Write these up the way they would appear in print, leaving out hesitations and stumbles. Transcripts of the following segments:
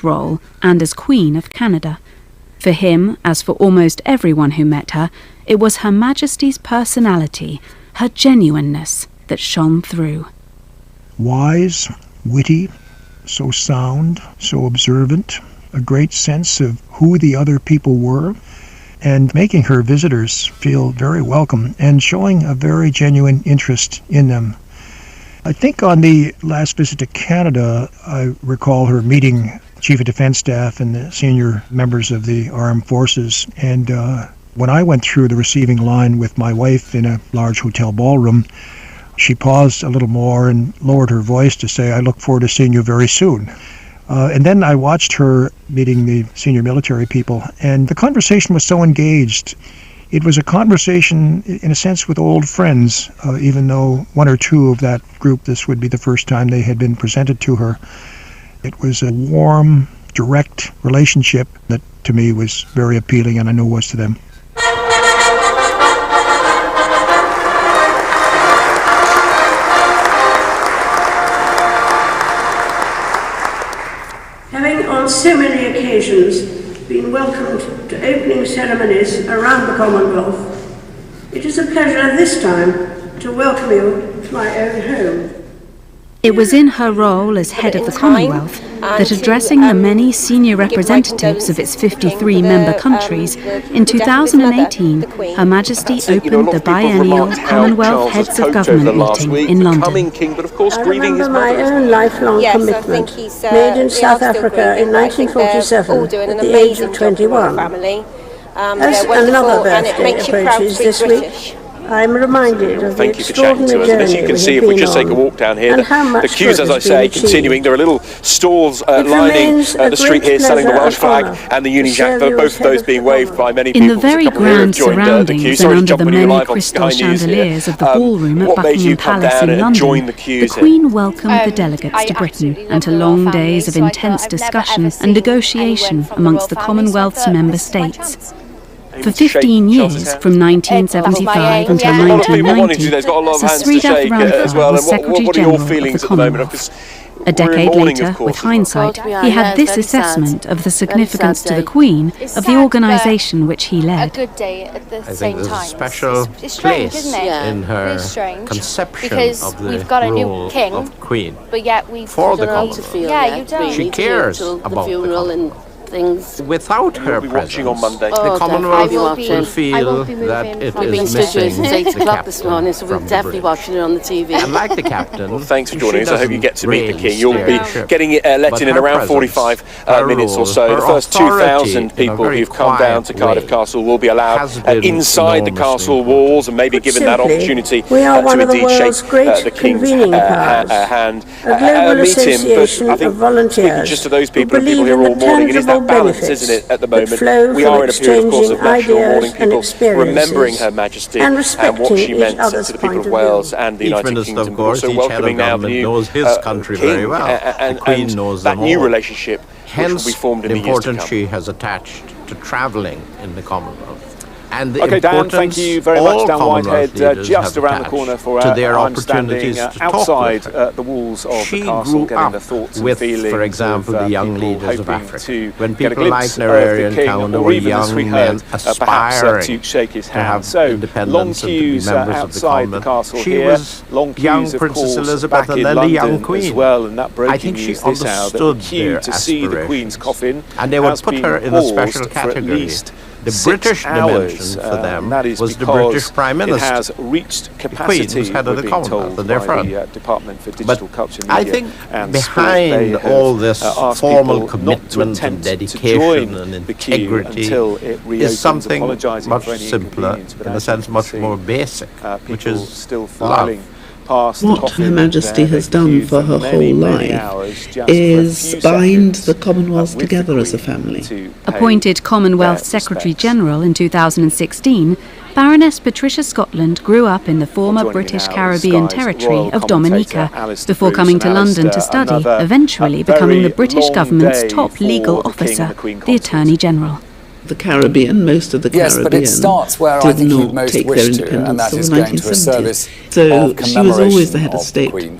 role and as Queen of Canada. For him, as for almost everyone who met her, it was Her Majesty's personality, her genuineness, that shone through. Wise, witty, so sound, so observant, a great sense of who the other people were, and making her visitors feel very welcome and showing a very genuine interest in them. I think on the last visit to Canada, I recall her meeting Chief of Defence Staff and the senior members of the armed forces. And when I went through the receiving line with my wife in a large hotel ballroom, she paused a little more and lowered her voice to say, "I look forward to seeing you very soon." And then I watched her meeting the senior military people, and the conversation was so engaged. It was a conversation, in a sense, with old friends, even though one or two of that group, this would be the first time they had been presented to her. It was a warm, direct relationship that, to me, was very appealing, and I know was to them. Having on so many occasions been welcomed to opening ceremonies around the Commonwealth, it is a pleasure this time to welcome you to my own home. It was in her role as head of the Commonwealth that, addressing the many senior representatives of its 53 member countries, in 2018, Her Majesty opened the biennial Commonwealth Heads of Government meeting in London. I remember my own lifelong commitment, made in South Africa in 1947 at the age of 21. As another birthday approaches this week, I'm reminded of the extraordinary journey as you can see, if we just take a walk down here, the queues, as I say, continuing. There are little stalls lining the street here selling the Welsh flag and the Union Jack, both of those being waved by many people. In the very grand surroundings and under the many crystal chandeliers of the ballroom at Buckingham Palace in London, the Queen welcomed the delegates to Britain and to long days of intense discussion and negotiation amongst the Commonwealth's member states. For 15 years, from 1975 until 1990, Sir Sridhar Ramphal was Secretary General of the Commonwealth. A decade later, with hindsight, he had this assessment of the significance to the Queen of the organisation which he led. I think there's a special place in her conception of the role of Queen for the Commonwealth. She cares about the Commonwealth. Without her presence, on Monday. The Commonwealth will feel that it is missing since 8 the o'clock this morning, so we're definitely watching it on the TV. And like the captain, well, thanks for joining us. I hope you get to meet the King. You'll be getting let in around 45 minutes or so. The first 2,000 people who've come down to Cardiff Castle will be allowed inside the castle walls and maybe given that opportunity to indeed shake the King's hand, meet him. But I think speaking just to those people and people here all morning, it is that balance, isn't it, at the moment? We are in a period, of course, of national mourning, people remembering Her Majesty and what she meant to the people of Wales and the United Kingdom. Of course, also welcoming now the new knows his country very well. And the Queen knows that new all. relationship which will be formed in the years to come. Hence, the importance she has attached to travelling in the Commonwealth. And okay, Dan, thank you very much. Dan Whitehead, just around the corner for our understanding outside the walls of the castle, getting the thoughts and feelings for example, of the young leaders of hoping Africa. to When get a people like glimpse of the Nararian King, Counter or were even, as we young heard, men perhaps aspiring to shake his to hand. have So, long independence and to be queues members of the outside the Commonwealth. castle She here, was long queues, young of Princess course, Elizabeth back and in then the young London Queen. as well, and that I think breaking she news this hour that the understood queue their to see the Queen's aspirations. coffin And they would has put been her in a special paused for at category. least The 6 British hours, dimension for them that is was the because British Prime Minister. It has reached capacity, The Queen was head of the we're being Commonwealth, told and therefore. by the Department for Digital Culture, Media I think and behind Sport. They all have, this asked formal people commitment not to and attempt to dedication join and the queue integrity until it reopens, is something apologising much for any simpler, inconvenience, but in a as you sense can much see, more basic, which people is still love. filing past the What coffin Her Majesty there. has They done queued for her many, whole many life hours just is for a few bind seconds, the Commonwealth with together the as a Queen family. to pay Appointed Commonwealth their Secretary respects. General in 2016, Baroness Patricia Scotland grew up in the former Joining me British now is Caribbean Sky's territory royal of commentator, Dominica, Alistair before Bruce. coming to And London to Alistair, study, another, eventually becoming the very British long government's day top for legal the King officer, and the Queen the consort. Attorney General. The Caribbean, most of the Yes, Caribbean but it starts where I did think you'd not most take wish their to, and independence that till is the going to a 1970s. service So of she was always the head commemoration of of state. the Queen.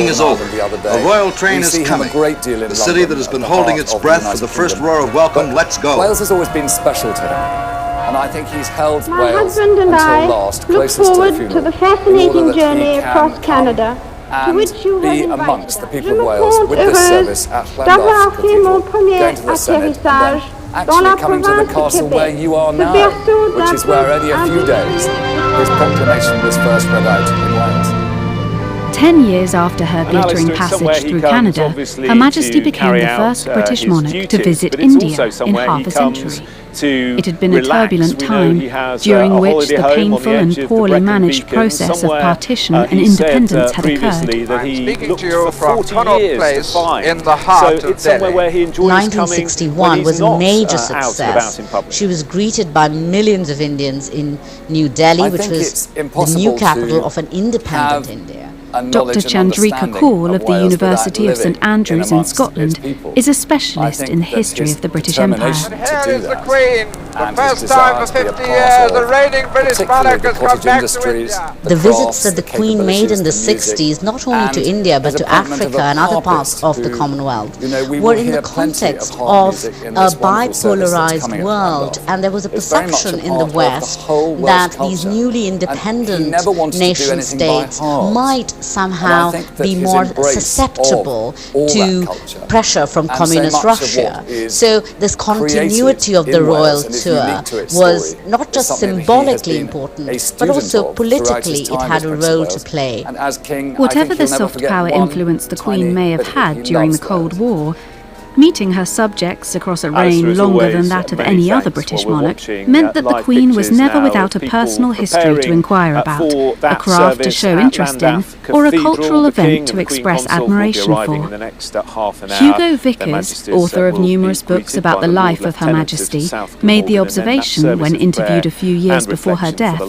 meeting is over. The royal train is coming. The city that has been holding its breath for the first roar of welcome, let's go. Wales has always been special to him, and I think he's held My Wales husband and until I last look closest to the forward funeral, to the in fascinating order that journey he can across come Canada, to and which you have be invited amongst the us. people Je of me Wales compte with this heureuse service at d'avoir Llandaff fait mon Cathedral, premier going to the Senate, and atterrissage then dans la actually coming to the province de castle where Québec, you are ce now, berceau which is where only a few days his proclamation was first read out in Wales. 10 years after her glittering passage through Canada, Her Majesty became the first British monarch to visit India in half a century. It had been a turbulent time, during which the painful and poorly managed process of partition and independence had occurred. Speaking to you from Connaught Place in the heart of Delhi. 1961 was a major success. She was greeted by millions of Indians in New Delhi, which was the new capital of an independent India. Dr. Chandrika Kaul of the University of St Andrews in Scotland is a specialist in the history of the British Empire. Here is the Queen. The first time for 50 years, the reigning British monarch has come back to India. The visits that the Queen made in the 60s, not only to India but to Africa and other parts of the Commonwealth, were in the context of a bipolarized world, and there was a perception in the West that these newly independent nation states might somehow be more susceptible to pressure from communist Russia. So this continuity of the royal tour was not just symbolically important, but also politically it had a role to play. Whatever the soft power influence the Queen may have had during the Cold War, meeting her subjects across a reign longer than that of any other British monarch meant that the Queen was never without a personal history to inquire about, a craft to show interest in, or a cultural event to express admiration for. Hugo Vickers, author of numerous books about the life of Her Majesty, made the observation, when interviewed a few years before her death,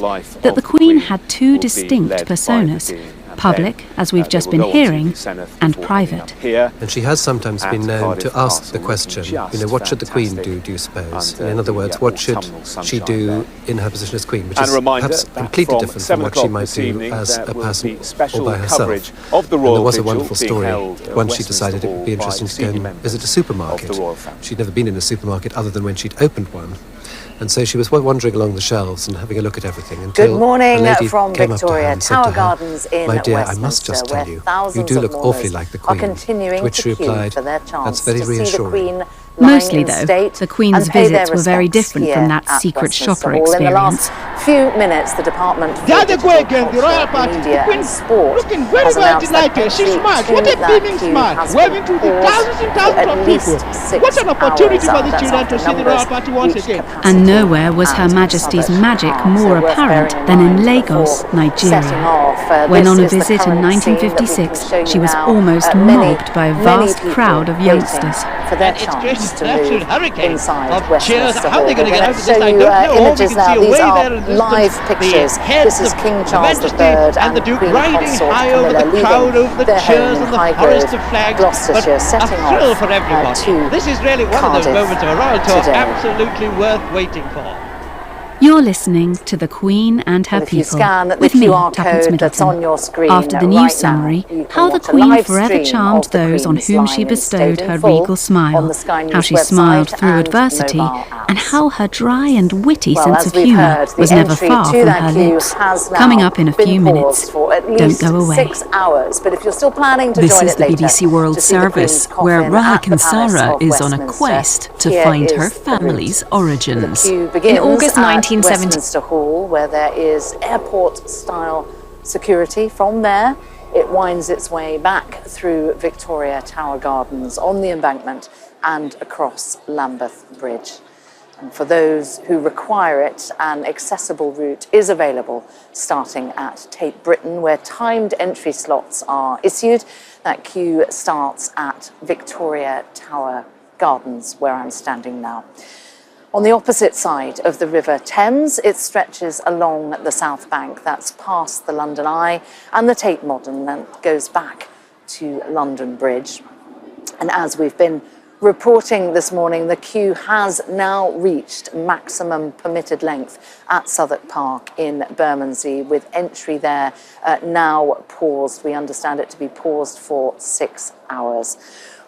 that the Queen had two distinct personas: public, as we've just been hearing, and private. And she has sometimes been known to ask the question, what should the Queen do you suppose? In other words, what should she do in her position as Queen, which is perhaps completely different from what she might do as a person all by herself. And there was a wonderful story. Once she decided it would be interesting to go and visit a supermarket. She'd never been in a supermarket other than when she'd opened one. And so she was wandering along the shelves and having a look at everything until Good morning a lady from came Victoria up to her and Tower said to her, Gardens in "My dear, I Westminster, must just tell where you, thousands you do of look mourners awfully like the are Queen." continuing To which to she queue replied, for their chance "That's very to see the reassuring." Queen Mostly, though, the Queen's visits were very different from that secret shopper experience. In the last few minutes, the Department for Digital Culture, Media and Sport has announced that She's smart. What a beaming smile. Waving to the thousands and thousands of people. What an opportunity for the children to see the Royal Party once again. And nowhere was Her Majesty's magic more apparent than in Lagos, Nigeria. When on a visit in 1956, she was almost mobbed by a vast crowd of youngsters. For their chance to move inside Westminster How are they going to get out of this? I don't know. Images now. These are live pictures. This is King Charles III and the Duke riding high over the crowd, over the chairs and the forest of flags. Gloucestershire, setting off thrill for everyone. This is really one of those moments of a royal tour absolutely worth waiting for. You're listening to The Queen and Her People with me, Tuppence Middleton. After the news summary, how the Queen forever charmed those on whom she bestowed her regal smile, how she smiled through adversity, and how her dry and witty sense of humour was never far from her lips. Coming up in a few minutes. Don't go away. This is the BBC World Service, where Rahak Sarah is on a quest to find her family's origins. In August 1970, Westminster Hall, where there is airport-style security. From there, it winds its way back through Victoria Tower Gardens, on the embankment, and across Lambeth Bridge. And for those who require it, an accessible route is available, starting at Tate Britain, where timed entry slots are issued. That queue starts at Victoria Tower Gardens, where I'm standing now. On the opposite side of the River Thames, it stretches along the South Bank. That's past the London Eye and the Tate Modern, and goes back to London Bridge. And as we've been reporting this morning, the queue has now reached maximum permitted length at Southwark Park in Bermondsey, with entry there now paused. We understand it to be paused for 6 hours.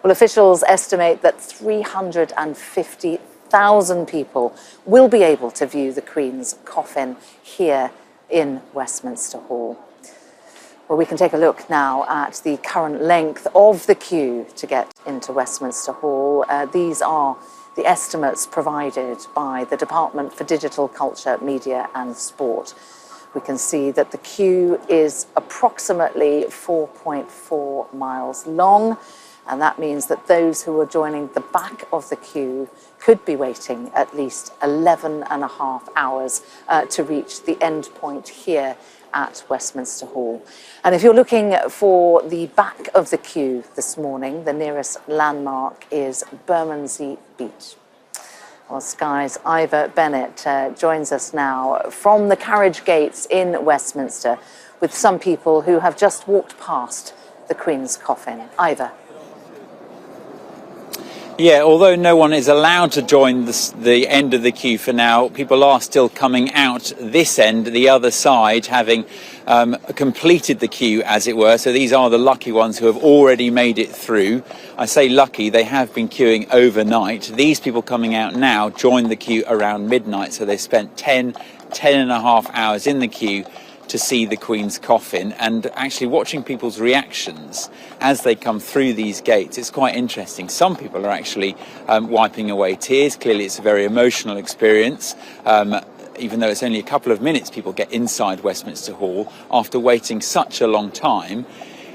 Well, officials estimate that 350,000 people will be able to view the Queen's coffin here in Westminster Hall. Well, we can take a look now at the current length of the queue to get into Westminster Hall. These are the estimates provided by the Department for Digital Culture, Media and Sport. we can see that the queue is approximately 4.4 miles long, and that means that those who are joining the back of the queue could be waiting at least 11 and a half hours to reach the end point here at Westminster Hall. And if you're looking for the back of the queue this morning, the nearest landmark is Bermondsey Beach. Well, Sky's Ivor Bennett joins us now from the carriage gates in Westminster with some people who have just walked past the Queen's coffin. Ivor. Yeah, although no one is allowed to join the end of the queue for now, people are still coming out this end, the other side, having completed the queue, as it were. So these are the lucky ones who have already made it through. I say lucky, they have been queuing overnight. These people coming out now joined the queue around midnight, so they spent 10 and a half hours in the queue to see the Queen's coffin, and actually watching people's reactions as they come through these gates, it's quite interesting. Some people are actually wiping away tears. Clearly it's a very emotional experience. Even though it's only a couple of minutes people get inside Westminster Hall after waiting such a long time.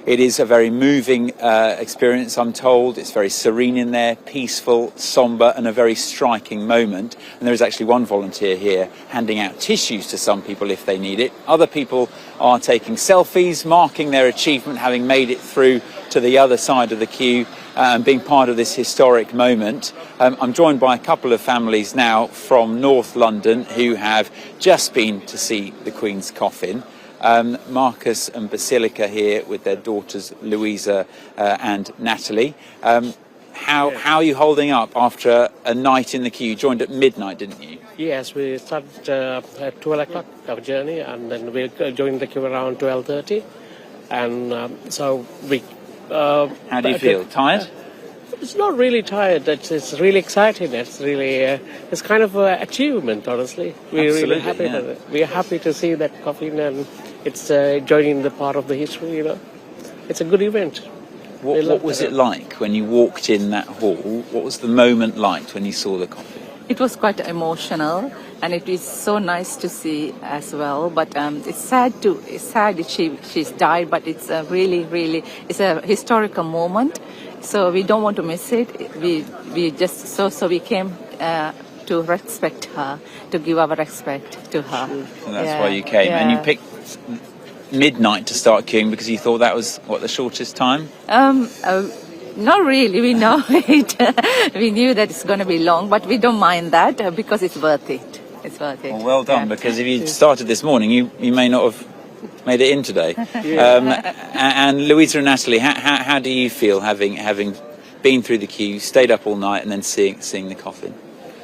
It is a very moving experience, I'm told. It's very serene in there, peaceful, sombre, and a very striking moment. And there is actually one volunteer here handing out tissues to some people if they need it. Other people are taking selfies, marking their achievement, having made it through to the other side of the queue and being part of this historic moment. I'm joined by a couple of families now from North London who have just been to see the Queen's coffin. Marcus and Basilica here with their daughters Louisa and Natalie. How are you holding up after a night in the queue? You joined at midnight, didn't you? Yes, we started at 12 o'clock our journey, and then we joined the queue around 12:30. And so we... How do you feel? Tired? It's not really tired. It's really exciting. It's really it's kind of an achievement, honestly. We're really happy. Yeah. We're happy to see that coffin, and it's joining the part of the history. You know, it's a good event. What was it like when you walked in that hall? What was the moment like when you saw the coffin? It was quite emotional, and it is so nice to see as well. But it's sad that she's died. But it's it's a historical moment. So we don't want to miss it. We just so we came to respect her, to give our respect to her. And that's why you came, and you picked midnight to start queuing because you thought that was the shortest time. Not really. We know it. We knew that it's going to be long, but we don't mind that because it's worth it. It's worth it. Well done, because if you started this morning, you may not have made it in today. And Louisa and Natalie, how do you feel having been through the queue, stayed up all night, and then seeing the coffin?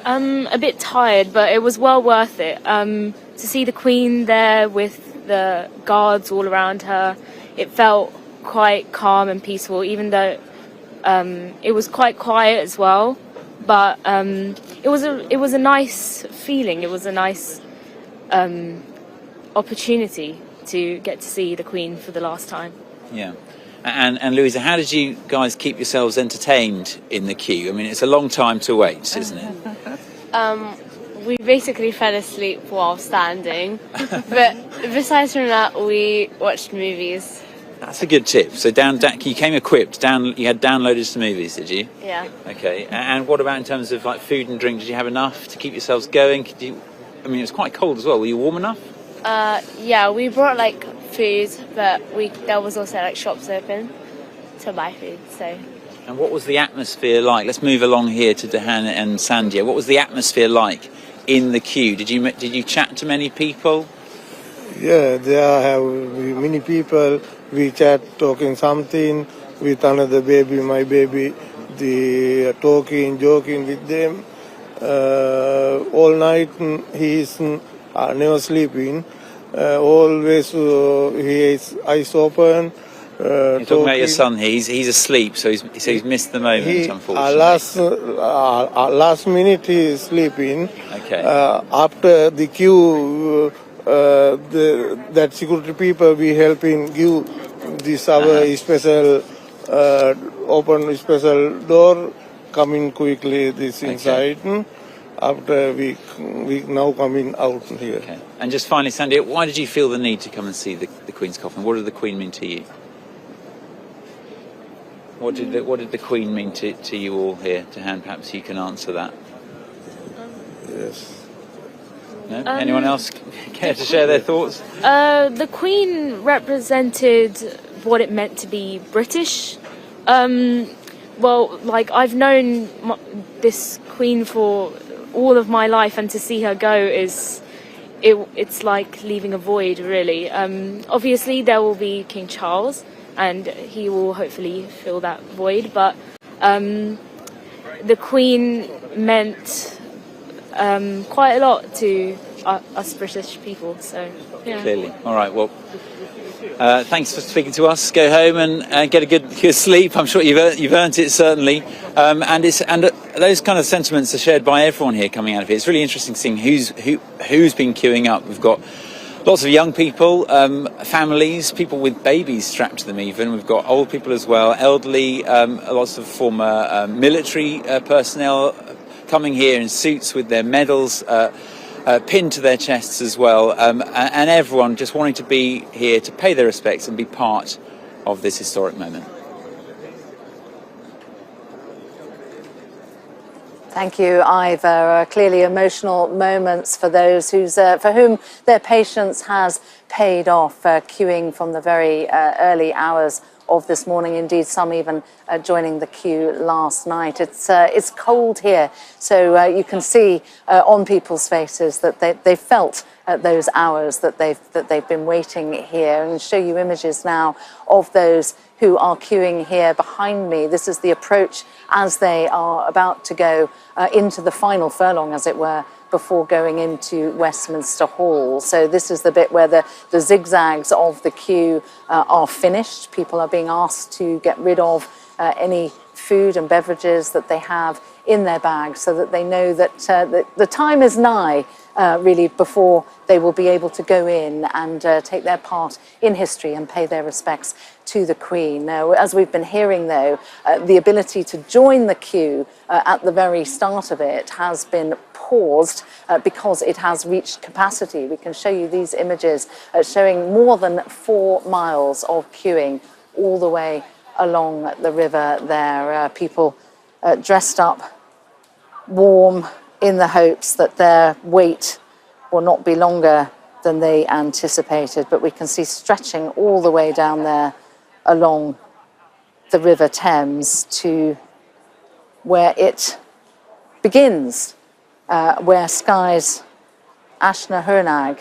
A bit tired, but it was well worth it. To see the Queen there with the guards all around her, it felt quite calm and peaceful, even though it was quite quiet as well. But it was a nice feeling. It was a nice opportunity to get to see the Queen for the last time. Yeah. And Louisa, how did you guys keep yourselves entertained in the queue? I mean, it's a long time to wait, isn't it? We basically fell asleep while standing, but besides from that, we watched movies. That's a good tip. So you came equipped. You had downloaded some movies, did you? Yeah. Okay. And what about in terms of like food and drink? Did you have enough to keep yourselves going? I mean, it was quite cold as well. Were you warm enough? Yeah, we brought like food, but there was also like shops open to buy food. So. And what was the atmosphere like? Let's move along here to Dehan and Sandhya. What was the atmosphere like in the queue? Did you chat to many people? Yeah, there have many people. We chat, talking something with another baby, my baby. The talking, joking with them. All night he is never sleeping. Always he is eyes open. You're talking about your son. He's asleep, so he's missed the moment. Unfortunately, last minute he is sleeping. Okay. After the queue, that security people we helping give this our special open special door. Coming quickly this inside. after we now coming out here. Okay. And just finally, Sandy, why did you feel the need to come and see the Queen's coffin? What did the Queen mean to you? What did the Queen mean to you all here? To hand, perhaps you can answer that. Yes. No? Anyone else care to share their thoughts? The Queen represented what it meant to be British. Well, like, I've known this Queen for all of my life, and to see her go it's like leaving a void, really. Obviously, there will be King Charles, and he will hopefully fill that void, but the Queen meant quite a lot to us British people, so yeah. Clearly. All right, well, thanks for speaking to us. Go home and get a good sleep. I'm sure you've earned it, certainly. And those kind of sentiments are shared by everyone here coming out of it. It's really interesting seeing who's been queuing up. We've got lots of young people, families, people with babies strapped to them even. We've got old people as well, elderly, lots of former military personnel coming here in suits with their medals pinned to their chests as well, and everyone just wanting to be here to pay their respects and be part of this historic moment. Thank you, Ivor. Clearly emotional moments for those for whom their patience has paid off, queuing from the very early hours of this morning. Indeed, some even joining the queue last night. It's cold here, so you can see on people's faces that they felt those hours that they've been waiting here. And show you images now of those who are queuing here behind me. This is the approach as they are about to go into the final furlong, as it were, before going into Westminster Hall. So this is the bit where the zigzags of the queue are finished. People are being asked to get rid of any food and beverages that they have in their bags, so that they know that the time is nigh, really, before they will be able to go in and take their part in history and pay their respects to the Queen. Now, as we've been hearing, though, the ability to join the queue at the very start of it has been paused because it has reached capacity. We can show you these images showing more than 4 miles of queuing all the way along the river there. People dressed up warm in the hopes that their wait will not be longer than they anticipated. But we can see stretching all the way down there along the River Thames to where it begins, where Sky's Ashna Hernag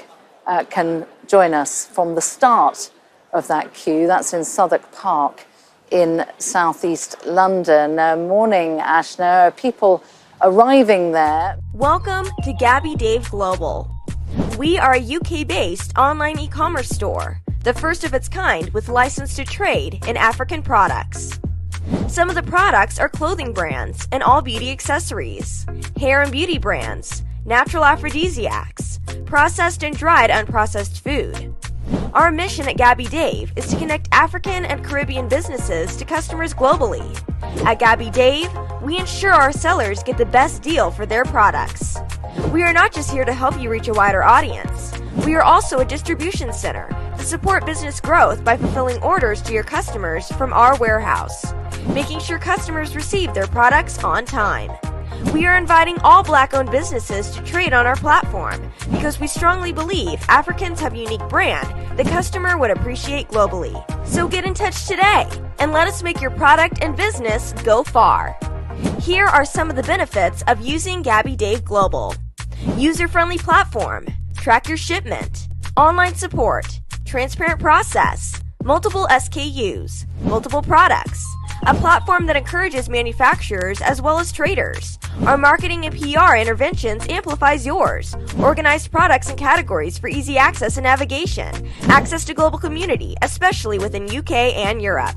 can join us from the start of that queue. That's in Southwark Park in southeast London. Morning, Ashna. Are people arriving there? Welcome to Gabby Dave Global. We are a UK-based online e-commerce store, the first of its kind with license to trade in African products. Some of the products are clothing brands and all beauty accessories, hair and beauty brands, natural aphrodisiacs, processed and dried unprocessed food. Our mission at Gabby Dave is to connect African and Caribbean businesses to customers globally. At Gabby Dave, we ensure our sellers get the best deal for their products. We are not just here to help you reach a wider audience. We are also a distribution center to support business growth by fulfilling orders to your customers from our warehouse, making sure customers receive their products on time. We are inviting all Black-owned businesses to trade on our platform because we strongly believe Africans have a unique brand the customer would appreciate globally. So get in touch today and let us make your product and business go far. Here are some of the benefits of using Gabby Dave Global. User-friendly platform, track your shipment, online support, transparent process, multiple SKUs, multiple products, a platform that encourages manufacturers as well as traders. Our marketing and PR interventions amplifies yours. Organized products and categories for easy access and navigation. Access to global community, especially within UK and Europe.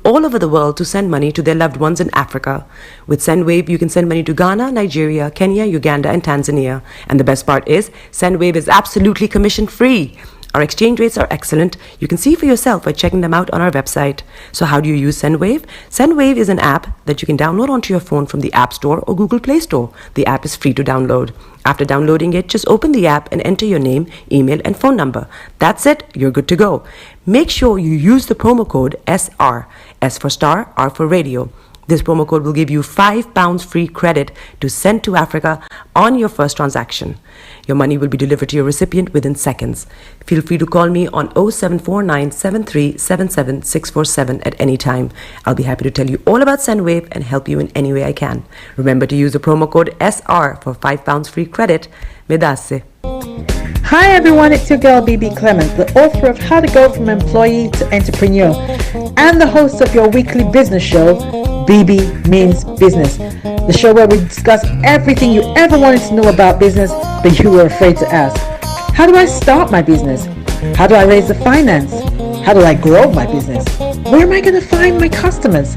All over the world to send money to their loved ones in Africa. With SendWave, you can send money to Ghana, Nigeria, Kenya, Uganda, and Tanzania. And the best part is, SendWave is absolutely commission-free. Our exchange rates are excellent. You can see for yourself by checking them out on our website. So how do you use SendWave? SendWave is an app that you can download onto your phone from the App Store or Google Play Store. The app is free to download. After downloading it, just open the app and enter your name, email, and phone number. That's it. You're good to go. Make sure you use the promo code SR. S for Star, R for Radio. This promo code will give you £5 free credit to send to Africa on your first transaction. Your money will be delivered to your recipient within seconds. Feel free to call me on 0749 7377 647 at any time. I'll be happy to tell you all about SendWave and help you in any way I can. Remember to use the promo code SR for £5 free credit. Medasse. Hi everyone, it's your girl BB Clement, the author of How to Go From Employee to Entrepreneur and the host of your weekly business show, BB Means Business, the show where we discuss everything you ever wanted to know about business but you were afraid to ask. How do I start my business? How do I raise the finance? How do I grow my business? Where am I going to find my customers?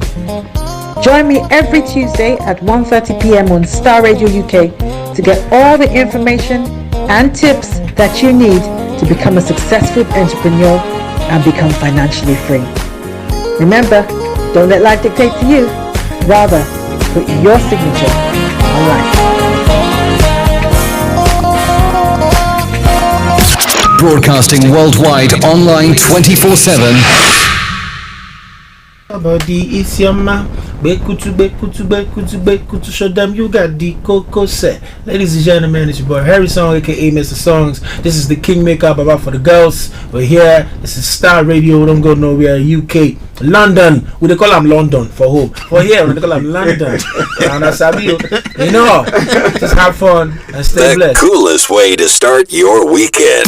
Join me every Tuesday at 1:30 p.m. on Starr Radio UK to get all the information and tips that you need to become a successful entrepreneur and become financially free. Remember, don't let life dictate to you. Rather, put your signature on life. Broadcasting worldwide, online 24/7. Body is your man. Bekutu, show them you got the cocoa set. Ladies and gentlemen, it's your boy Harrison, aka Mr. Songs. This is the Kingmaker Baba for the girls. We're here. This is Starr Radio. Don't go nowhere. UK, London. We they call them London for home. For here, we they call them London. And that's how you know. Just have fun and stay blessed. The coolest way to start your weekend.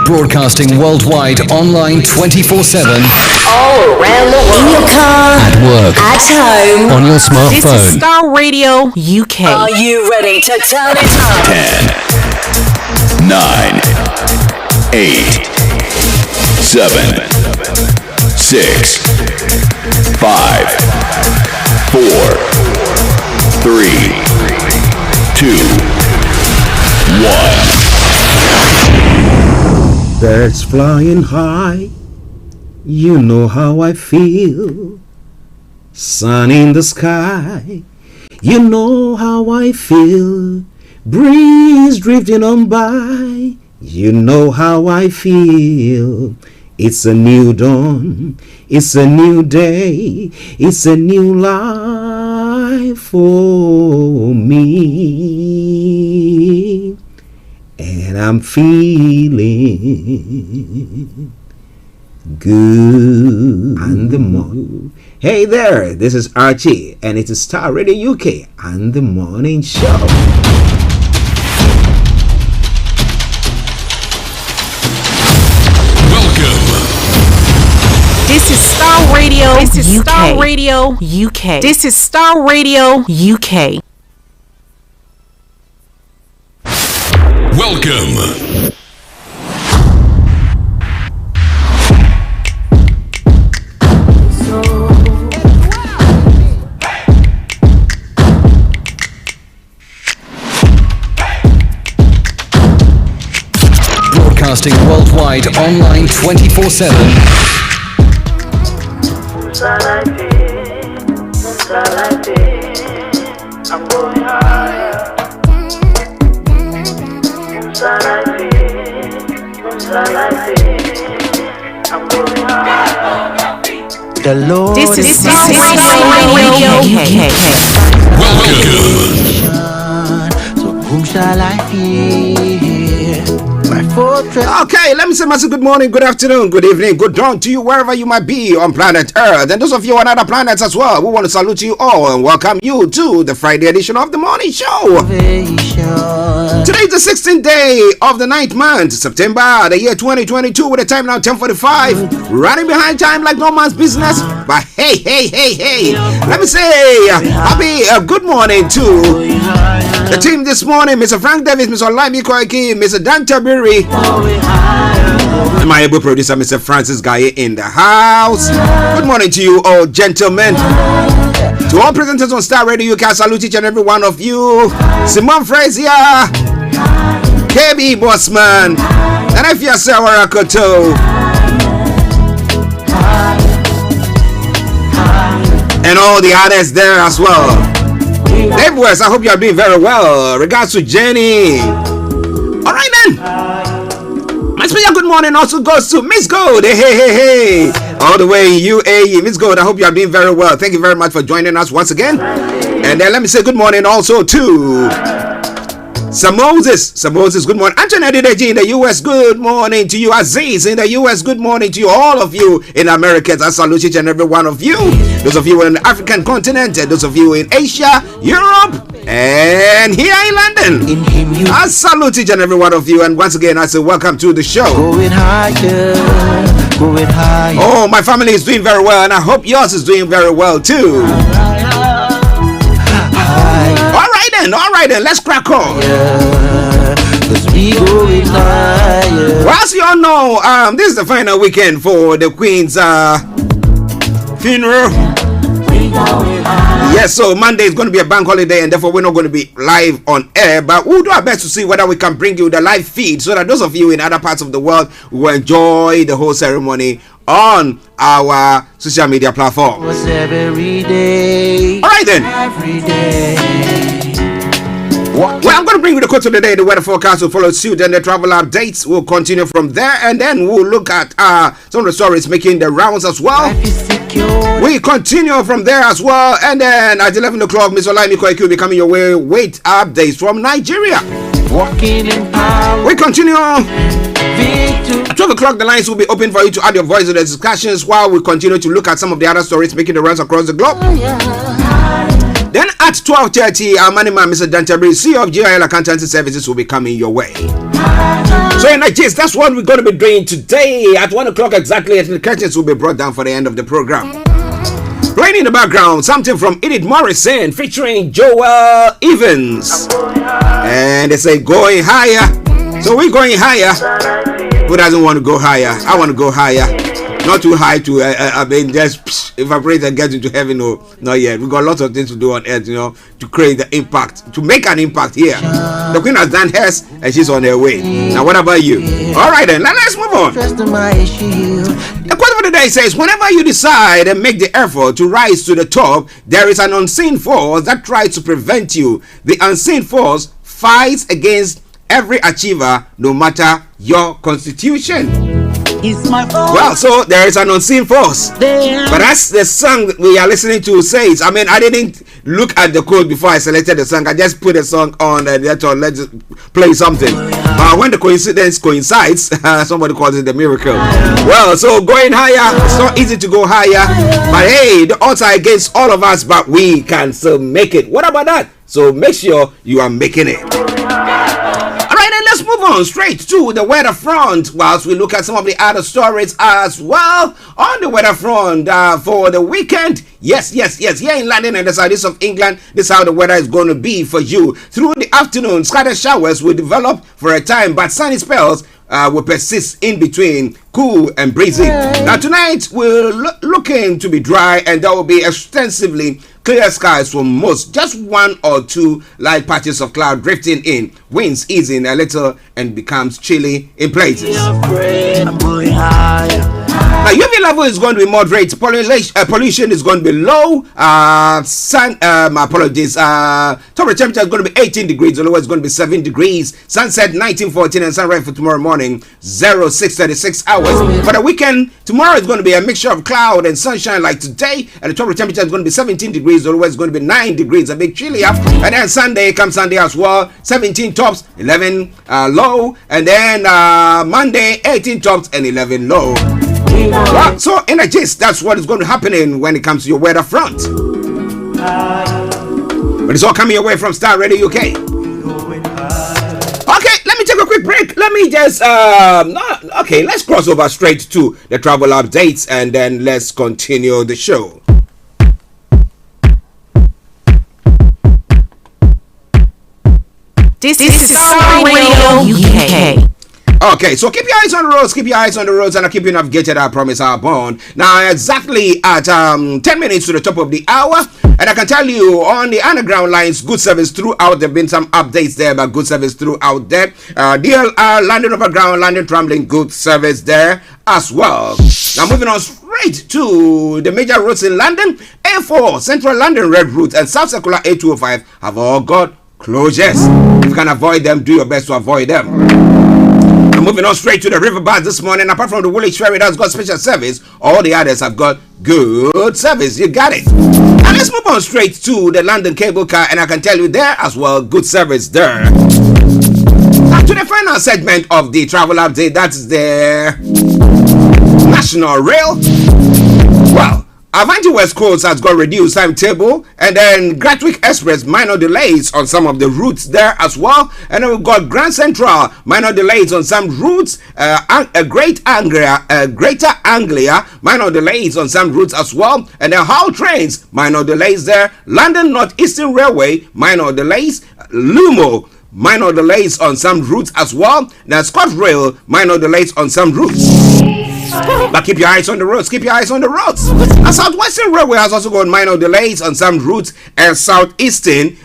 Broadcasting worldwide, online 24/7. All around the world. In your car. At work. At home. On your smartphone. This is Starr Radio UK. Are you ready to turn it up? 10, 9, 8, 7, 6, 5, 4, 3, 2, 1. Birds flying high. You know how I feel. Sun in the sky, you know how I feel. Breeze drifting on by, you know how I feel. It's a new dawn, it's a new day, it's a new life for me. And I'm feeling good. And the morning. Hey there, this is Archie, and it's Starr Radio UK and the morning show. Welcome. This is Starr Radio. This is Starr Radio UK. This is Starr Radio UK. Welcome. Broadcasting worldwide, online 24/7. I'm going higher. I'm going higher. The Lord This is Starr Radio UK. Welcome. So whom shall I fear? My fortress. Okay, let me say massive good morning, good afternoon, good evening, good dawn to you wherever you might be on planet Earth, and those of you on other planets as well. We want to salute you all and welcome you to the Friday edition of the morning show. Today is the 16th day of the 9th month, September, the year 2022, with the time now 10:45. Running behind time like no man's business. But hey, let me say happy good morning to the team this morning, Mr. Frank Davis, Mr. Olayomi, Mr. Dan Tabiri, and my able producer, Mr. Francis Gaye in the house. Good morning to you all, gentlemen. To all presenters on Starr Radio, you can salute each and every one of you. Simon Frazier, KB Bossman, and And if you're Sarah Koto and all the others there as well. Dave West, I hope you are doing very well. Regards to Jenny. Alright then. My special good morning also goes to Miss Gold. Hey. All the way in UAE. Miss Gold, I hope you are doing very well. Thank you very much for joining us once again. And then let me say good morning also to Sir Moses, good morning. Anthony Adedeji in the US, good morning to you. Aziz in the US, good morning to you. All of you in America, I salute each and every one of you. Those of you in the African continent, and those of you in Asia, Europe, and here in London. I salute each and every one of you. And once again, I say welcome to the show. Going higher. Oh, my family is doing very well, and I hope yours is doing very well too. All right then, let's crack on. Well, as you all know, this is the final weekend for the Queen's funeral. Yes, so Monday is going to be a bank holiday, and therefore we're not going to be live on air, but we'll do our best to see whether we can bring you the live feed so that those of you in other parts of the world will enjoy the whole ceremony on our social media platform. Every day. All right then. Every day. Well, I'm going to bring you the quote of the day. The weather forecast will follow suit, and the travel updates will continue from there. And then we'll look at some of the stories making the rounds as well. We continue from there as well. And then at 11 o'clock, Ms. Olayomi will be coming your way. Weight updates from Nigeria. Walking in power. We continue. At 12 o'clock, the lines will be open for you to add your voice to the discussions while we continue to look at some of the other stories making the rounds across the globe. Then at 12:30, our money man, Mr. Tabiri, CEO of GIL Accountancy Services, will be coming your way. So in that case, that's what we're going to be doing today. At 1 o'clock exactly, the curtains will be brought down for the end of the program. Playing in the background, something from Edith Morrison featuring Joel Evans. And they say going higher. So we're going higher. Who doesn't want to go higher? I want to go higher. Not too high to, just evaporate and get into heaven. No, not yet. We got lots of things to do on earth, to create the impact, to make an impact here. The Queen has done hers and she's on her way. Now, what about you? All right, then, let's move on. The quote of the day says, whenever you decide and make the effort to rise to the top, there is an unseen force that tries to prevent you. The unseen force fights against every achiever, no matter your constitution. Well, so there is an unseen force. But as the song we are listening to says, I didn't look at the code before I selected the song. I just put a song on and let's play something. When the coincidence coincides, somebody calls it the miracle. Well, so going higher, it's not easy to go higher. But hey, the odds are against all of us, but we can still make it. What about that? So make sure you are making it. Let's move on straight to the weather front whilst we look at some of the other stories as well. On the weather front for the weekend, yes, here in London and the southeast of England, this is how the weather is going to be for you. Through the afternoon, scattered showers will develop for a time, but sunny spells will persist in between, cool and breezy. Now tonight we're looking to be dry, and there will be extensively clear skies for most, just one or two light patches of cloud drifting in, winds easing a little and becomes chilly in places. Now UV level is going to be moderate, pollution is going to be low, temperature is going to be 18 degrees, the lower is going to be 7 degrees, sunset 19:14 and sunrise for tomorrow morning 06:36 hours. For the weekend, tomorrow is going to be a mixture of cloud and sunshine like today, and the temperature is going to be 17 degrees, the lower is going to be 9 degrees, a bit chillier. And then Sunday as well, 17 tops, 11 low, and then Monday 18 tops and 11 low. Well, so in a gist, that's what is going to happen when it comes to your weather front. But it's all coming away from Starr Radio UK. Okay, let me take a quick break. Let me just let's cross over straight to the travel updates and then let's continue the show. This is Starr Radio UK. Okay, so keep your eyes on the roads, and I'll keep you navigated, I promise, our bond. Now, exactly at 10 minutes to the top of the hour, and I can tell you on the underground lines, good service throughout. There have been some updates there, but good service throughout there. DLR, landing overground, landing trembling, good service there as well. Now, moving on straight to the major roads in London. A4, Central London Red Route, and South Circular A205 have all got closures. If you can avoid them, do your best to avoid them. Moving on straight to the riverbed this morning. Apart from the Woolwich Ferry that's got special service, all the others have got good service. You got it. And let's move on straight to the London cable car, and I can tell you there as well, good service there. Now to the final segment of the travel update, that's the National Rail. Well, Avanti West Coast has got reduced timetable, and then Gatwick Express minor delays on some of the routes there as well, and then we've got Grand Central minor delays on some routes, Greater Anglia minor delays on some routes as well, and then Hull Trains minor delays there, London North Eastern Railway minor delays, Lumo minor delays on some routes as well, now ScotRail minor delays on some routes. But keep your eyes on the roads. And Southwestern Railway has also got minor delays on some routes, and Southeastern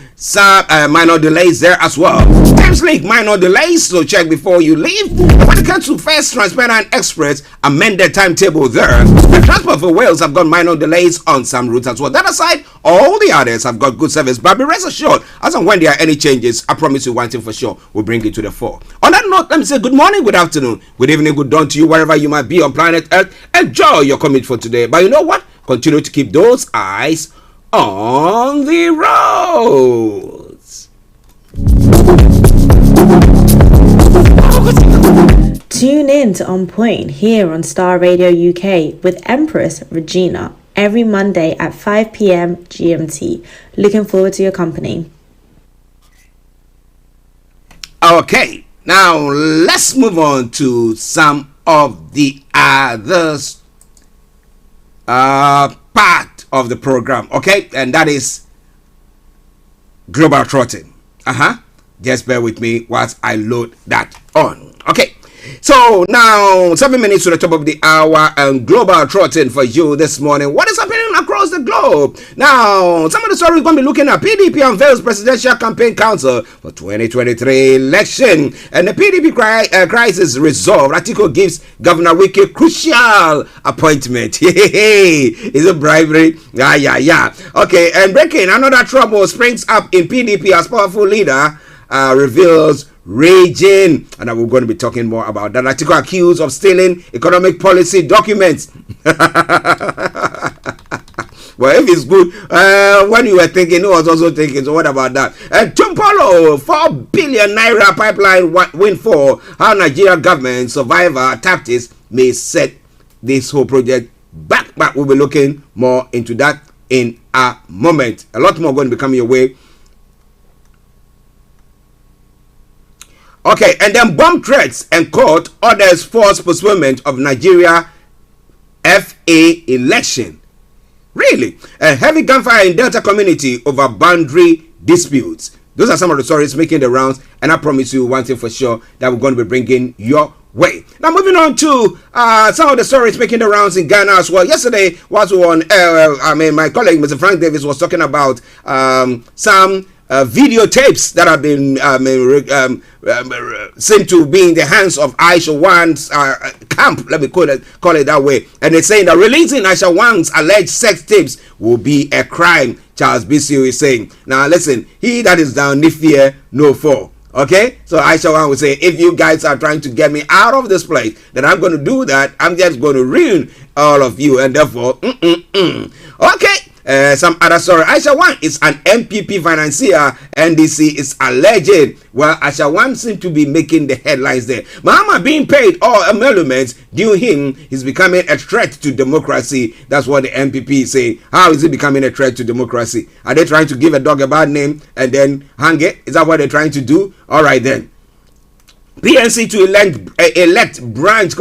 minor delays there as well. Thames Link minor delays, so check before you leave. When it comes to First Transparent Express, amended timetable there. The Transport for Wales have got minor delays on some routes as well. That aside, all the others have got good service. But be rest assured, as and when there are any changes, I promise you one thing for sure, we'll bring it to the fore. On that note, let me say good morning, good afternoon, good evening, good dawn to you wherever you might be on planet Earth. Enjoy your commute for today. But you know what? Continue to keep those eyes on the roads. Tune in to On Point here on Starr Radio UK with Empress Regina every Monday at 5 p.m. GMT. Looking forward to your company. Okay, now let's move on to some of the others part of the program, okay, and that is Global Trotting. Just bear with me whilst I load that on. Okay, so now 7 minutes to the top of the hour and Global Trotting for you this morning. What is happening across the globe? Now, some of the stories we're going to be looking at. PDP unveils Presidential Campaign Council for 2023 election, and the PDP crisis resolved. Atiku gives Governor Wike crucial appointment. Is it bribery? Yeah. Okay, and breaking, another trouble springs up in PDP as powerful leader reveals raging, and we're going to be talking more about that. Atiku accused of stealing economic policy documents. Well, if it's good, when you were thinking, I was also thinking, so what about that? And Tumpolo, 4 billion naira pipeline windfall, how Nigeria government survivor tactics may set this whole project back. But we'll be looking more into that in a moment. A lot more going to be coming your way. Okay, and then bomb threats and court orders force postponement of Nigeria FA election. Really? A heavy gunfire in Delta community over boundary disputes. Those are some of the stories making the rounds, and I promise you one thing for sure, that we're going to be bringing your way. Now moving on to some of the stories making the rounds in Ghana as well. Yesterday was on my colleague Mr. Frank Davis was talking about some videotapes that have been seem to be in the hands of Aisha Wan's camp, let me call it that way, and they're saying that releasing Aisha Wan's alleged sex tapes will be a crime. Charles Bissio is saying, now listen, he that is down, need fear no fall. Okay, so Aisha Wan will say, if you guys are trying to get me out of this place, then I'm going to do that. I'm just going to ruin all of you, and therefore, okay. Some other story. Aisha Wan is an MPP financier. NDC is alleged. Well, Aisha Wan seems to be making the headlines there. Mahama being paid all emoluments due him is becoming a threat to democracy. That's what the MPP is saying. How is it becoming a threat to democracy? Are they trying to give a dog a bad name and then hang it? Is that what they're trying to do? All right then. PNC to elect branch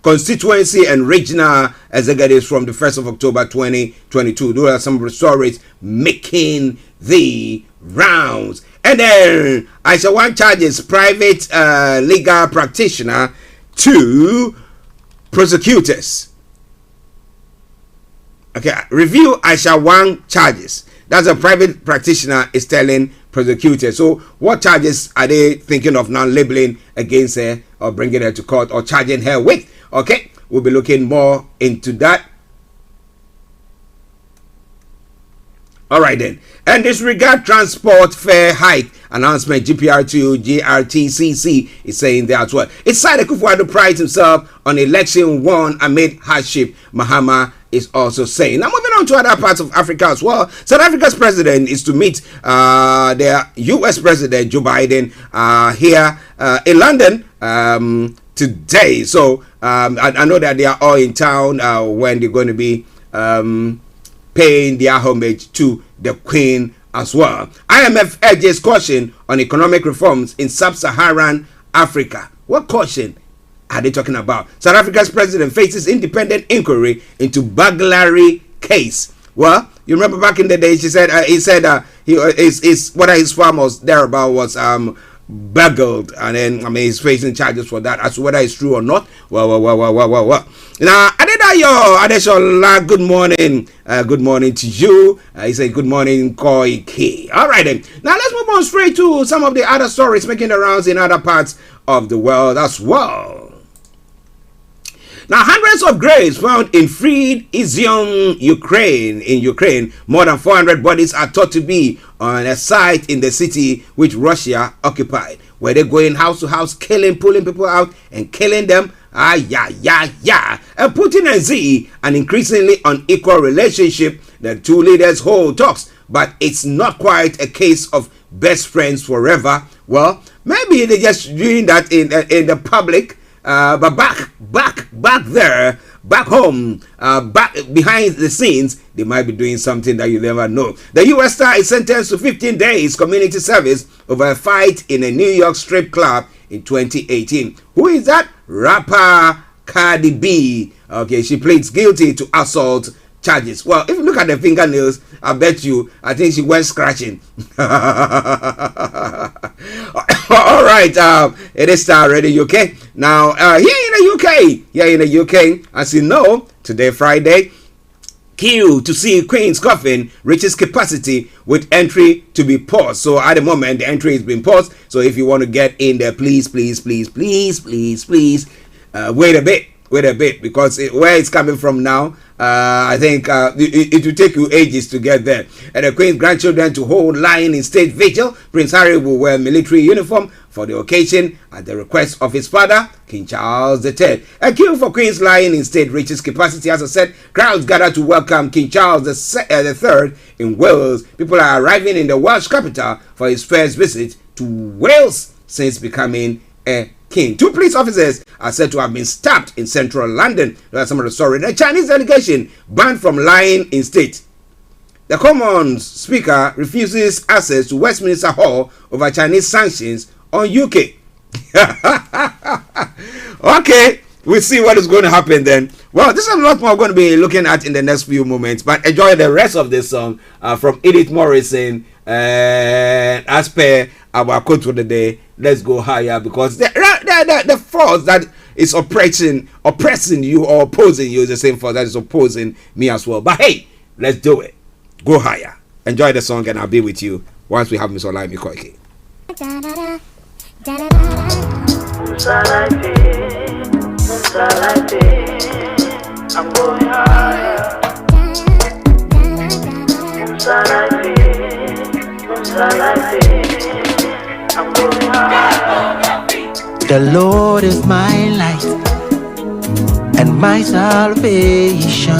constituency and regional executives from the 1st of October 2022. Those are some of the stories making the rounds. And then I shall want charges private legal practitioner to prosecutors. Okay, review I shall want charges. That's a private practitioner is telling prosecutors. So what charges are they thinking of now labeling against her or bringing her to court or charging her with? Okay, we'll be looking more into that. All right then. And disregard transport fare hike announcement. GPR2 GRTCC is saying there as well. It's Sadiq Kufuor prides himself on election won amid hardship. Mahama is also saying. Now moving on to other parts of Africa as well. South Africa's president is to meet their U.S. President Joe Biden here in London today. So I know that they are all in town when they're going to be paying their homage to the Queen as well. IMF urges caution on economic reforms in sub-Saharan Africa. What caution are they talking about? South Africa's president faces independent inquiry into burglary case. Well, you remember back in the day, he said one of his farmers thereabout was burgled, and then he's facing charges for that. As to whether it's true or not, well. Now, Adeshola, good morning. Good morning to you. He said good morning, Koike. All right then. Now let's move on straight to some of the other stories making the rounds in other parts of the world as well. Now, hundreds of graves found in freed Izium, Ukraine. More than 400 bodies are thought to be on a site in the city which Russia occupied, where they're going house to house, pulling people out and killing them. And Putin and Xi, an increasingly unequal relationship. The two leaders hold talks, but it's not quite a case of best friends forever. Well, maybe they're just doing that in the public. But back there, back home, back behind the scenes, they might be doing something that you never know. The U.S. star is sentenced to 15 days community service over a fight in a New York strip club in 2018. Who is that? Rapper Cardi B. Okay, she pleads guilty to assault charges. Well, if you look at the fingernails, I think she went scratching. All right, it is Starr Radio UK. Now, here in the UK, as you know, today Friday, queue to see Queen's coffin reaches capacity with entry to be paused. So at the moment, the entry has been paused. So if you want to get in there, please, wait a bit, because where it's coming from now, I think it will take you ages to get there. And the Queen's grandchildren to hold lying in state vigil. Prince Harry will wear military uniform for the occasion at the request of his father, King Charles III. A queue for Queen's lying in state reaches capacity. As I said, crowds gather to welcome King Charles III in Wales. People are arriving in the Welsh capital for his first visit to Wales since becoming a king. 2 police officers are said to have been stabbed in central London. That's some of the story. The Chinese delegation banned from lying in state. The Commons Speaker refuses access to Westminster Hall over Chinese sanctions on UK. Okay, we'll see what is going to happen then. Well, this is a lot more we're going to be looking at in the next few moments, but enjoy the rest of this song from Edith Morrison. And as per our quote for the day, let's go higher, because the force that is oppressing you or opposing you is the same force that is opposing me as well. But hey, let's do it. Go higher. Enjoy the song, and I'll be with you once we have Miss Olayomi Koike. I'm going higher. I'm going higher. The Lord is my light and my salvation.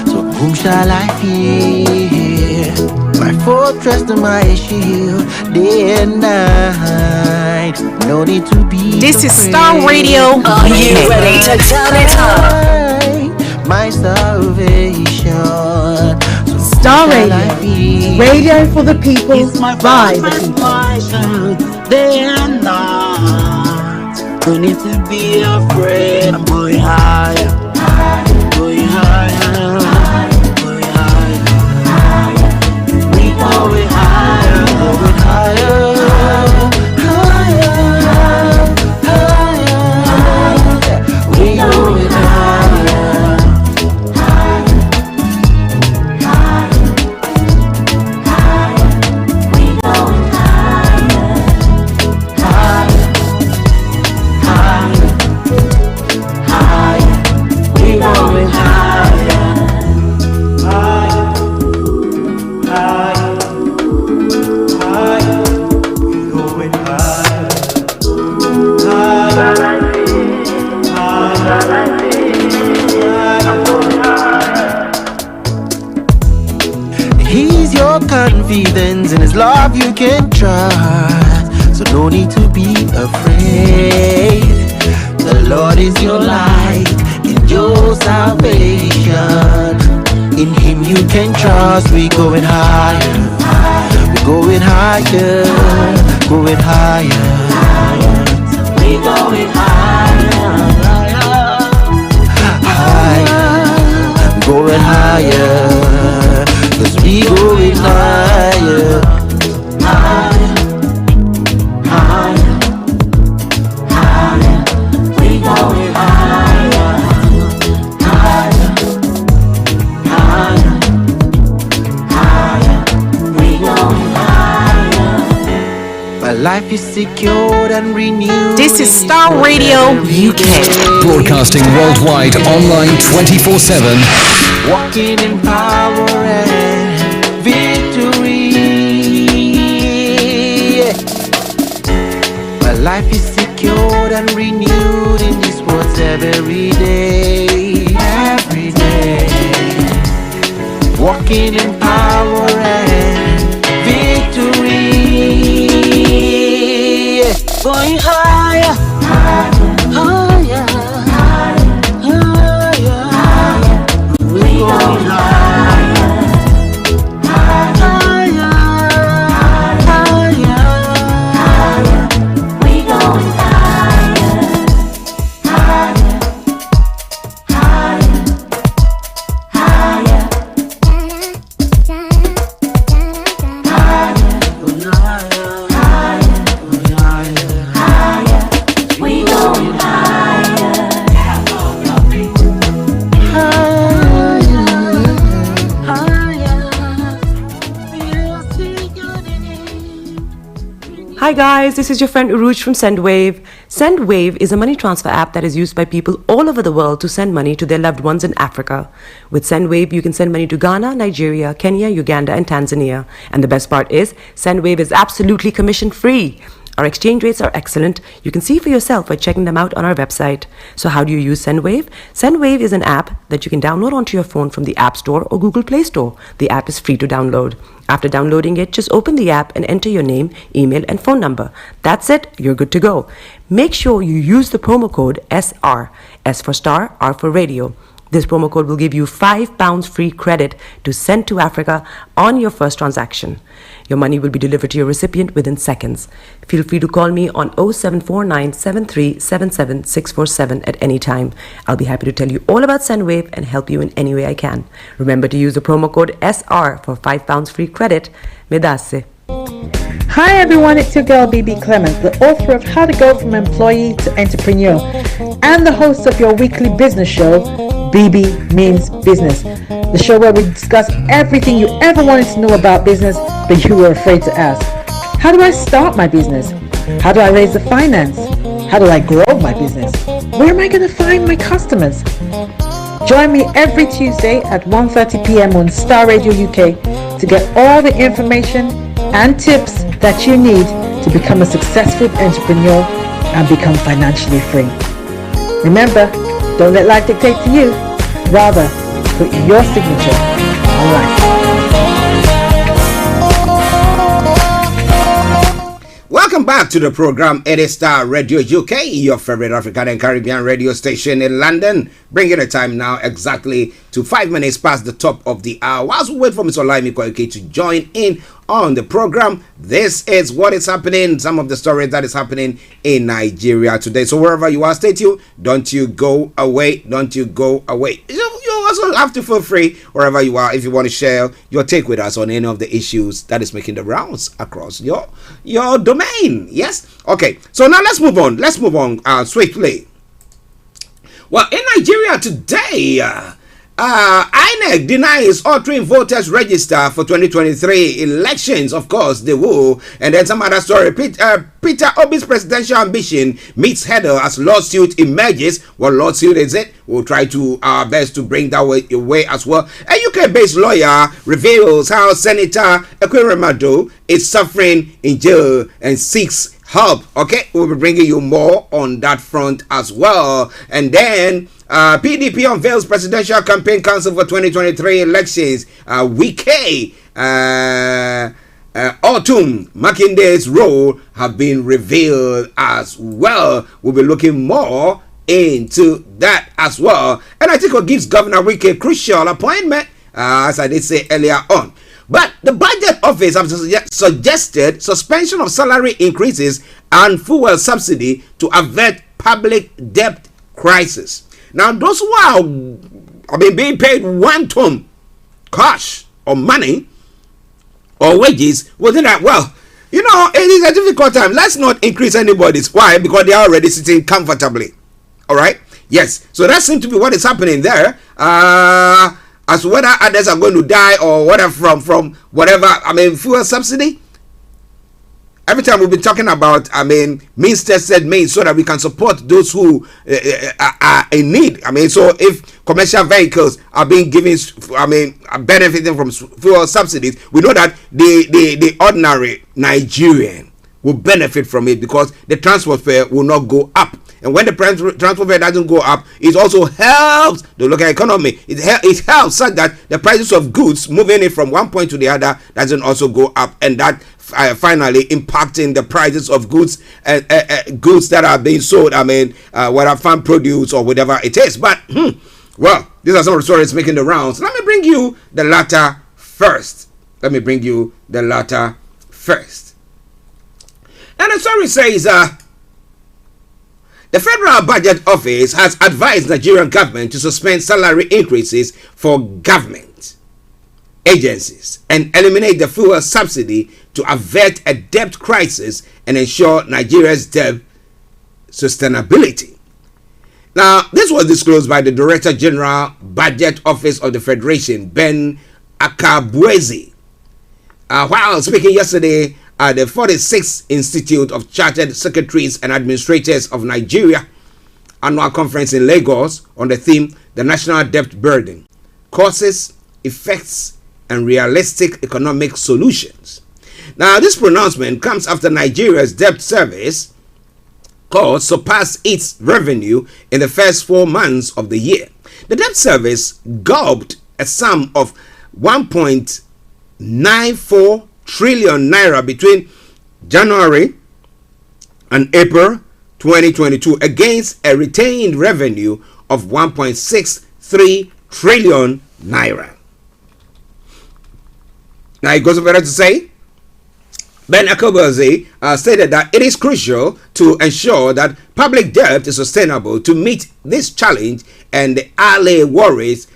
So whom shall I fear? My fortress and my shield, day and night. No need to be. This is Starr Radio. Are you ready to turn it up? My salvation. So Starr Radio. Radio for the people, by the people. Day and night. No need to be afraid. I'm going higher. Going higher. Going higher. We going higher. Going higher. confidence in His love you can trust. So no need to be afraid. The Lord is your light and your salvation. In Him you can trust. We going higher. We going higher. Going higher. We going higher. Higher. Going higher. 'Cause we going higher. Higher. Higher. Higher. We going higher. Higher. Higher. Higher. We going higher. My life is secured and renewed. This is Starr Radio UK. Broadcasting worldwide online 24/7. Walking in power and victory. My life is secured and renewed in His words every day. Every day. Walking in power and victory. Going higher. Higher. Higher. Higher. We going higher. Higher. Higher. Higher. We going higher. Higher. Higher. Higher. We going Hi guys, this is your friend Uruj from SendWave. SendWave is a money transfer app that is used by people all over the world to send money to their loved ones in Africa. With SendWave, you can send money to Ghana, Nigeria, Kenya, Uganda, and Tanzania. And the best part is, SendWave is absolutely commission-free. Our exchange rates are excellent. You can see for yourself by checking them out on our website. So how do you use SendWave? SendWave is an app that you can download onto your phone from the App Store or Google Play Store. The app is free to download. After downloading it, just open the app and enter your name, email, and phone number. That's it. You're good to go. Make sure you use the promo code SR. S for Star, R for Radio. This promo code will give you £5 free credit to send to Africa on your first transaction. Your money will be delivered to your recipient within seconds. Feel free to call me on 0749 7377 647 at any time. I'll be happy to tell you all about SendWave and help you in any way I can. Remember to use the promo code SR for £5 free credit. Medasse. Hi everyone, it's your girl BB Clement, the author of How to Go From Employee to Entrepreneur and the host of your weekly business show, BB Means Business, the show where we discuss everything you ever wanted to know about business but you were afraid to ask. How do I start my business? How do I raise the finance? How do I grow my business? Where am I going to find my customers? Join me every Tuesday at 1:30 p.m. on Starr Radio UK to get all the information and tips that you need to become a successful entrepreneur and become financially free. Remember, don't let life dictate to you. Rather, put your signature on life. Welcome back to the program. It is Starr Radio UK, your favorite African and Caribbean radio station in London. Bringing the time now exactly to 5 minutes past the top of the hour. Whilst we wait for Mr. Olayomi to join in on the program, this is what is happening, some of the stories that is happening in Nigeria today. So wherever you are, stay tuned. Don't you go away. Don't you go away. You also have to feel free wherever you are if you want to share your take with us on any of the issues that is making the rounds across your domain. Yes? Okay. So now let's move on. Let's move on swiftly. Well, in Nigeria today, INEC denies altering voters register for 2023 elections. Of course, they will. And then some other story. Peter Obi's presidential ambition meets hurdle as lawsuit emerges. What lawsuit is it? We'll try to our best to bring that way as well. A UK-based lawyer reveals how Senator Ekweremadu is suffering in jail and seeks help. Okay, we'll be bringing you more on that front as well. And then PDP unveils presidential campaign council for 2023 elections. Wike Autumn Makinde's role have been revealed as well. We'll be looking more into that as well. And I think it gives Governor Wike a crucial appointment, as I did say earlier on. But the budget office has suggested suspension of salary increases and fuel subsidy to avert public debt crisis. Now, those who are being paid one ton cash or money or wages, well, then that, well, you know, it is a difficult time. Let's not increase anybody's. Why? Because they are already sitting comfortably. All right? Yes. So that seems to be what is happening there. As to whether others are going to die or whatever from whatever, fuel subsidy. Every time we've been talking about, means tested means so that we can support those who are in need. So if commercial vehicles are being given, are benefiting from fuel subsidies, we know that the ordinary Nigerian will benefit from it because the transport fare will not go up. And when the transport fare doesn't go up, it also helps the local economy. It helps such that the prices of goods moving it from one point to the other doesn't also go up, and that finally impacting the prices of goods goods that are being sold. Whether farm produce or whatever it is. But well, these are some of the stories making the rounds. Let me bring you the latter first. And the story says. The Federal Budget Office has advised Nigerian government to suspend salary increases for government agencies and eliminate the fuel subsidy to avert a debt crisis and ensure Nigeria's debt sustainability. Now, this was disclosed by the Director General Budget Office of the Federation, Ben Akabuezi, while speaking yesterday at the 46th Institute of Chartered Secretaries and Administrators of Nigeria annual conference in Lagos on the theme, The National Debt Burden, Causes, Effects, and Realistic Economic Solutions. Now, this pronouncement comes after Nigeria's debt service surpassed its revenue in the first 4 months of the year. The debt service gulped a sum of 1.94 trillion naira between January and April 2022 against a retained revenue of 1.63 trillion naira. Now it goes further to say, Ben Akabuezi stated that it is crucial to ensure that public debt is sustainable to meet this challenge and allay worries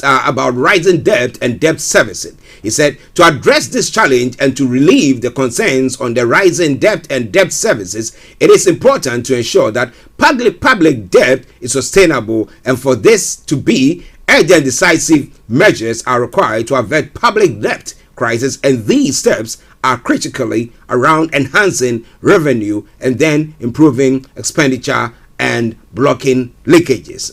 about rising debt and debt servicing. He said, to address this challenge and to relieve the concerns on the rising debt and debt services, it is important to ensure that public debt is sustainable, and for this to be, urgent decisive measures are required to avert public debt crisis, and these steps are critically around enhancing revenue and then improving expenditure and blocking leakages.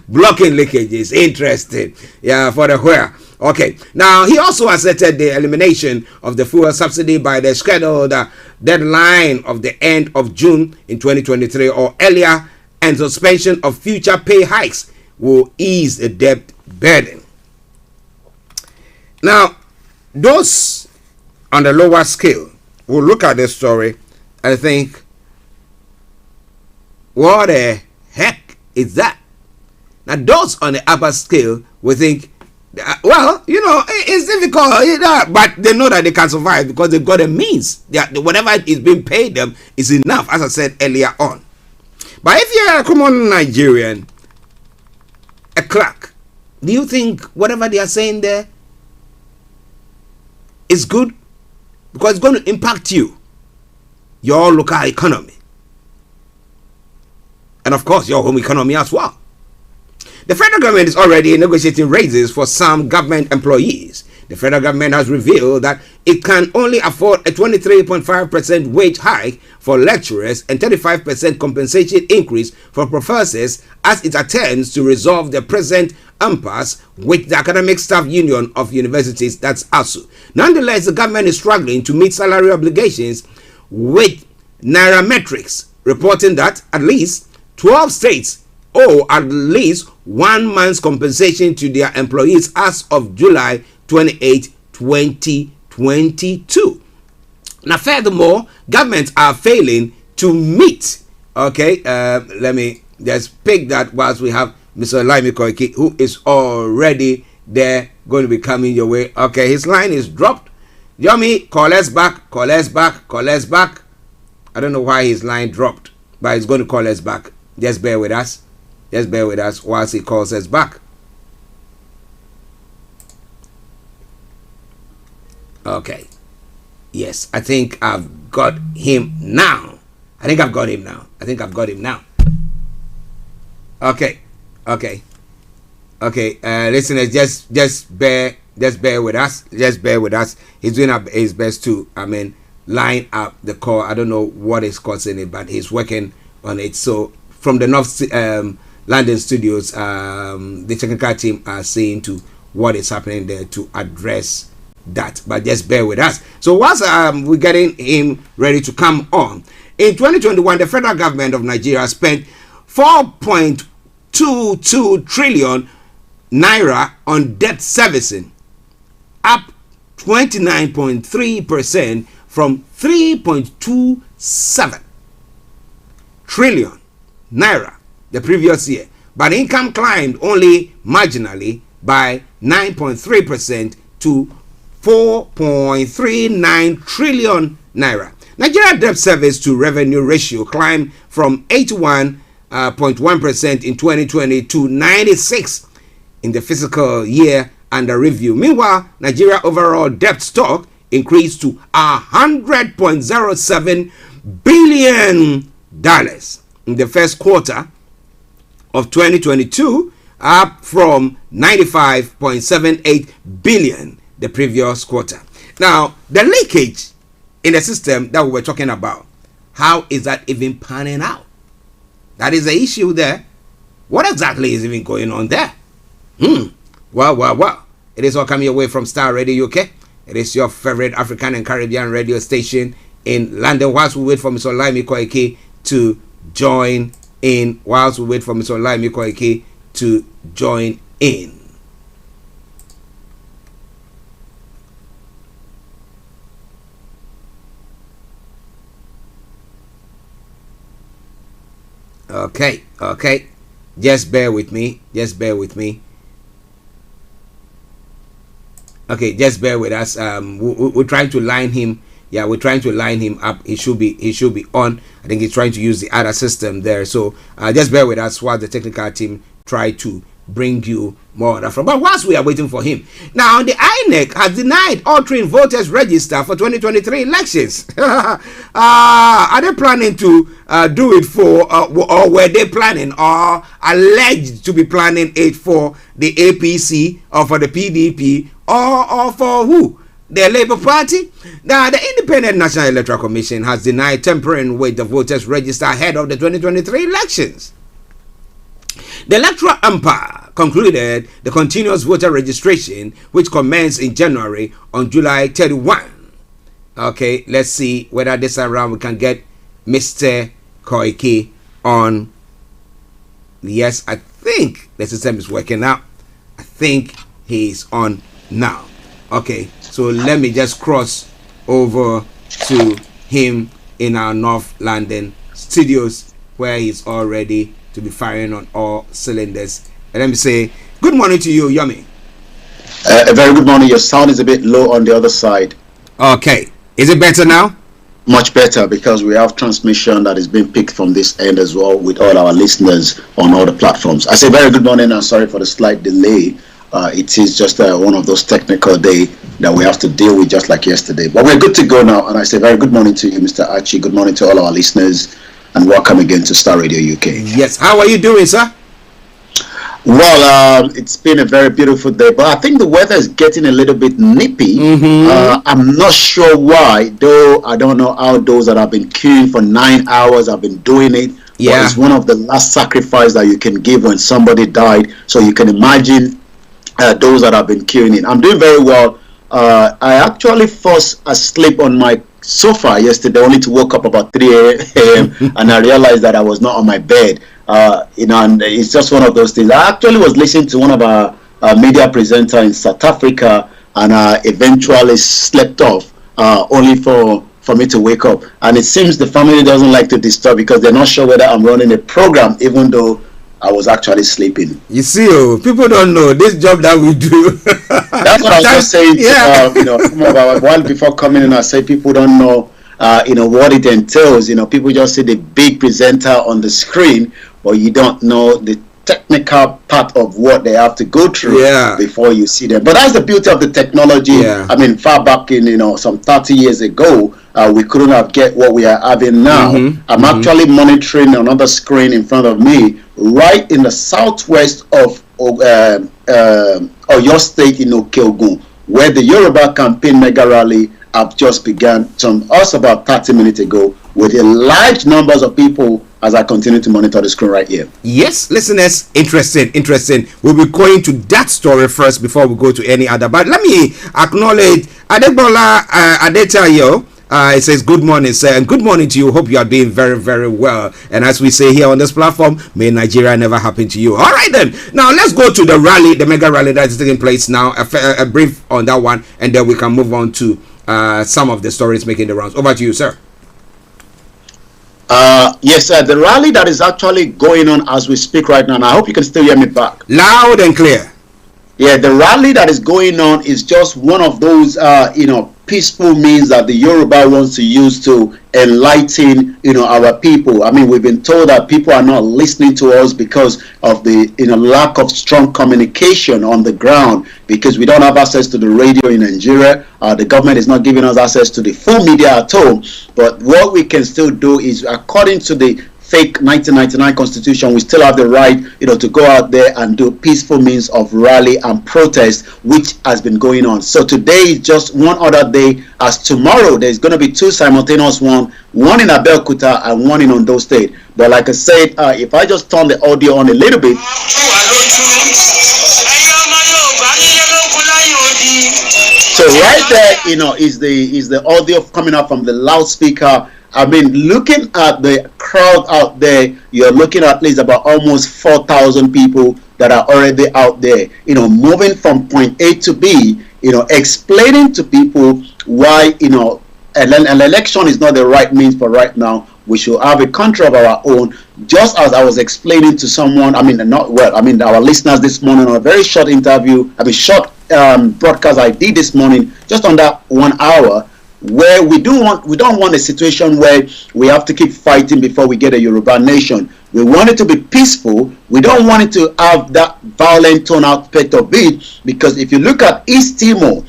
Blocking leakages, interesting. Yeah, for the where. Okay, now he also asserted the elimination of the fuel subsidy by the scheduled deadline of the end of June in 2023 or earlier, and suspension of future pay hikes will ease the debt burden. Now, those on the lower scale will look at this story and think, what the heck is that? Now, those on the upper scale will think, well, you know, it's difficult, but they know that they can survive because they've got a means. Whatever is being paid them is enough, as I said earlier on. But if you're a common Nigerian, a clerk, do you think whatever they are saying there is good? Because it's going to impact you, your local economy, and of course your home economy as well. The federal government is already negotiating raises for some government employees. The federal government has revealed that it can only afford a 23.5% wage hike for lecturers and 35% compensation increase for professors as it attempts to resolve the present impasse with the Academic Staff Union of Universities, that's ASU. Nonetheless, the government is struggling to meet salary obligations, with Nairametrics reporting that at least 12 states owe at least 1 month's compensation to their employees as of July 28, 2022. Now, furthermore, governments are failing to meet. Okay, let me just pick that whilst we have Mr. Olayomi Koiki, who is already there, going to be coming your way. Okay, his line is dropped. Yomi, call us back, call us back, call us back. I don't know why his line dropped, but he's going to call us back. Just bear with us. Just bear with us whilst he calls us back. Okay. Yes, I think I've got him now. I think I've got him now. Okay. Listeners, just bear with us. He's doing his best to, line up the call. I don't know what is causing it, but he's working on it. So from the North London studios, the technical team are seeing to what is happening there to address that. But just bear with us. So whilst we're getting him ready to come on, in 2021, the federal government of Nigeria spent 4.22 trillion naira on debt servicing, up 29.3% from 3.27 trillion naira the previous year. But income climbed only marginally by 9.3% to 4.39 trillion naira. Nigeria debt service to revenue ratio climbed from 81.1% in 2020 to 96% in the fiscal year under review. Meanwhile, Nigeria overall debt stock increased to $100.07 billion in the first quarter of 2022, up from $95.78 billion the previous quarter. Now, the leakage in the system that we were talking about, how is that even panning out? That is the issue there. What exactly is even going on there? Well. It is all coming away from Starr Radio UK. It is your favorite African and Caribbean radio station in London. Whilst we wait for Mr. Olayomi Koiki to join in. Okay. Just bear with me. Okay, just bear with us. We're trying to line him. Yeah, we're trying to line him up. He should be on. I think he's trying to use the other system there. So just bear with us while the technical team try to bring you more of from. But whilst we are waiting for him, now the INEC has denied altering voters register for 2023 elections. Are they planning to do it for, or were they planning, or alleged to be planning it for the APC or for the PDP or for who? The Labour Party? Now, the Independent National Electoral Commission has denied tampering with the voters register ahead of the 2023 elections. The electoral umpire concluded the continuous voter registration, which commenced in January on July 31. Okay, let's see whether this around we can get Mr. Koiki on. Yes, I think the system is working out. I think he's on now. Okay, so let me just cross over to him in our North London studios, where he's all ready to be firing on all cylinders. And let me say good morning to you, Yomi. A very good morning. Your sound is a bit low on the other side. Okay, is it better now? Much better, because we have transmission that is being picked from this end as well with all our listeners on all the platforms. I say very good morning and sorry for the slight delay. It is just one of those technical days that we have to deal with, just like yesterday. But we're good to go now, and I say very good morning to you, Mr. Archie. Good morning to all our listeners, and welcome again to Starr Radio UK. Yes, how are you doing, sir? Well, it's been a very beautiful day, but I think the weather is getting a little bit nippy. I'm not sure why, though. I don't know how those that have been queuing for 9 hours have been doing it. Yeah, but it's one of the last sacrifice that you can give when somebody died. So you can imagine those that have been queuing in. I'm doing very well. I actually fell asleep on my sofa yesterday, only to wake up about 3 a.m. and I realized that I was not on my bed. And it's just one of those things. I actually was listening to one of our media presenter in South Africa, and eventually slept off, only for me to wake up. And it seems the family doesn't like to disturb because they're not sure whether I'm running a program, even though I was actually sleeping. You see, people don't know this job that we do. That's what I was just saying. Yeah. While before coming in, I said people don't know, what it entails. People just see the big presenter on the screen, but you don't know the technical part of what they have to go through before you see them. But that's the beauty of the technology. Yeah. I mean, far back in some 30 years ago, we couldn't have get what we are having now. I'm actually monitoring another screen in front of me, right in the southwest of Oyo State in Okeogun, where the Yoruba campaign mega rally have just begun about 30 minutes ago, with a large numbers of people, as I continue to monitor the screen right here. Yes, listeners, interesting. We'll be going to that story first before we go to any other. But let me acknowledge Adebola Adetayo. It says good morning, sir, and good morning to you. Hope you are doing very, very well. And as we say here on this platform, may Nigeria never happen to you. All right then. Now let's go to the rally, the mega rally that is taking place now. A brief on that one, and then we can move on to some of the stories making the rounds. Over to you, sir. Yes, sir. The rally that is actually going on as we speak right now, and I hope you can still hear me back. Loud and clear. Yeah, the rally that is going on is just one of those, peaceful means that the Yoruba wants to use to enlighten, our people. I mean, we've been told that people are not listening to us because of the, lack of strong communication on the ground, because we don't have access to the radio in Nigeria. The government is not giving us access to the full media at home. But what we can still do is, according to the fake 1999 constitution, we still have the right, to go out there and do peaceful means of rally and protest, which has been going on. So today is just one other day, as tomorrow there's going to be two simultaneous one in Abeokuta and one in Ondo State. But like I said, if I just turn the audio on a little bit. So right there, is the audio coming up from the loudspeaker. I mean, looking at the crowd out there, you're looking at least about almost 4,000 people that are already out there, moving from point A to B, explaining to people why, an election is not the right means for right now. We should have a country of our own. Just as I was explaining to someone, our listeners this morning on a very short interview, short broadcast I did this morning, just on that 1 hour, where we don't want a situation where we have to keep fighting before we get a Yoruba nation. We want it to be peaceful. We don't want it to have that violent tone aspect of it, because if you look at East Timor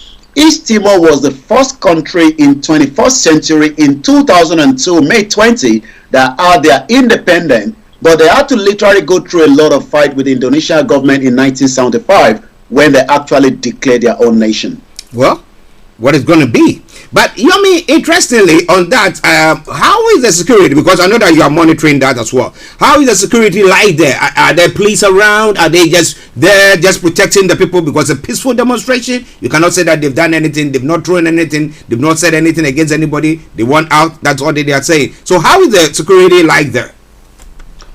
was the first country in 21st century in 2002, May 20, that had their independence, but they had to literally go through a lot of fight with the Indonesian government in 1975 when they actually declared their own nation. Well, what is going to be? But Yomi, interestingly on that, how is the security? Because I know that you are monitoring that as well. How is the security like there? Are there police around? Are they just there, just protecting the people? Because a peaceful demonstration, you cannot say that they've done anything, they've not thrown anything, they've not said anything against anybody. They want out. That's all they are saying. So how is the security like there?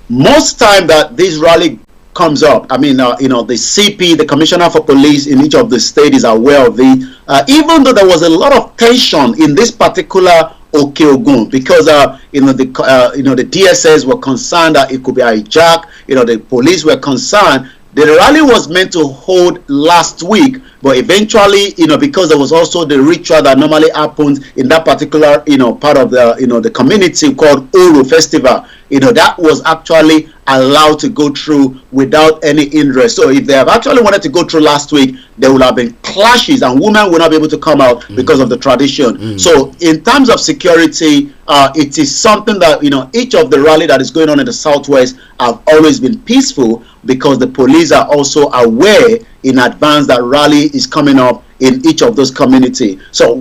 Most time that this rally comes up, the CP, the Commissioner for Police in each of the states, is aware of it. Even though there was a lot of tension in this particular Okeogun, because the DSS were concerned that it could be hijacked. The police were concerned. The rally was meant to hold last week, but eventually, because there was also the ritual that normally happens in that particular, part of the, the community called Uru Festival. that was actually allowed to go through without any hindrance. So if they have actually wanted to go through last week, there would have been clashes and women will not be able to come out because of the tradition. So in terms of security, it is something that, each of the rally that is going on in the Southwest have always been peaceful, because the police are also aware in advance that rally is coming up in each of those community. So,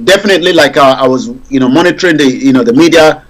definitely, like I was, monitoring the media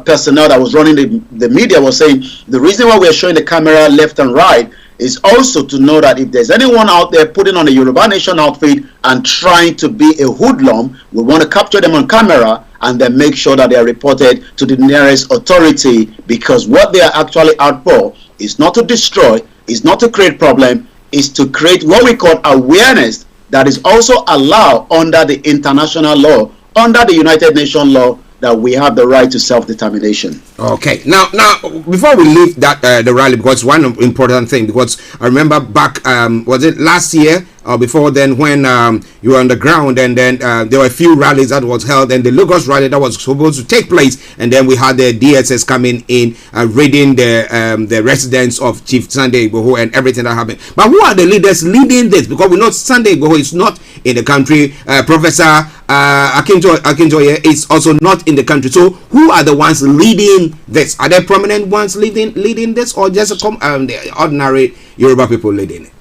personnel that was running the media was saying, the reason why we're showing the camera left and right is also to know that if there's anyone out there putting on a Yoruba Nation outfit and trying to be a hoodlum, we want to capture them on camera and then make sure that they are reported to the nearest authority, because what they are actually out for is not to destroy, is not to create problem, is to create what we call awareness that is also allowed under the international law, under the United Nations law, that we have the right to self-determination. Okay. Now, before we leave that the rally, because one important thing, because I remember back, was it last year or before then, when you were on the ground, and then there were a few rallies that was held, and the Lagos rally that was supposed to take place, and then we had the DSS coming in, raiding the residence of Chief Sunday Igboho and everything that happened. But who are the leaders leading this? Because we know Sunday Igboho is not in the country. Professor Akintoye is also not in the country. So who are the ones leading this? Are there prominent ones leading this, or just the ordinary Yoruba people leading it?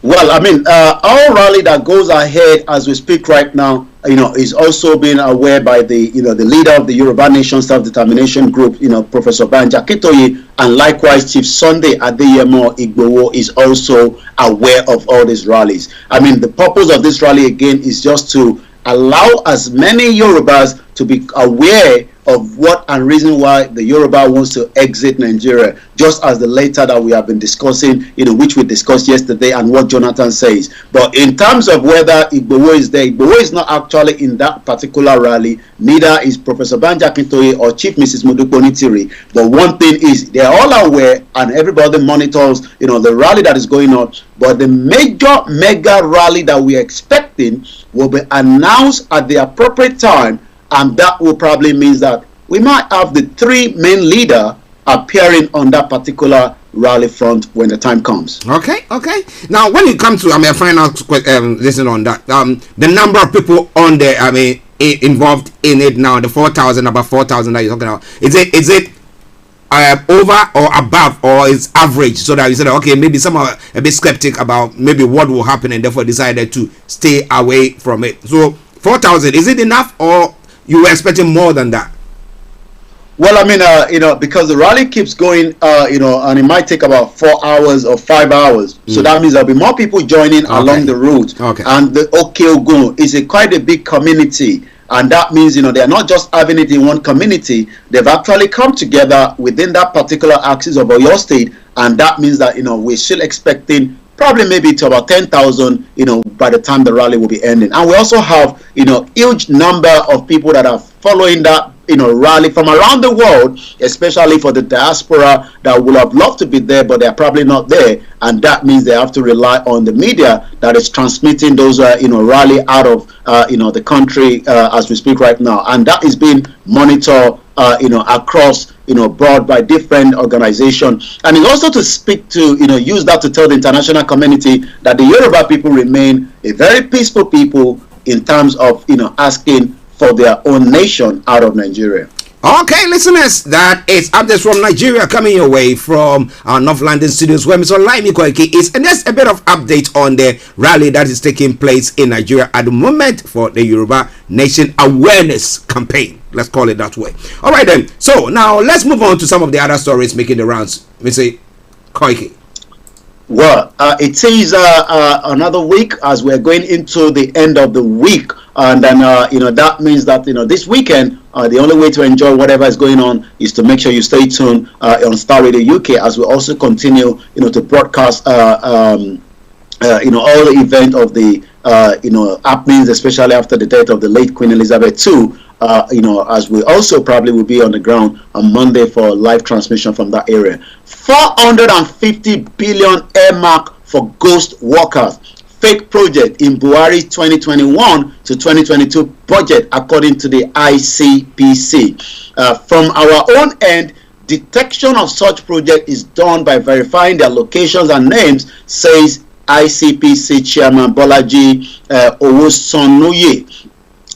Well, our rally that goes ahead as we speak right now, is also being aware by the, the leader of the Yoruba Nation Self-Determination Group, Professor Banja Akintoye, and likewise Chief Sunday Adeyemo Igboho is also aware of all these rallies. The purpose of this rally again is just to allow as many Yorubas to be aware of what and reason why the Yoruba wants to exit Nigeria, just as the letter that we have been discussing, which we discussed yesterday, and what Jonathan says. But in terms of whether Igboho is there, Igboho is not actually in that particular rally, neither is Professor Banja Akintoye or Chief Mrs. Modupe Onitiri. But one thing is, they are all aware and everybody monitors, the rally that is going on. But the mega rally that we are expecting will be announced at the appropriate time, and that will probably mean that we might have the three main leaders appearing on that particular rally front when the time comes. Okay. Now, when it comes to, final listen on that, the number of people on there, involved in it now, the 4,000, about 4,000 that you're talking about, is it over or above, or is average, so that you said, okay, maybe some are a bit skeptic about maybe what will happen and therefore decided to stay away from it? So 4,000, is it enough, or you were expecting more than that? Well, because the rally keeps going, and it might take about 4 hours or 5 hours. So that means there'll be more people joining along the route. Okay. And the Okeogun is quite a big community. And that means, they're not just having it in one community. They've actually come together within that particular axis of Oyo State. And that means that, we're still expecting probably maybe to about 10,000, by the time the rally will be ending. And we also have, huge number of people that are following that, rally from around the world, especially for the diaspora that would have loved to be there, but they're probably not there. And that means they have to rely on the media that is transmitting those, rally out of, the country as we speak right now. And that is being monitored, across, broad by different organizations. And it's also to speak to, use that to tell the international community that the Yoruba people remain a very peaceful people in terms of, asking for their own nation out of Nigeria. Okay, listeners, that is updates from Nigeria coming your way from our North London studios, where Mr. Olayomi Koiki is, and there's a bit of update on the rally that is taking place in Nigeria at the moment for the Yoruba Nation Awareness Campaign. Let's call it that way. All right, then. So now let's move on to some of the other stories making the rounds. Mr. Koiki. Well, it is another week as we're going into the end of the week. And then, that means that, this weekend, the only way to enjoy whatever is going on is to make sure you stay tuned on Starr Radio UK as we also continue, to broadcast, all the event of the, happenings, especially after the death of the late Queen Elizabeth II, as we also probably will be on the ground on Monday for live transmission from that area. 450 billion earmark for ghost workers. fake project in Buhari's 2021 to 2022 budget, according to the ICPC. From our own end, detection of such project is done by verifying their locations and names, says ICPC Chairman Bolaji Owosonuye.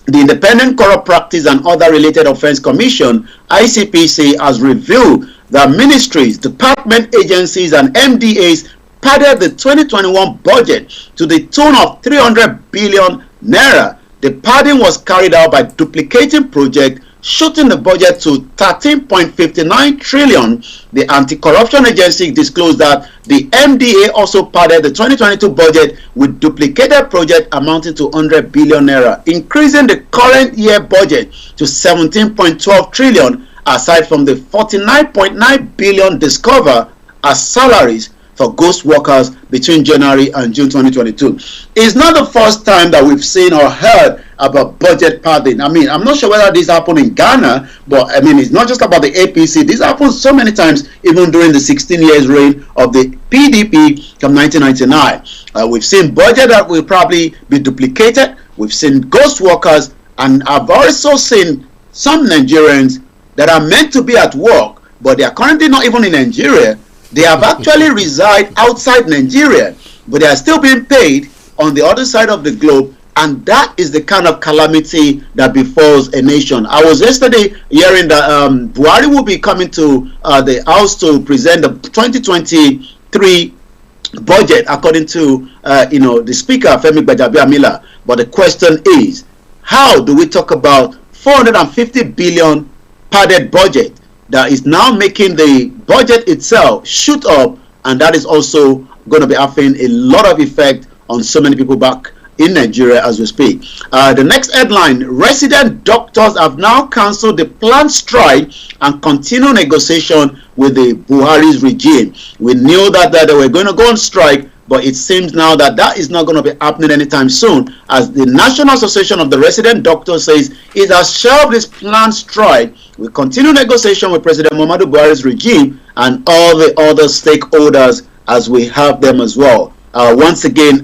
The Independent Corrupt Practice and Other Related Offense Commission, ICPC, has revealed that ministries, department agencies, and MDAs padded the 2021 budget to the tune of 300 billion naira. The padding was carried out by duplicating projects, shooting the budget to 13.59 trillion. The Anti-Corruption Agency disclosed that the MDA also padded the 2022 budget with duplicated projects amounting to 100 billion naira, increasing the current year budget to 17.12 trillion, aside from the 49.9 billion discovered as salaries for ghost workers between January and June 2022. It's not the first time that we've seen or heard about budget padding. I mean, I'm not sure whether this happened in Ghana, but I mean, it's not just about the APC. This happens so many times, even during the 16 years reign of the PDP from 1999. We've seen budget that will probably be duplicated. We've seen ghost workers, and I've also seen some Nigerians that are meant to be at work, but they are currently not even in Nigeria. They have actually reside outside Nigeria, but they are still being paid on the other side of the globe, and that is the kind of calamity that befalls a nation. I was yesterday hearing that Buhari will be coming to the House to present the 2023 budget, according to the Speaker, Femi Gbajabiamila. But the question is, how do we talk about 450 billion padded budget that is now making the budget itself shoot up, and that is also going to be having a lot of effect on so many people back in Nigeria as we speak. The next headline: resident doctors have now cancelled the planned strike and continue negotiation with the Buhari's regime. We knew that they were going to go on strike, but it seems now that that is not going to be happening anytime soon, as the National Association of the Resident Doctors says it has shelved its planned strike. We continue negotiation with President Muhammadu Buhari's regime and all the other stakeholders as we have them as well. Once again,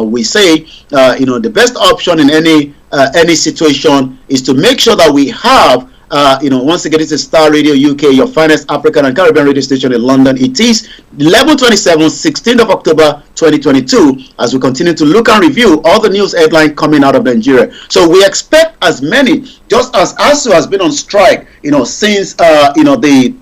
we say, the best option in any situation is to make sure that we have, once again, this is Starr Radio UK, your finest African and Caribbean radio station in London. It is 11/27, 16th of October, 2022, as we continue to look and review all the news headlines coming out of Nigeria. So we expect as many, just as ASU has been on strike, since the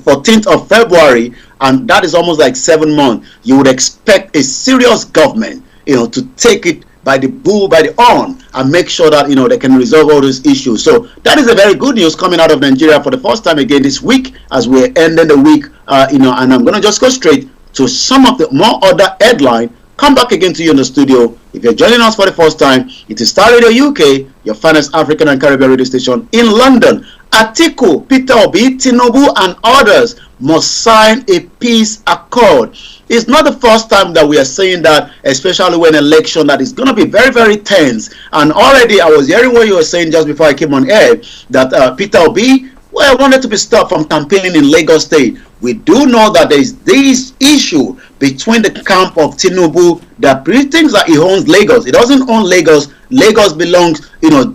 14th of February, and that is almost like 7 months. You would expect a serious government, to take it by the bull, by the horn, and make sure that they can resolve all those issues. So that is a very good news coming out of Nigeria for the first time again this week, as we're ending the week. And I'm going to just go straight to some of the more other headline. Come back again to you in the studio. If you're joining us for the first time, it is Starr Radio UK, your finest African and Caribbean radio station in London. Atiku, Peter Obi, Tinubu, and others must sign a peace accord. It's not the first time that we are saying that, especially when election that is going to be very, very tense. And already I was hearing what you were saying just before I came on air, that Peter Obi wanted to be stopped from campaigning in Lagos State. We do know that there is this issue between the camp of Tinubu that thinks that he owns Lagos. He doesn't own Lagos. Lagos belongs,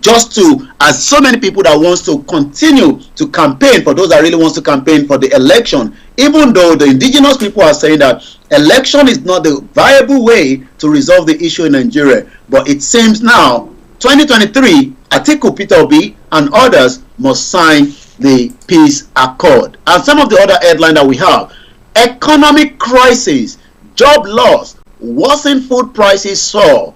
just to, as so many people that wants to continue to campaign, for those that really wants to campaign for the election, even though the indigenous people are saying that election is not the viable way to resolve the issue in Nigeria. But it seems now, 2023, Atiku, Peter Obi, and others must sign the peace accord. And some of the other headlines that we have: economic crisis, job loss, worsened food prices soar.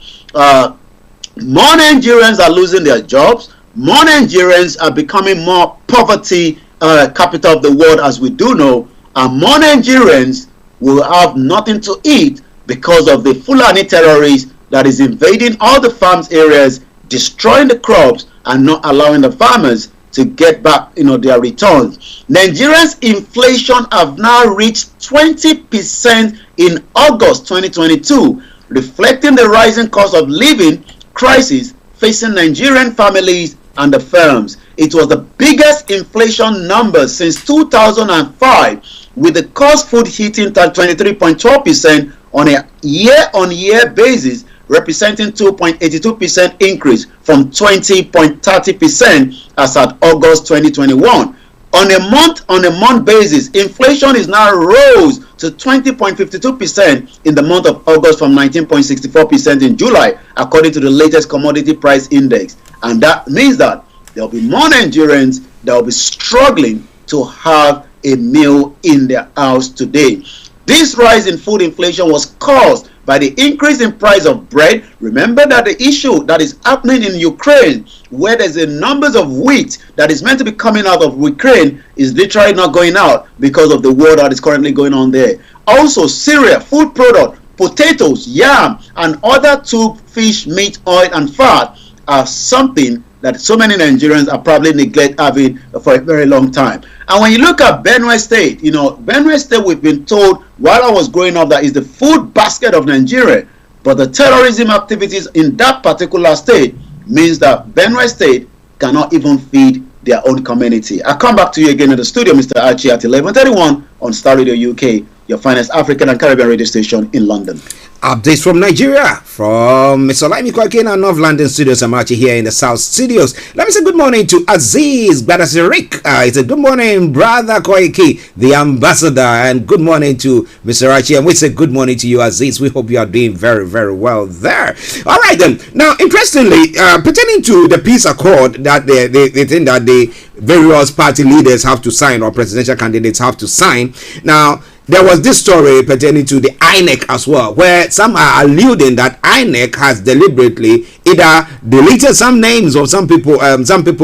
More Nigerians are losing their jobs. More Nigerians are becoming more poverty capital of the world, as we do know. And more Nigerians will have nothing to eat because of the Fulani terrorists that is invading all the farms areas, destroying the crops, and not allowing the farmers to get back their returns. Nigerians' inflation have now reached 20% in August 2022, reflecting the rising cost of living crisis facing Nigerian families and the firms. It was the biggest inflation number since 2005, with the cost food hitting 23.12% on a year-on-year basis, representing 2.82% increase from 20.30% as at August 2021. On a month basis, inflation is now rose to 20.52% in the month of August from 19.64% in July, according to the latest commodity price index. And that means that there will be more Nigerians that will be struggling to have a meal in their house today. This rise in food inflation was caused by the increase in price of bread. Remember that the issue that is happening in Ukraine, where there's a numbers of wheat that is meant to be coming out of Ukraine, is literally not going out because of the war that is currently going on there. Also, cereal, food product, potatoes, yam, and other tube, fish, meat, oil, and fat are something that so many Nigerians are probably neglect having for a very long time. And when you look at Benue State, Benue State, we've been told while I was growing up that is the food basket of Nigeria. But the terrorism activities in that particular state means that Benue State cannot even feed their own community. I'll come back to you again in the studio, Mr. Archie, at 11:31 on Starr Radio UK, your finest African and Caribbean radio station in London. Updates from Nigeria from Mr. Olayomi in our North London studios. I'm Archie here in the South studios. Let me say good morning to Aziz Badasirik. It's a good morning, brother Koiki, the ambassador, and good morning to Mr. Archie. And we say good morning to you, Aziz. We hope you are doing very, very well there. All right, then. Now, interestingly, pertaining to the peace accord that they think that the various party leaders have to sign, or presidential candidates have to sign. Now, there was this story pertaining to the INEC as well, where some are alluding that INEC has deliberately either deleted some names of some people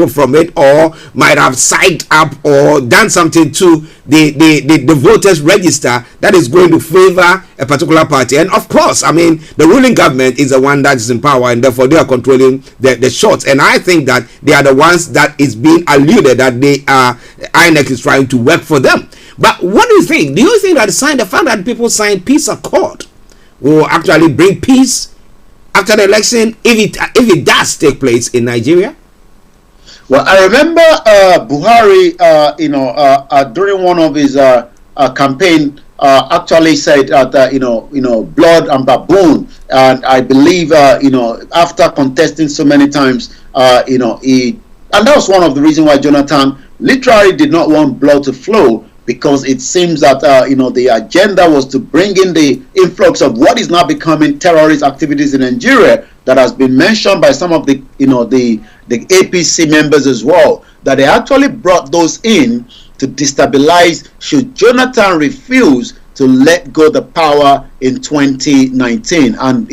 from it, or might have signed up or done something to the voters register that is going to favor a particular party. And of course, I mean, the ruling government is the one that is in power, and therefore they are controlling the shots. And I think that they are the ones that is being alluded that INEC is trying to work for them. But what do you think? Do you think that the fact that people sign peace accord will actually bring peace after the election, if it does take place in Nigeria? Well, I remember Buhari, during one of his campaign, actually said that blood and baboon, and I believe after contesting so many times, and that was one of the reasons why Jonathan literally did not want blood to flow. Because it seems that the agenda was to bring in the influx of what is now becoming terrorist activities in Nigeria, that has been mentioned by some of the APC members as well, that they actually brought those in to destabilize should Jonathan refuse to let go the power in 2019. And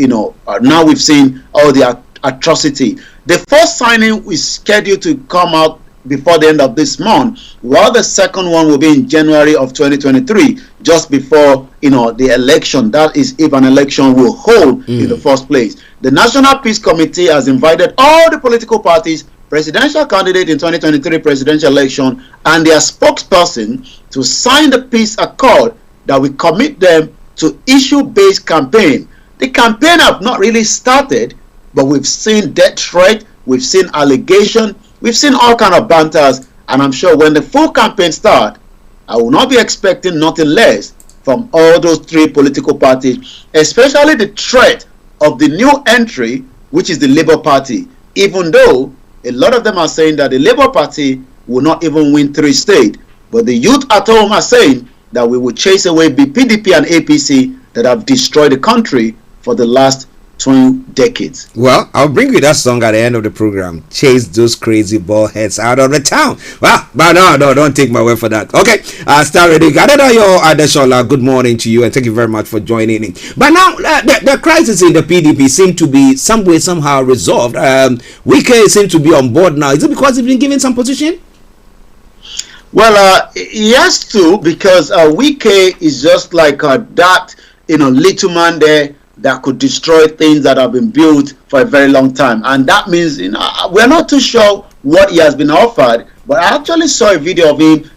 now we've seen all the atrocity. The first signing is scheduled to come out before the end of this month, while the second one will be in January of 2023, just before the election. That is, if an election will hold in the first place. The National Peace Committee has invited all the political parties, presidential candidate in 2023 presidential election, and their spokesperson to sign the peace accord that will commit them to issue-based campaign. The campaign have not really started, but we've seen death threat, we've seen allegation. We've seen all kind of banters, and I'm sure when the full campaign starts, I will not be expecting nothing less from all those three political parties, especially the threat of the new entry, which is the Labour Party, even though a lot of them are saying that the Labour Party will not even win 3 states. But the youth at home are saying that we will chase away the PDP and APC that have destroyed the country for the last 2 decades. Well, I'll bring you that song at the end of the program. Chase those crazy ball heads out of the town. Well, but no, don't take my word for that. Okay, Starr Radio, Adeshola, good morning to you, and thank you very much for joining in. But now, the crisis in the PDP seems to be somehow resolved. Wike seems to be on board now. Is it because he's been given some position? Well, he has to, because Wike is just like that, little man there that could destroy things that have been built for a very long time. And that means, we're not too sure what he has been offered, but I actually saw a video of him,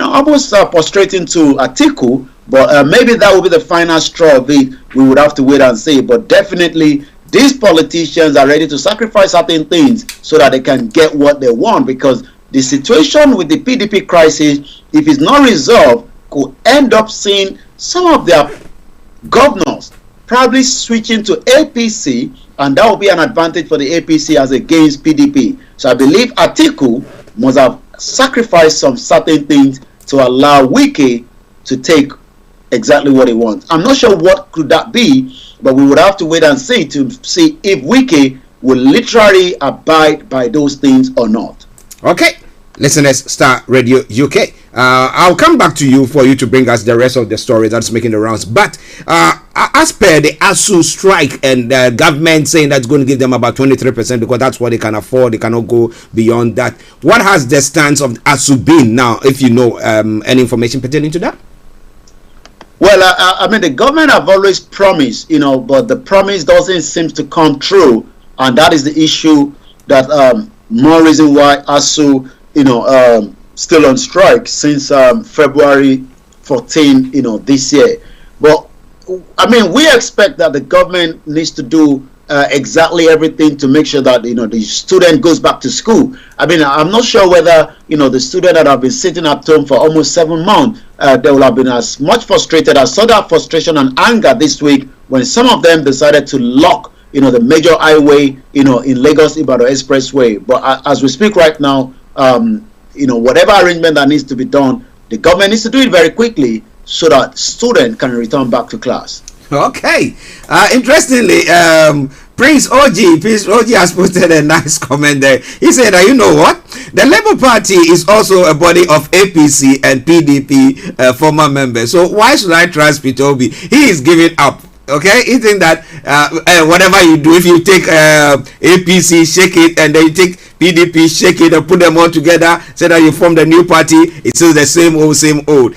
almost prostrating to Atiku, but maybe that will be the final straw of it. We would have to wait and see. But definitely, these politicians are ready to sacrifice certain things so that they can get what they want, because the situation with the PDP crisis, if it's not resolved, could end up seeing some of their governors probably switching to APC, and that will be an advantage for the APC as against PDP. So I believe Atiku must have sacrificed some certain things to allow Wike to take exactly what he wants. I'm not sure what could that be, but we would have to wait and see to see if Wike will literally abide by those things or not. Okay, listeners, Star Radio UK. I'll come back to you for you to bring us the rest of the story that's making the rounds. But as per the ASU strike and the government saying that's going to give them about 23% because that's what they can afford, they cannot go beyond that. What has the stance of ASU been now, if you know any information pertaining to that? Well, I mean, the government have always promised, but the promise doesn't seem to come true. And that is the issue that more reason why ASU, still on strike since February 14, this year. But I mean, we expect that the government needs to do exactly everything to make sure that the student goes back to school. I mean, I'm not sure whether the student that have been sitting at home for almost 7 months, they will have been as much frustrated. I saw that frustration and anger this week when some of them decided to lock the major highway in Lagos Ibadan Expressway. But as we speak right now, whatever arrangement that needs to be done, the government needs to do it very quickly so that students can return back to class. Okay. Interestingly, Prince OG has posted a nice comment there. He said, you know what? The Labour Party is also a body of APC and PDP former members. So why should I trust Peter Obi? He is giving up. Okay, you think that whatever you do, if you take APC, shake it, and then you take PDP, shake it, and put them all together, so that you form the new party, it's still the same old,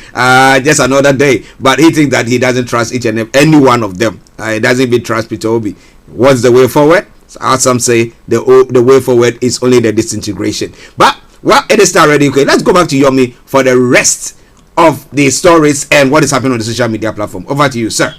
just another day. But he thinks that he doesn't trust each and any one of them. He doesn't even trust Peter Obi. What's the way forward? As some say, the way forward is only the disintegration. But well, it is Starr Radio. Okay, let's go back to Yomi for the rest of the stories and what is happening on the social media platform. Over to you, sir.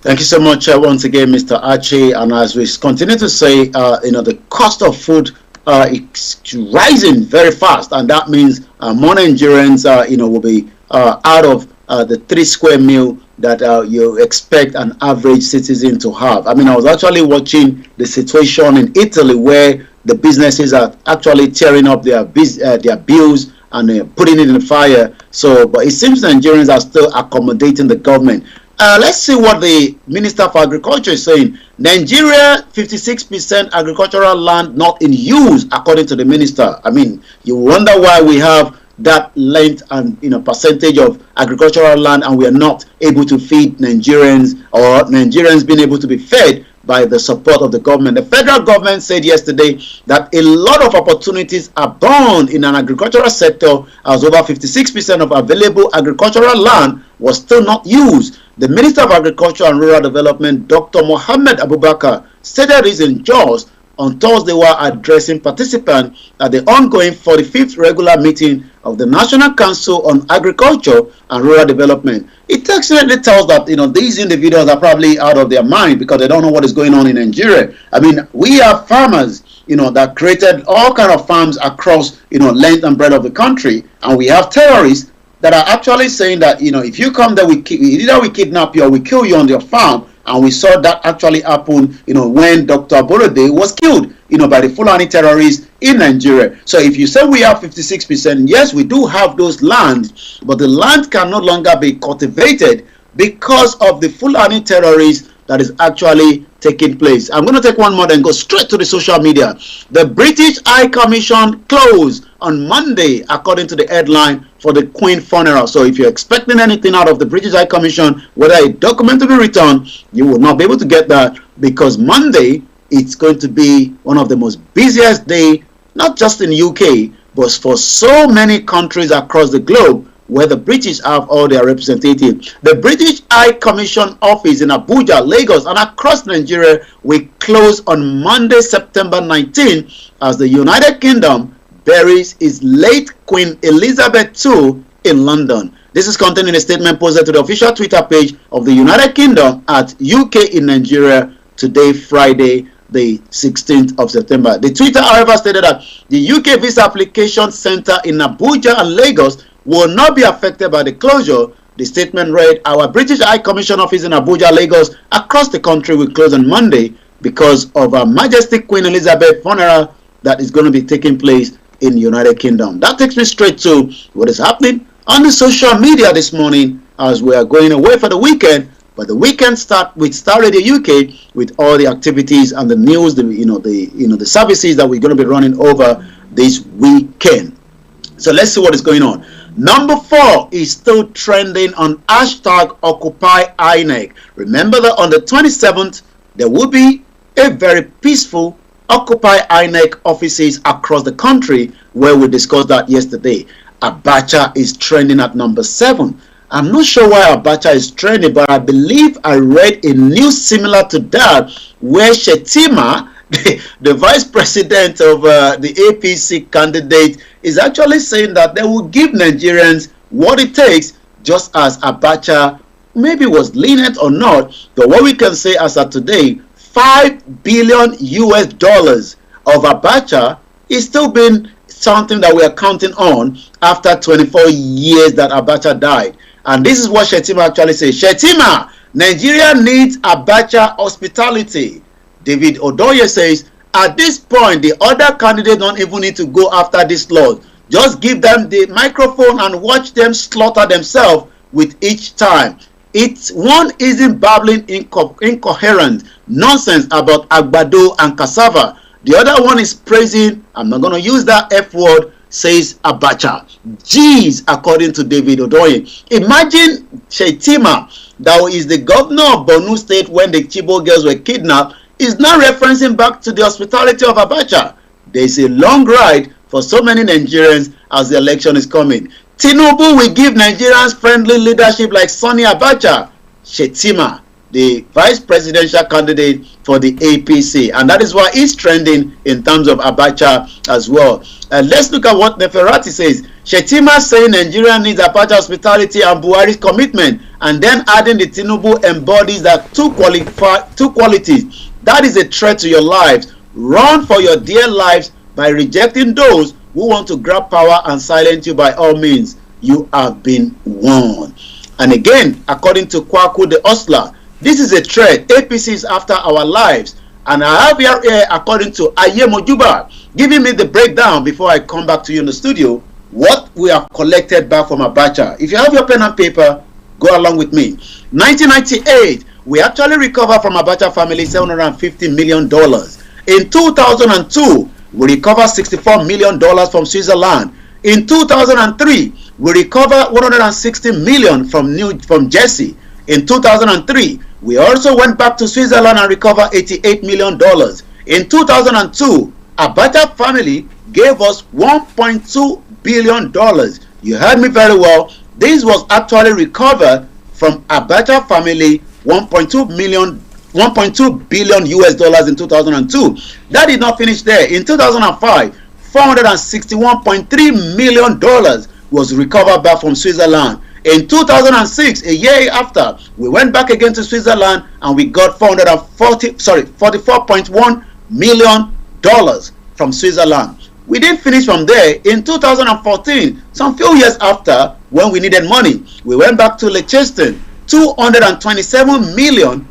Thank you so much once again, Mr. Archie. And as we continue to say, the cost of food is rising very fast, and that means more Nigerians, will be out of the 3 square meal that you expect an average citizen to have. I mean, I was actually watching the situation in Italy where the businesses are actually tearing up their bills and putting it in the fire. So, but it seems Nigerians are still accommodating the government. Let's see what the Minister for Agriculture is saying. Nigeria, 56% agricultural land not in use, according to the minister. I mean, you wonder why we have that length and percentage of agricultural land, and we are not able to feed Nigerians, or Nigerians being able to be fed by the support of the government. The federal government said yesterday that a lot of opportunities are born in an agricultural sector, as over 56% of available agricultural land was still not used. The Minister of Agriculture and Rural Development, Dr. Mohammed Abubakar, stated this in Jos on Thursday while addressing participants at the ongoing 45th regular meeting of the National Council on Agriculture and Rural Development. It excellently tells that these individuals are probably out of their mind because they don't know what is going on in Nigeria. I mean, we have farmers that created all kind of farms across length and breadth of the country, and we have terrorists that are actually saying that if you come there, either we kidnap you or we kill you on your farm. And we saw that actually happen, when Dr. Aborode was killed, by the Fulani terrorists in Nigeria. So if you say we have 56%, yes, we do have those lands, but the land can no longer be cultivated because of the Fulani terrorists that is actually taking place. I'm going to take one more and go straight to the social media. The British High Commission closed on Monday, according to the headline, for the Queen funeral. So if you're expecting anything out of the British High Commission, whether a document to be returned, you will not be able to get that, because Monday it's going to be one of the most busiest days, not just in UK, but for so many countries across the globe where the British have all their representatives. The British High Commission office in Abuja, Lagos, and across Nigeria will close on Monday, September 19, as the United Kingdom buries its late Queen Elizabeth II in London. This is contained in a statement posted to the official Twitter page of the United Kingdom at UK in Nigeria today, Friday, the 16th of September. The Twitter, however, stated that the UK Visa Application Center in Abuja and Lagos will not be affected by the closure, The statement read, our British High Commission office in Abuja, Lagos, across the country will close on Monday because of Her Majesty Queen Elizabeth funeral that is going to be taking place in the United Kingdom. That takes me straight to what is happening on the social media this morning as we are going away for the weekend. But the weekend start with Starr Radio UK with all the activities and the news, the services that we're going to be running over this weekend. So let's see what is going on. Number 4 is still trending on hashtag Occupy INEC. Remember that on the 27th, there will be a very peaceful Occupy INEC offices across the country, where we discussed that yesterday. Abacha is trending at number 7. I'm not sure why Abacha is trending, but I believe I read a news similar to that where Shetima, the vice president of the APC candidate, is actually saying that they will give Nigerians what it takes, just as Abacha maybe was lenient or not. But what we can say as of today, $5 billion of Abacha is still being something that we are counting on after 24 years that Abacha died. And this is what Shetima actually says. Shetima, Nigeria needs Abacha hospitality. David Odoye says, at this point, the other candidates don't even need to go after this slot. Just give them the microphone and watch them slaughter themselves with each time. It's one isn't babbling incoherent nonsense about Agbado and cassava. The other one is praising, I'm not going to use that F word, says Abacha. Jeez, according to David Odoye. Imagine Shetima, that is the governor of Borno State when the Chibo girls were kidnapped, is now referencing back to the hospitality of Abacha. There's a long ride for so many Nigerians as the election is coming. Tinubu will give Nigerians friendly leadership like Sonny Abacha. Shetima, the vice presidential candidate for the APC, and that is why he's trending in terms of Abacha as well. Let's look at what Neferati says. Shetima saying Nigeria needs Abacha hospitality and Buhari's commitment, and then adding the Tinubu embodies that two qualities. That is a threat to your lives. Run for your dear lives by rejecting those who want to grab power and silence you by all means. You have been warned. And again, according to Kwaku the Hustler, this is a threat. APC is after our lives. And I have here, according to Aye Mojuba, giving me the breakdown before I come back to you in the studio, what we have collected back from Abacha. If you have your pen and paper, go along with me. 1998, we actually recovered from Abacha family $750 million. In 2002, we recovered $64 million from Switzerland. In 2003, we recovered $160 million from Jersey. In 2003, we also went back to Switzerland and recovered $88 million. In 2002, Abacha family gave us $1.2 billion. You heard me very well. This was actually recovered from Abacha family $1.2 billion in 2002. That did not finish there. In 2005, $461.3 million was recovered back from Switzerland. In 2006, a year after, we went back again to Switzerland and we got $44.1 million from Switzerland. We didn't finish from there. In 2014, some few years after, when we needed money, we went back to Liechtenstein. $227 million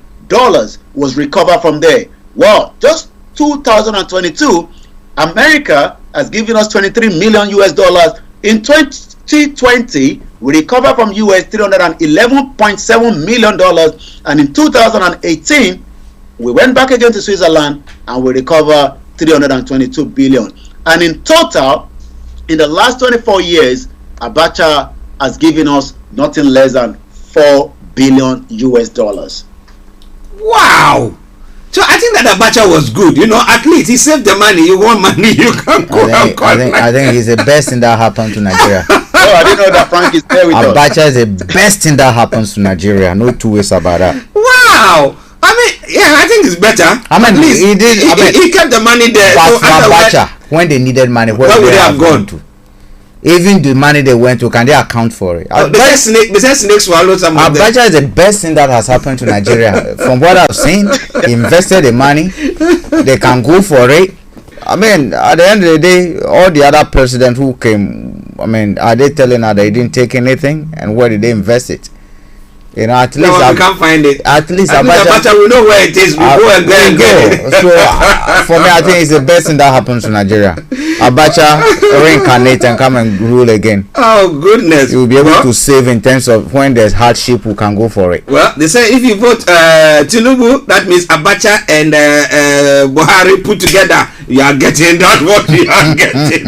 was recovered from there. Well, just 2022, America has given us $23 million. In 2020, we recovered from US $311.7 million, and in 2018, we went back again to Switzerland and we recovered $322 billion. And in total, in the last 24 years, Abacha has given us nothing less than $4 billion. Wow! So I think that Abacha was good. You know, at least he saved the money. You want money, you can go and call. I think he's the best thing that happened to Nigeria. Oh, I didn't know that Frank is there with us. Abacha is the best thing that happens to Nigeria. No two ways about that. Wow! I mean, yeah, I think it's better. I mean, at least he did. He kept the money there. But so Abacha, when they needed money, where would they have gone to? Even the money they went to, can they account for it? They said snake swallowed some of them. Abacha is the best thing that has happened to Nigeria. From what I've seen, he invested the money. They can go for it. I mean, at the end of the day, all the other presidents who came, I mean, are they telling her they didn't take anything? And where did they invest it? You know, at least we can't find it. At least Abacha, we know where it is. We go and get it. So for me, I think it's the best thing that happens to Nigeria. Abacha reincarnate and come and rule again. Oh goodness! You will be able to save in terms of when there's hardship, we can go for it. Well, they say if you vote Tinubu, that means Abacha and Buhari put together, you are getting that what you are getting.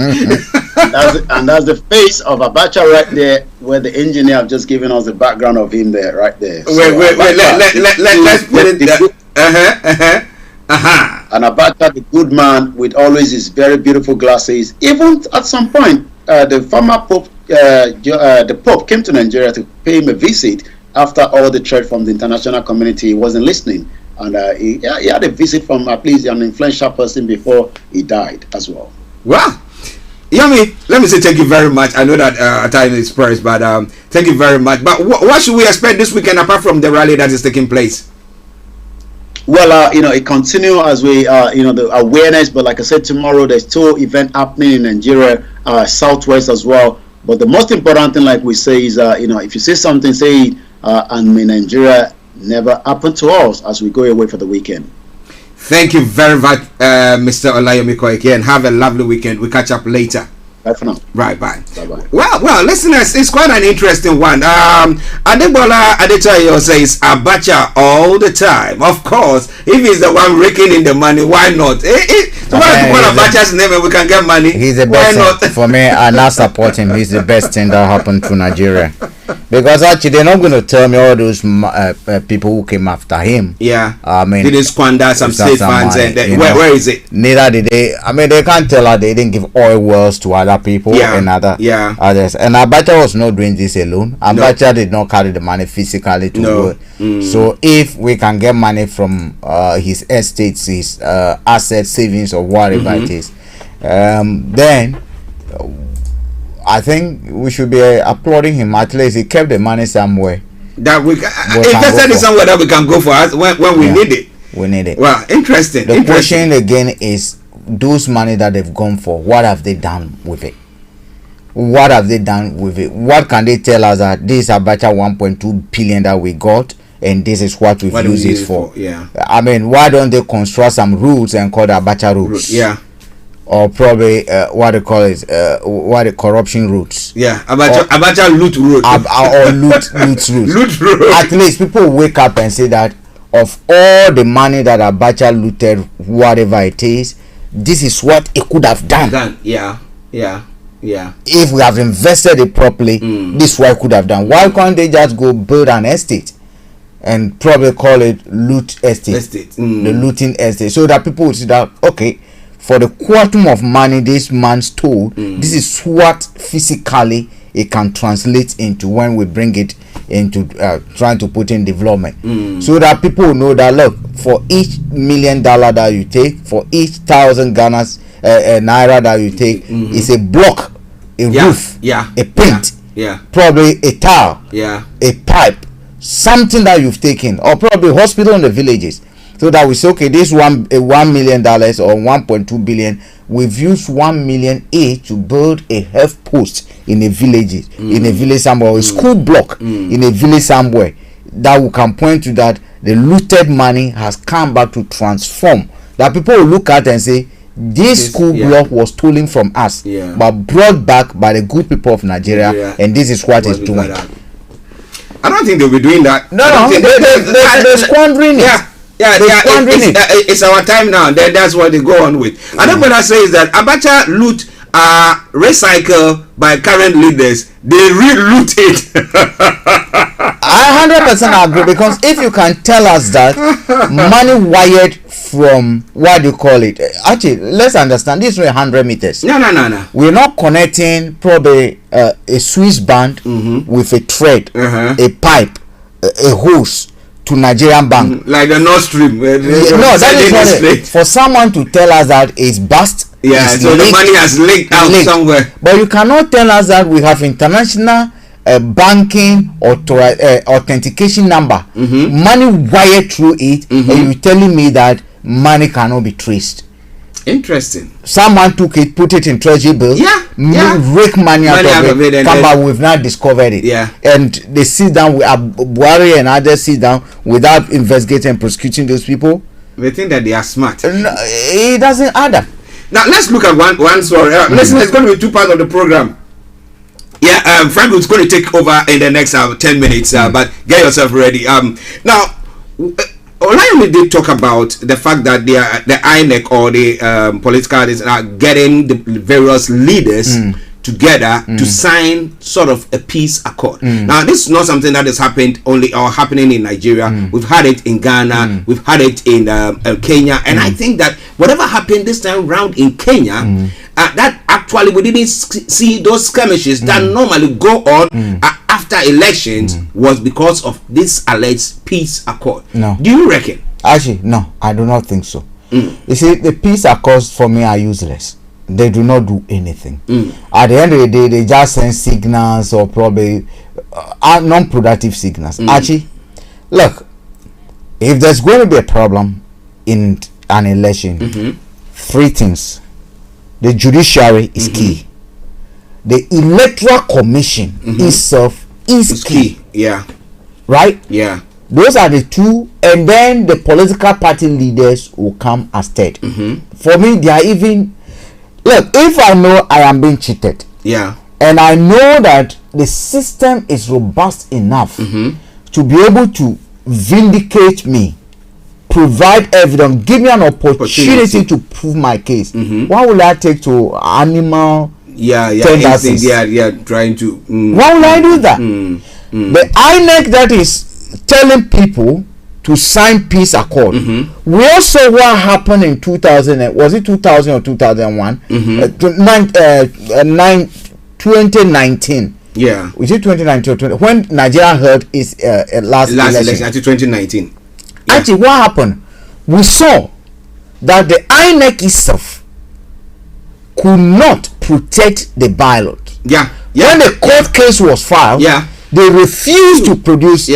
That's the face of Abacha right there, where the engineer have just given us the background of him there, right there. So wait, let's put it there. And Abacha, the good man with always his very beautiful glasses. Even at some point, the former Pope, the Pope came to Nigeria to pay him a visit after all the threat from the international community. He wasn't listening. And he had a visit from at least an influential person before he died as well. Wow. Yummy, let me say thank you very much. I know that time is precious, but thank you very much. But what should we expect this weekend apart from the rally that is taking place? Well, it continues as we, the awareness. But like I said, tomorrow there's 2 events happening in Nigeria, Southwest as well. But the most important thing, like we say, is if you say something, say it, and in Nigeria never happened to us as we go away for the weekend. Thank you very much, Mr. Olayomi Koike, and have a lovely weekend. We'll catch up later. Bye for now. Right, bye. Bye-bye. Well, listeners, it's quite an interesting one. Adebola Adetoyo says Abacha all the time. Of course, if he's the one raking in the money, why not? So why put Abacha's name and we can get money? He's the best. Why not? For me, I now support him. He's the best thing that happened to Nigeria. Because actually, they're not going to tell me all those people who came after him. Yeah. I mean, did they squander some state funds? Where is it? Neither did they. I mean, they can't tell her they didn't give oil wells to other people and others. And Abacha was not doing this alone. Abacha did not carry the money physically to do it. So if we can get money from his estates, his asset savings or whatever it is, then I think we should be applauding him. At least he kept the money somewhere. That we invested in somewhere that we can go for us when we need it. We need it. Well, interesting. The question again is those money that they've gone for, what have they done with it? What have they done with it? What can they tell us that this is Abacha 1.2 billion that we got and this is what we've used it for? Yeah. I mean, why don't they construct some routes and call the Abacha routes? Yeah. Or probably what they call it, what the corruption routes. Yeah, Abacha loot road. Or loot routes. Loot road. At least people wake up and say that of all the money that Abacha looted, whatever it is, this is what it could have done. Yeah. If we have invested it properly, this is what it could have done. Why can't they just go build an estate and probably call it loot estate? The looting estate, so that people would see that okay, for the quantum of money this man stole, this is what physically it can translate into when we bring it into trying to put in development. So that people know that look, for each $1 million that you take, for each 1,000 Ghana's naira that you take, is a block, a roof, a paint, probably a tile, a pipe, something that you've taken, or probably hospital in the villages. So that we say, okay, this $1 million or 1.2 billion, we've used 1 million each to build a health post in a village, somewhere, or a school block in a village somewhere, that we can point to that the looted money has come back to transform. That people will look at and say, this school block was stolen from us, but brought back by the good people of Nigeria, and this is what it's doing. I don't think they'll be doing that. No, they're squandering it. It's our time now. That's what they go on with. Another what I say is that Abacha loot recycled by current leaders. They re-loot it. I 100% agree, because if you can tell us that money wired from what do you call it? Actually, let's understand this is 100 meters. No. We're not connecting probably a Swiss band with a thread, a pipe, a hose to Nigerian bank, like the Nord Stream. No, that is not it. For someone to tell us that it's bust, so the money has leaked out somewhere. But you cannot tell us that we have international banking or authentication number, money wired through it, and you're telling me that money cannot be traced. Interesting. Someone took it, put it in treasury bills, rake money out of it, come back, we've not discovered it. Yeah. And they sit down with Buhari and others sit down without investigating and prosecuting those people. They think that they are smart. No, it doesn't add up. Now let's look at one story. Listen, it's going to be 2 parts of the program. Yeah, Frank is going to take over in the next 10 minutes, but get yourself ready. Now, Olayomi did talk about the fact that the INEC or the political parties are getting the various leaders together to sign sort of a peace accord. Now, this is not something that has happened only or happening in Nigeria. We've had it in Ghana, we've had it in Kenya, and I think that whatever happened this time round in Kenya, that actually we didn't see those skirmishes that normally go on after elections was because of this alleged peace accord. No. Do you reckon? Actually, no, I do not think so. You see, the peace accords for me are useless. They do not do anything. At the end of the day, they just send signals or probably non-productive signals. Archie, look, if there's going to be a problem in an election, 3 things. The judiciary is key. The electoral commission itself is key. Yeah. Right? Yeah. Those are the 2, and then the political party leaders will come as third. For me, they are even. Look, if I know I am being cheated, and I know that the system is robust enough to be able to vindicate me, provide evidence, give me an opportunity to prove my case, what will I take to animal tendencies? Trying to. Why will I do that? The INEC that is telling people to sign peace accord. We also what happened in 2000, was it 2000 or 2001? 2019. Yeah. Was it 2019 or 20? When Nigeria held its last election? Until 2019. Actually, what happened? We saw that the INEC itself could not protect the ballot. When the court case was filed, they refused to produce.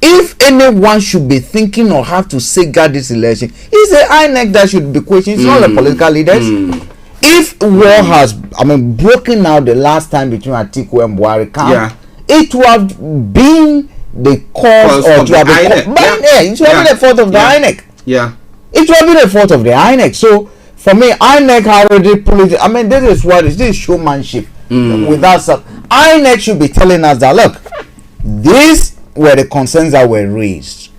If anyone should be thinking or have to safeguard this election, it's the INEC that should be questioned. It's not the political leaders. If war has, broken out the last time between Atiku and Buhari, it would have been the cause or to have been it would have been the fault of the INEC. It would have been the fault of the INEC. So for me, INEC already political. This is what is this showmanship without some. INEC should be telling us that look, these were the concerns that were raised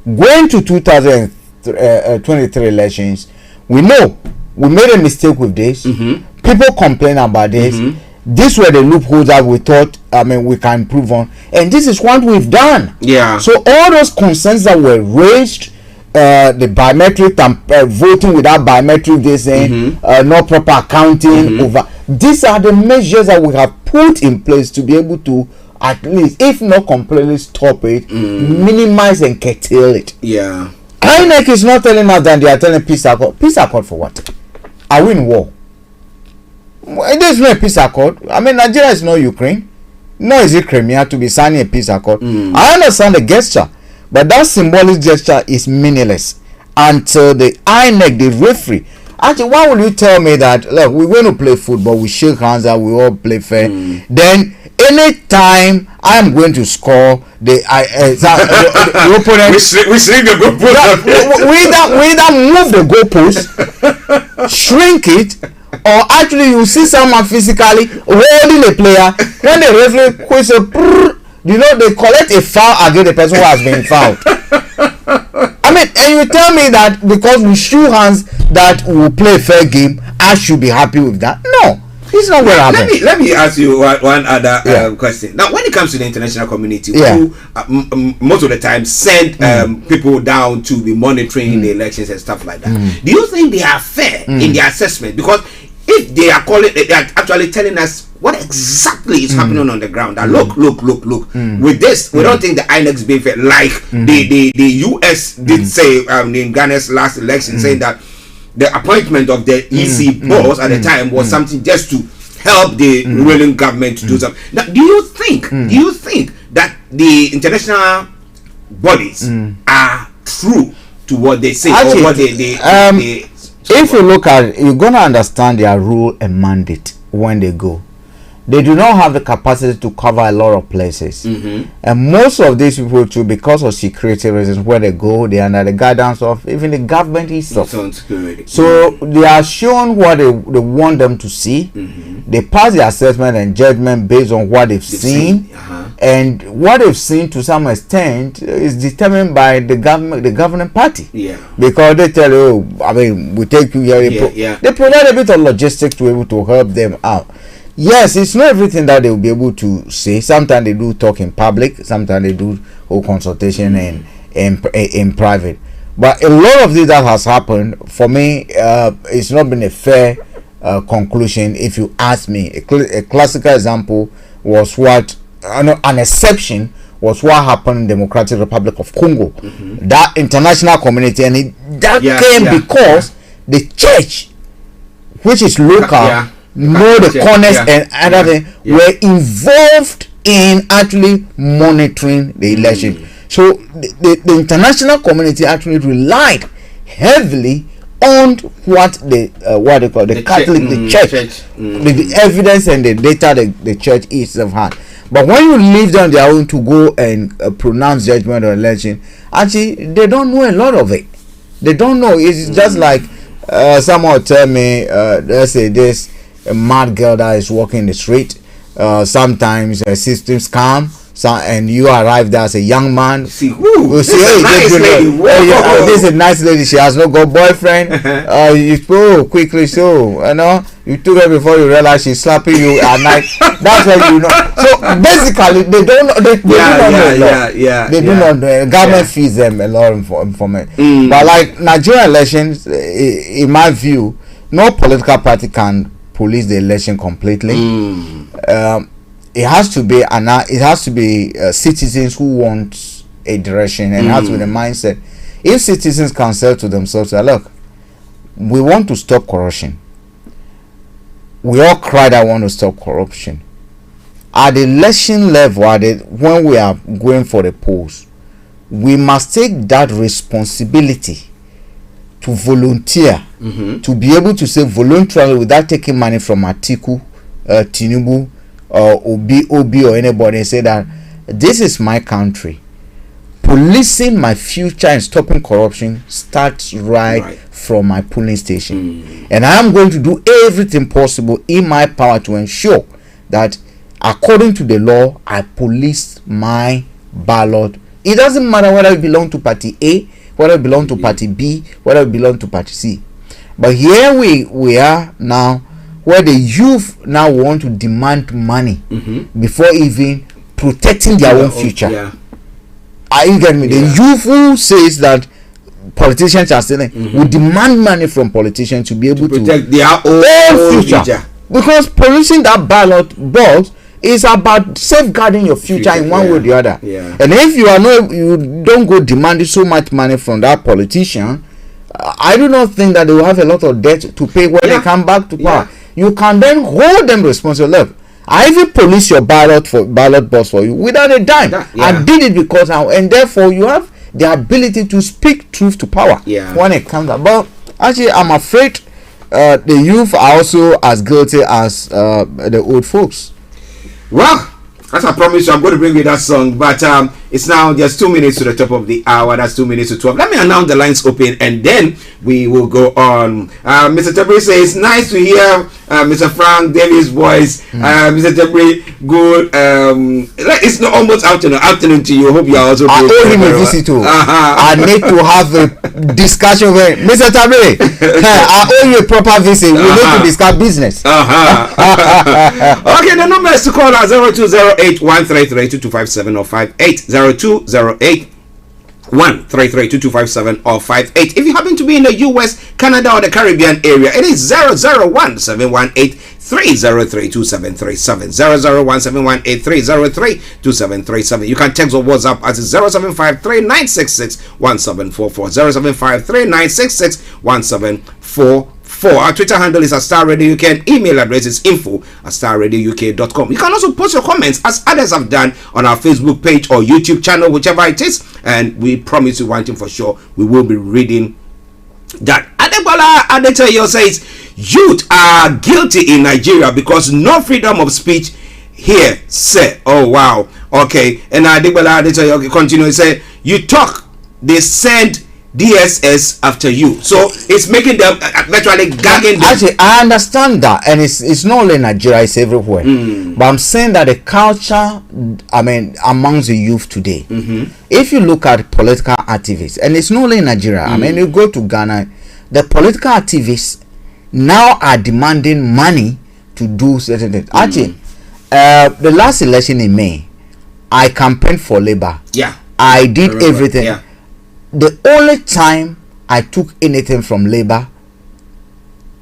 going to 2023 elections. We know we made a mistake with this. People complain about this. These were the loopholes that we thought we can improve on, and this is what we've done. So all those concerns that were raised, the biometric voting without biometric, this no proper accounting over, these are the measures that we have put in place to be able to at least, if not completely stop it, minimize and curtail it. INEC is not telling us that they are telling peace accord. Peace accord for what? Are we in war? There is no peace accord. Nigeria is not Ukraine. Nor is it Crimea to be signing a peace accord. I understand the gesture, but that symbolic gesture is meaningless until the INEC, the referee. Actually, why would you tell me that, look, we're going to play football, we shake hands and we all play fair, then anytime I'm going to score, the opponent, we shrink the goalpost. We either move the goalpost, shrink it, or actually you see someone physically holding a player. When the referee quits they collect a foul against the person who has been fouled. And you tell me that because we shook hands that we'll play a fair game, I should be happy with that? No. It's not what happened. Let me ask you one other question. Now, when it comes to the international community, who most of the time send people down to be monitoring the elections and stuff like that, do you think they are fair in their assessment? Because if they are actually telling us what exactly is happening on the ground, that look, with this, we don't think the INEC is being fair. Like the US did say in Ghana's last election, saying that the appointment of the EC boss at the time was something just to help the ruling government to do something. Now, do you think that the international bodies are true to what they say, or what they if you look at it, you're gonna understand their role and mandate when they go. They do not have the capacity to cover a lot of places, and most of these people too, because of security reasons, where they go, they are under the guidance of even the government itself. So they are shown what they want them to see. They pass the assessment and judgment based on what they've seen. And what they've seen to some extent is determined by the government, the governing party. Because they tell you, I mean, we take you here. They provide a bit of logistics to be able to help them out. Yes, it's not everything that they will be able to say. Sometimes they do talk in public. Sometimes they do whole consultation in private. But a lot of this that has happened, for me, it's not been a fair conclusion. If you ask me, a classical example was what, an exception was what happened in Democratic Republic of Congo. That international community, and that came because the church, which is local, know the corners and other things, were involved in actually monitoring the election. So the international community actually relied heavily on what they call the Catholic, the church, the evidence and the data the church itself had. But when you leave them on their own to go and pronounce judgment on election, actually they don't know a lot of it. They don't know. It's just like someone tell me, let's say this. A mad girl that is walking the street. Sometimes systems come, and you arrive there as a young man. See, this is a nice lady. She has no good boyfriend. You quickly, so you took her before you realize she's slapping you at night. That's when you know. So basically, they don't know. They do not know. Government feeds them a lot of information. But like Nigerian elections, in my view, no political party can police the election completely. It has to be citizens who want a direction, and it has to be the mindset. If citizens can say to themselves, look, we want to stop corruption. We all cry that we want to stop corruption. At the election level, when we are going for the polls, we must take that responsibility to volunteer, to be able to say voluntarily without taking money from Atiku, Tinubu, or Obi or anybody, and say that this is my country. Policing my future and stopping corruption starts right from my polling station. And I am going to do everything possible in my power to ensure that according to the law, I police my ballot. It doesn't matter whether it belongs to party A, whether it belongs to party B, whether it belongs to party C. But here we are now, where the youth now want to demand money before even protecting their own future. Are you getting me? The youth who says that politicians are stealing will demand money from politicians to be able to protect their own future. Because policing that ballot box is about safeguarding your future in one way or the other. And if you don't go demanding so much money from that politician, I do not think that they will have a lot of debt to pay when they come back to power. You can then hold them responsible. Look, I even police your ballot box for you without a dime. I did it because and therefore you have the ability to speak truth to power when it comes up. But actually, I'm afraid the youth are also as guilty as the old folks. Well, as I promised you, I'm going to bring you that song, but it's now just 2 minutes to the top of the hour. That's 2 minutes to 12. Let me announce the lines open, and then we will go on. Mr. Tabiri says, nice to hear Mr. Frank Davis' voice. Mr. Tabiri, good. It's not almost afternoon to you. I hope you are also good. I owe him a visit too. I need to have a discussion with Mr. Tabiri. I owe you a proper visit. We need to discuss business. Okay, the number is to call us 0208-133-2257 or 58 0208-133-2257 or 58. If you happen to be in the US, Canada, or the Caribbean area, it is 001-718-303-2737. 001-718-303-2737. You can text or WhatsApp at 075-3966-1744. 075-3966-1744. Our Twitter handle is Starr Radio UK, and email address is info@starradiouk.com. You can also post your comments, as others have done, on our Facebook page or YouTube channel, whichever it is, and we promise you one thing for sure: we will be reading that. Adibola Adetoyo says youth are guilty in Nigeria because no freedom of speech here, sir. Oh wow. Okay. And Adibola Adetoyo continue say you talk, they send DSS after you, so it's making them virtually gagging them. Actually, I understand that, and it's not only in Nigeria, it's everywhere. But I'm saying that the culture, I mean, amongst the youth today, if you look at political activists, and it's not only in Nigeria, I mean, you go to Ghana, the political activists now are demanding money to do certain things. Actually, the last election in May, I campaigned for Labour. Yeah, I did everything. Yeah. The only time I took anything from Labour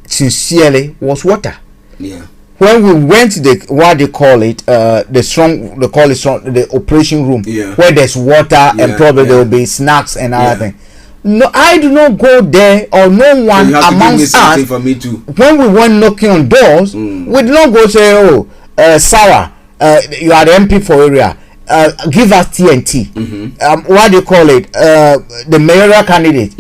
sincerely was water. Yeah. When we went to the what they call it, the operation room, where there's water and probably there will be snacks and other things. No, I do not go there, or no one amongst us. For me too. When we went knocking on doors, we did not go say, "Oh, Sarah, you are the MP for area. Give us TNT." What do you call it? The mayoral candidate.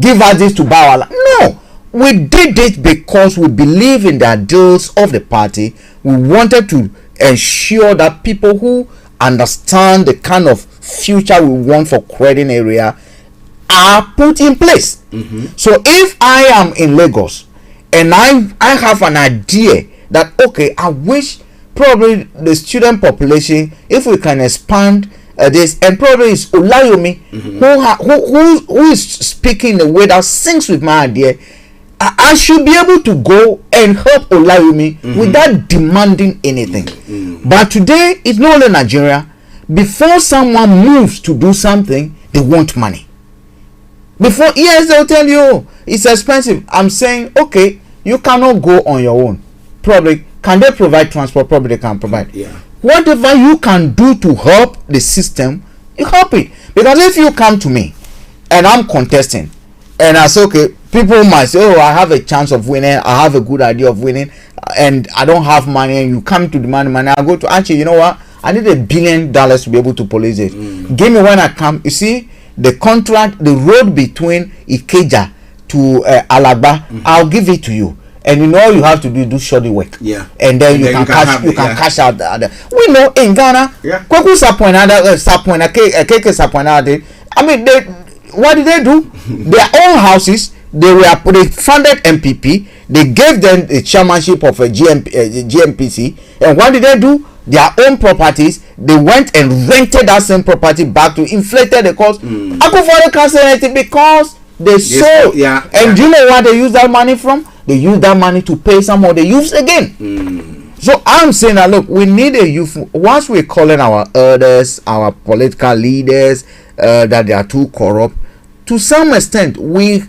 Give us this to Bawala. No, we did it because we believe in the ideals of the party. We wanted to ensure that people who understand the kind of future we want for Creating area are put in place. So if I am in Lagos and I have an idea that, okay, I wish probably the student population, if we can expand this, and probably it's Olayomi who is speaking the way that syncs with my idea, I should be able to go and help Olayomi without demanding anything. But today it's not only Nigeria. Before someone moves to do something, they want money. Before, yes, they'll tell you it's expensive. I'm saying, okay, you cannot go on your own. Probably, can they provide transport? Probably they can provide. Whatever you can do to help the system, you help it. Because if you come to me and I'm contesting and I say, okay, people might say, oh, I have a chance of winning, I have a good idea of winning, and I don't have money, and you come to demand money, I go to Archie, you know what, I need $1 billion to be able to police it. Give me when I come. You see, the contract, the road between Ikeja to Alagba, I'll give it to you. And you know all you have to do shoddy work. Yeah. And then you can cash out the other. We know in Ghana, Kwaku Sapoinade, I mean, what did they do? Their own houses, they funded MPP, they gave them the chairmanship of a GMPC, and what did they do? Their own properties, they went and rented that same property back to inflated the cost. Akufo can't say anything because they sold. And do you know what they use that money from? They use that money to pay some of the youths again. So I'm saying that, look, we need a youth. Once we're calling our elders, our political leaders, that they are too corrupt, to some extent, we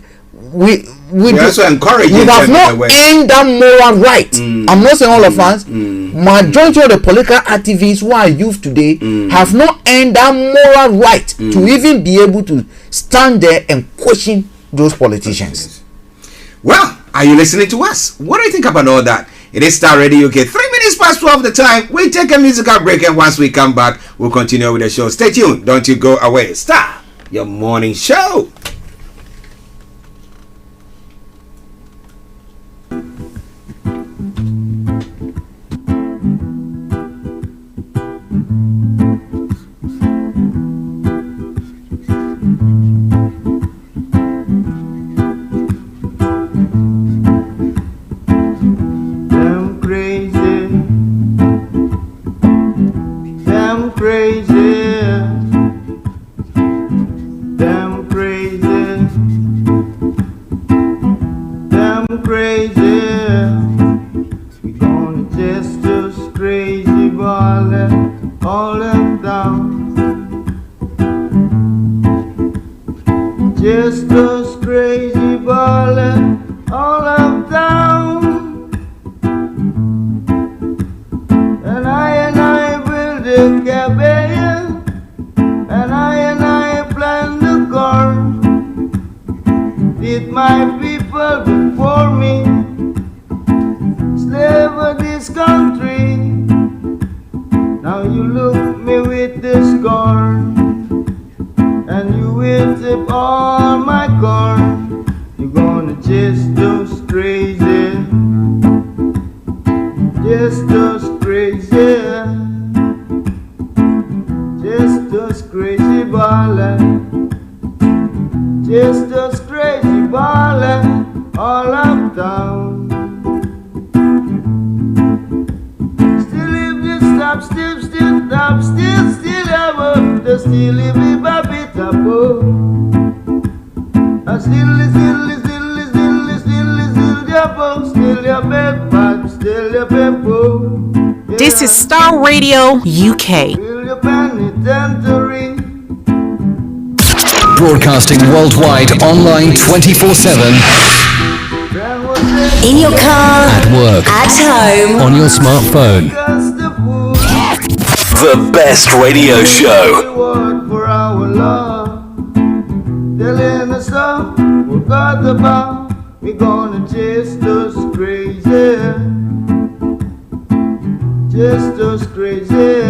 also encourage. We have not earned that moral right. I'm not saying all of us. Majority of the political activists who are youth today have not earned that moral right to even be able to stand there and question those politicians. Well, are you listening to us? What do you think about all that? It is Starr Radio UK. 3 minutes past 12 the time. We take a musical break, and once we come back, we'll continue with the show. Stay tuned. Don't you go away. Starr, your morning show. Just those crazy ballin' all up down. And I build a cabin, and I plant the corn. Did my people before me slave of this country? Now you look me with the scorn, and you will tip all my corn. You're gonna chase just us crazy. Just us crazy ballin'. Just us crazy ballin' all uptown. Still if you stop, still stop, still ever, the still if you bop it up, oh. Still your bed, still your pepper. This is Starr Radio UK. Broadcasting worldwide online 24/7. In your car, at work, at home, on your smartphone. The best radio show. For our love, telling us all we got the bar. We gonna chase us crazy, just us crazy,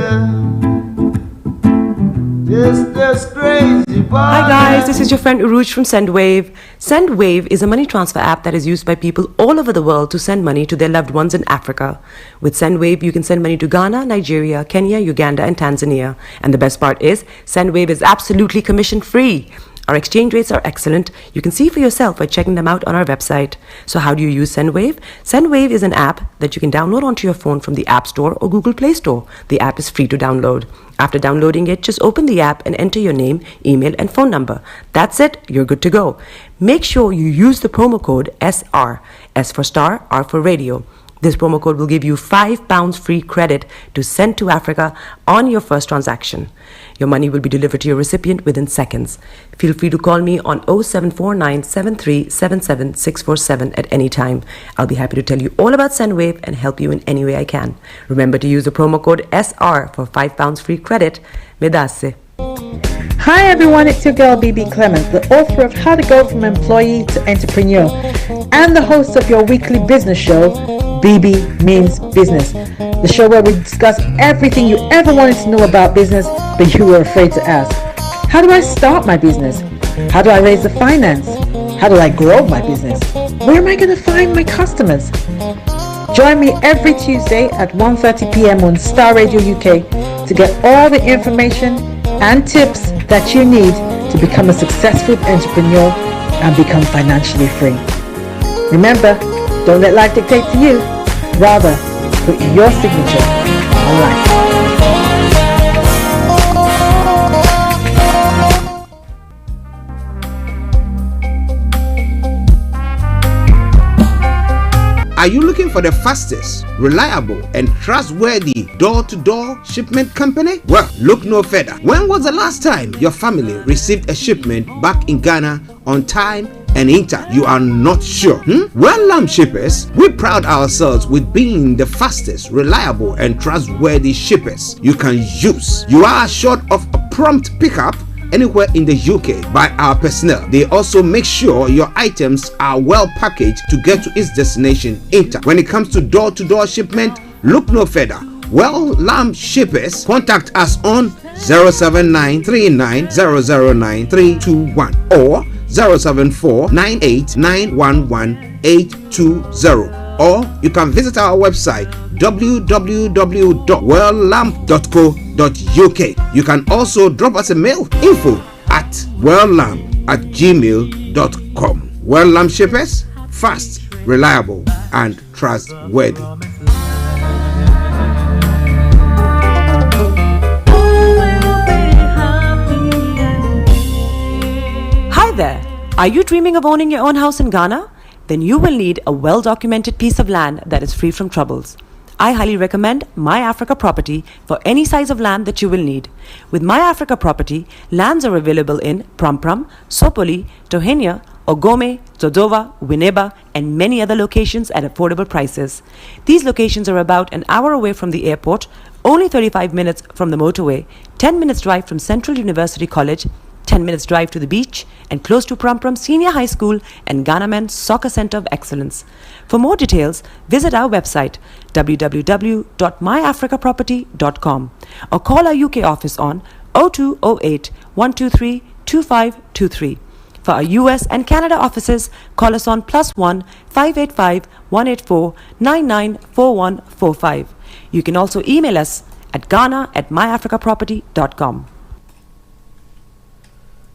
just us crazy. Hi guys, this is your friend Uruj from SendWave. SendWave is a money transfer app that is used by people all over the world to send money to their loved ones in Africa. With SendWave, you can send money to Ghana, Nigeria, Kenya, Uganda, and Tanzania. And the best part is, SendWave is absolutely commission-free. Our exchange rates are excellent. You can see for yourself by checking them out on our website. So how do you use SendWave? SendWave is an app that you can download onto your phone from the App Store or Google Play Store. The app is free to download. After downloading it, just open the app and enter your name, email, and phone number. That's it. You're good to go. Make sure you use the promo code SR. S for Star, R for Radio. This promo code will give you £5 free credit to send to Africa on your first transaction. Your money will be delivered to your recipient within seconds. Feel free to call me on 0749 7377 647 at any time. I'll be happy to tell you all about SendWave and help you in any way I can. Remember to use the promo code SR for £5 free credit. Medasse. Hi everyone, it's your girl BB Clement, the author of How to Go From Employee to Entrepreneur and the host of your weekly business show, BB Means Business, the show where we discuss everything you ever wanted to know about business but you were afraid to ask. How do I start my business? How do I raise the finance? How do I grow my business? Where am I going to find my customers? Join me every Tuesday at 1:30 p.m. on Starr Radio UK to get all the information and tips that you need to become a successful entrepreneur and become financially free. Remember, don't let life dictate to you. Rather, put your signature on life. Are you looking for the fastest, reliable, and trustworthy door-to-door shipment company? Well, look no further. When was the last time your family received a shipment back in Ghana on time and in time? You are not sure? Well, Lamb Shippers, we pride ourselves with being the fastest, reliable, and trustworthy shippers you can use. You are assured of a prompt pickup anywhere in the UK by our personnel. They also make sure your items are well packaged to get to its destination in time. When it comes to door-to-door shipment, look no further. Well, Lamb Shippers, contact us on 07939009321 or 07498911820, or you can visit our website www.welllamp.co.uk. You can also drop us a mail, info@welllamp@gmail.com. Well Lamb Shippers, fast, reliable, and trustworthy. Hi there. Are you dreaming of owning your own house in Ghana? Then you will need a well-documented piece of land that is free from troubles. I highly recommend My Africa Property for any size of land that you will need. With My Africa Property, lands are available in Prampram, Sopoli, Tohenia, Ogome, Dodova, Winneba, and many other locations at affordable prices. These locations are about an hour away from the airport, only 35 minutes from the motorway, 10 minutes drive from Central University College, 10 minutes drive to the beach, and close to Prampram Senior High School and Ghana Men's Soccer Center of Excellence. For more details, visit our website www.myafricaproperty.com or call our UK office on 0208 123 2523. For our US and Canada offices, call us on +1 585 184 994145. You can also email us at ghana@myafricaproperty.com.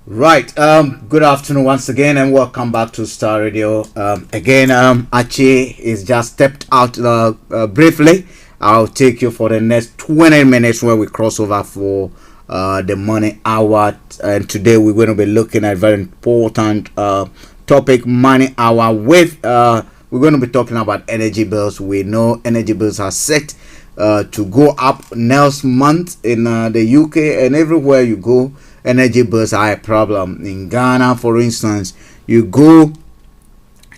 Right. Good afternoon once again, and welcome back to Star Radio. Archie is just stepped out briefly. I'll take you for the next 20 minutes where we cross over for the money hour. And today we're going to be looking at a very important topic, money hour. We're going to be talking about energy bills. We know energy bills are set to go up next month in the UK, and everywhere you go, energy bills are a problem. In Ghana, for instance, you go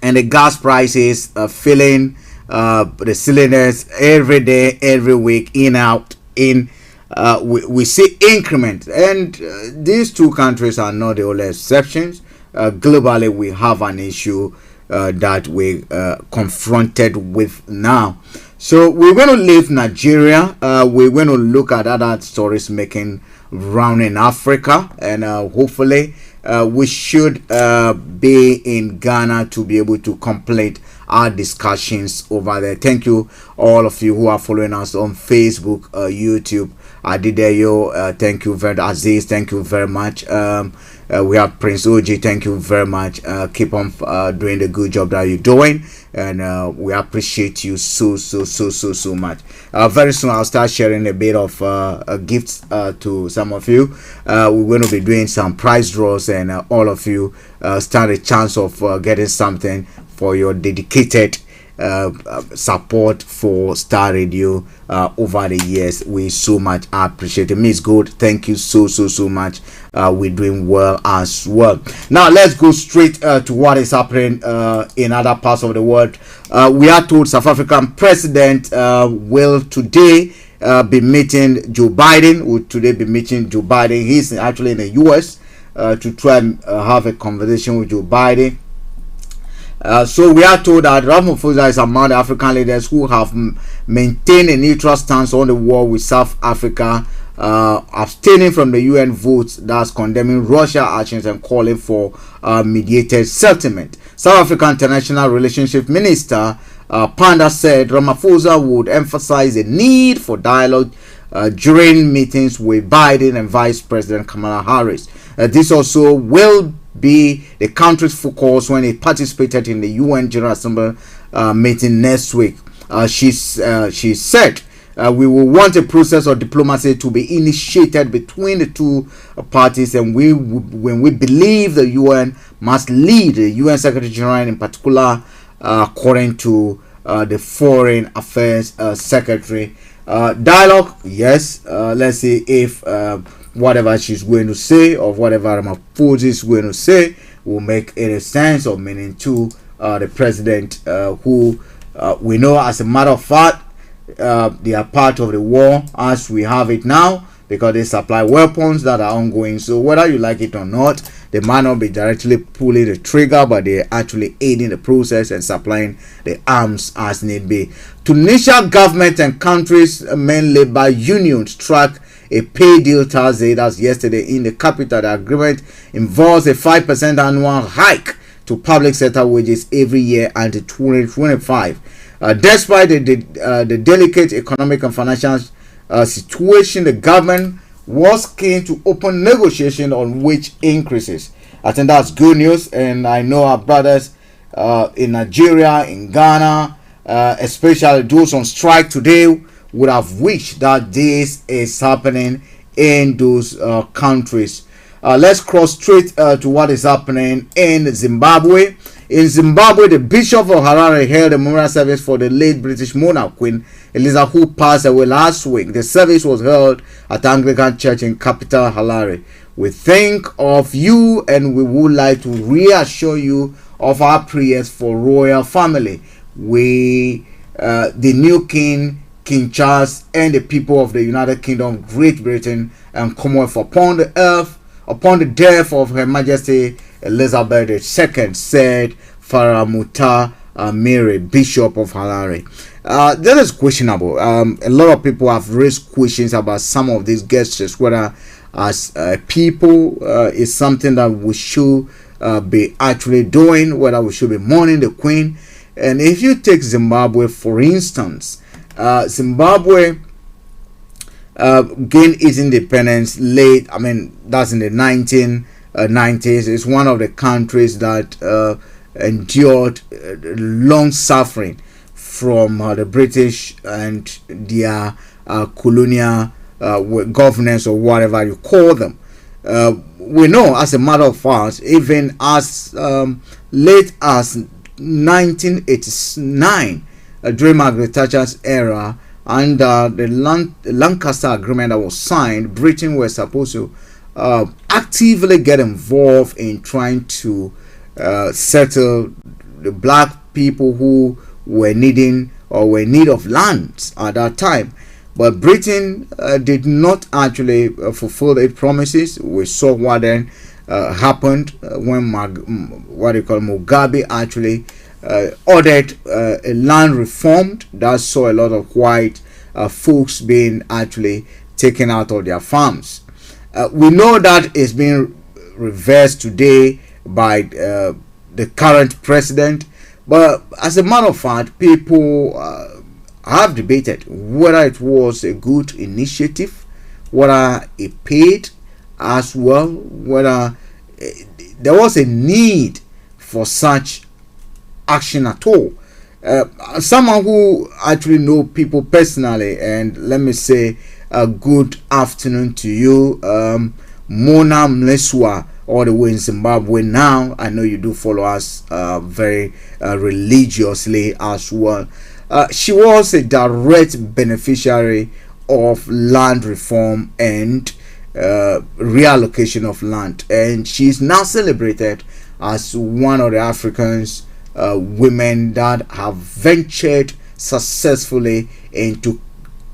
and the gas prices are filling the cylinders every day, every week, in, out, in. We see increment, and these two countries are not the only exceptions. Globally, we have an issue that we confronted with now. So we're going to leave Nigeria. We're going to look at other stories making round in Africa, and hopefully we should be in Ghana to be able to complete our discussions over there. Thank you all of you who are following us on Facebook, YouTube. Adideyo, thank you very much. Aziz, thank you very much. We have Prince Oji, thank you very much. Keep on doing the good job that you're doing, and we appreciate you so much. Very soon I'll start sharing a bit of gifts to some of you. We're going to be doing some prize draws, and all of you stand a chance of getting something for your dedicated support for Star Radio over the years. We so much appreciate it. Miss Good, thank you so much. We're doing well as well. Now let's go straight to what is happening in other parts of the world. We are told South African President will today be meeting Joe Biden. He's actually in the US to try and have a conversation with Joe Biden. So we are told that Ramaphosa is among the African leaders who have maintained a neutral stance on the war with South Africa, abstaining from the UN votes that's condemning Russia's actions and calling for mediated settlement. South African International Relationship Minister Panda said Ramaphosa would emphasize the need for dialogue during meetings with Biden and Vice President Kamala Harris. This also will be the country's focus when it participated in the UN General Assembly meeting next week. She said we will want a process of diplomacy to be initiated between the two parties, and when we believe the UN must lead, the UN Secretary General in particular, according to the Foreign Affairs Secretary. Dialogue, yes. Let's see if whatever she's going to say or whatever Ramaphosa is going to say will make any sense or meaning to the president, who we know, as a matter of fact, they are part of the war as we have it now, because they supply weapons that are ongoing. So whether you like it or not, they might not be directly pulling the trigger, but they're actually aiding the process and supplying the arms as need be. Tunisia government and country's main labor union struck a pay deal Thursday, that's yesterday, in the capital. The agreement involves a 5% annual hike to public sector wages every year until 2025. Despite the delicate economic and financial situation, the government was keen to open negotiation on wage increases. I think that's good news, and I know our brothers in Nigeria, in Ghana, especially those on strike today, would have wished that this is happening in those countries. Let's cross straight to what is happening in Zimbabwe. In Zimbabwe, the Bishop of Harare held a memorial service for the late British monarch Queen Elizabeth, who passed away last week. The service was held at Anglican Church in capital Harare. We think of you, and we would like to reassure you of our prayers for royal family. The new King Charles, and the people of the United Kingdom, Great Britain, and Commonwealth upon the death of Her Majesty Elizabeth II, said Faramuta Mary, Bishop of Harare. That is questionable. A lot of people have raised questions about some of these gestures, whether as people is something that we should be actually doing, whether we should be mourning the Queen. And if you take Zimbabwe, for instance, Zimbabwe gained its independence late, that's in the 1990s. It's one of the countries that endured long suffering from the British and their colonial governance, or whatever you call them. We know, as a matter of fact, even as late as 1989, during Margaret Thatcher's era, under the Lancaster Agreement that was signed, Britain was supposed to actively get involved in trying to settle the black people who were needing or were in need of lands at that time. But Britain did not actually fulfill its promises. We saw what then happened when Mugabe actually ordered a land reformed that saw a lot of white folks being actually taken out of their farms. We know that it's being reversed today by the current president, but as a matter of fact, people have debated whether it was a good initiative, whether it paid as well, whether there was a need for such action at all. Someone who actually know people personally, and let me say a good afternoon to you, Mona Mleswa, all the way in Zimbabwe now. I know you do follow us very religiously as well. She was a direct beneficiary of land reform and reallocation of land, and she's now celebrated as one of the Africans women that have ventured successfully into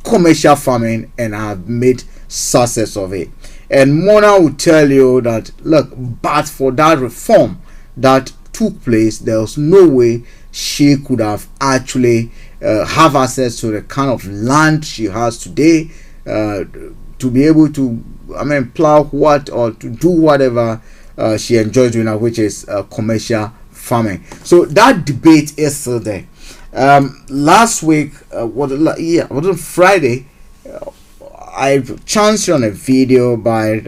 commercial farming and have made success of it. And Mona will tell you that, look, but for that reform that took place, there was no way she could have actually have access to the kind of land she has today, to be able to plow what or to do whatever she enjoys doing, which is commercial farming. So that debate is still there. Last week, was it Friday? I chanced on a video by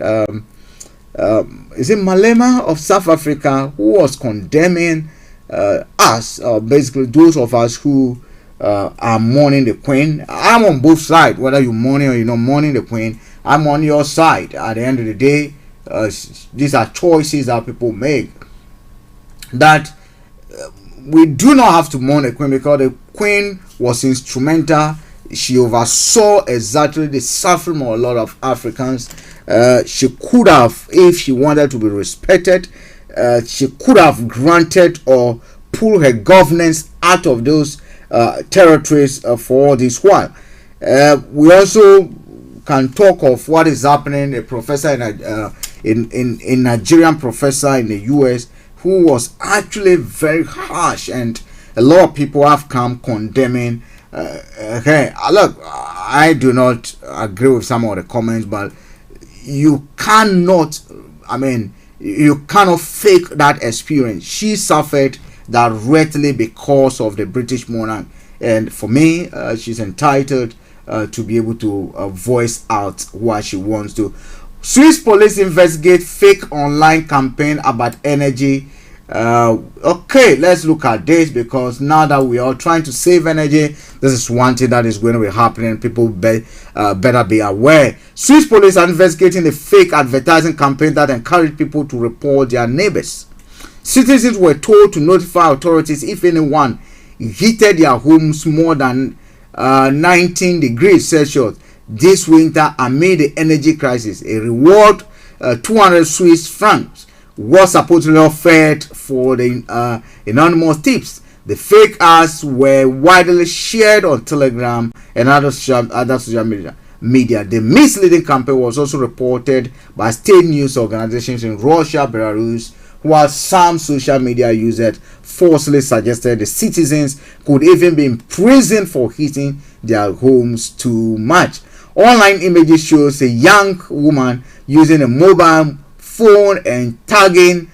is it Malema of South Africa, who was condemning us, basically those of us who are mourning the Queen. I'm on both sides, whether you're mourning or you're not mourning the Queen. I'm on your side. At the end of the day, these are choices that people make. That we do not have to mourn the Queen, because the Queen was instrumental. She oversaw exactly the suffering of a lot of Africans. She could have, if she wanted to be respected, she could have granted or pulled her governance out of those territories for all this while. We also can talk of what is happening. A professor in Nigerian professor in the US, who was actually very harsh, and a lot of people have come condemning. Okay, look, I do not agree with some of the comments, but you cannot, you cannot fake that experience. She suffered directly because of the British monarch, and for me, she's entitled to be able to voice out what she wants to. Swiss police investigate fake online campaign about energy. Okay, let's look at this, because now that we are trying to save energy, this is one thing that is going to be happening. People better be aware. Swiss police are investigating a fake advertising campaign that encouraged people to report their neighbors. Citizens were told to notify authorities if anyone heated their homes more than 19 degrees Celsius this winter amid the energy crisis. A reward, 200 Swiss francs, was supposedly offered for the anonymous tips. The fake ads were widely shared on Telegram and other social media. The misleading campaign was also reported by state news organizations in Russia, Belarus, while some social media users falsely suggested the citizens could even be imprisoned for heating their homes too much. Online images shows a young woman using a mobile phone and tagline,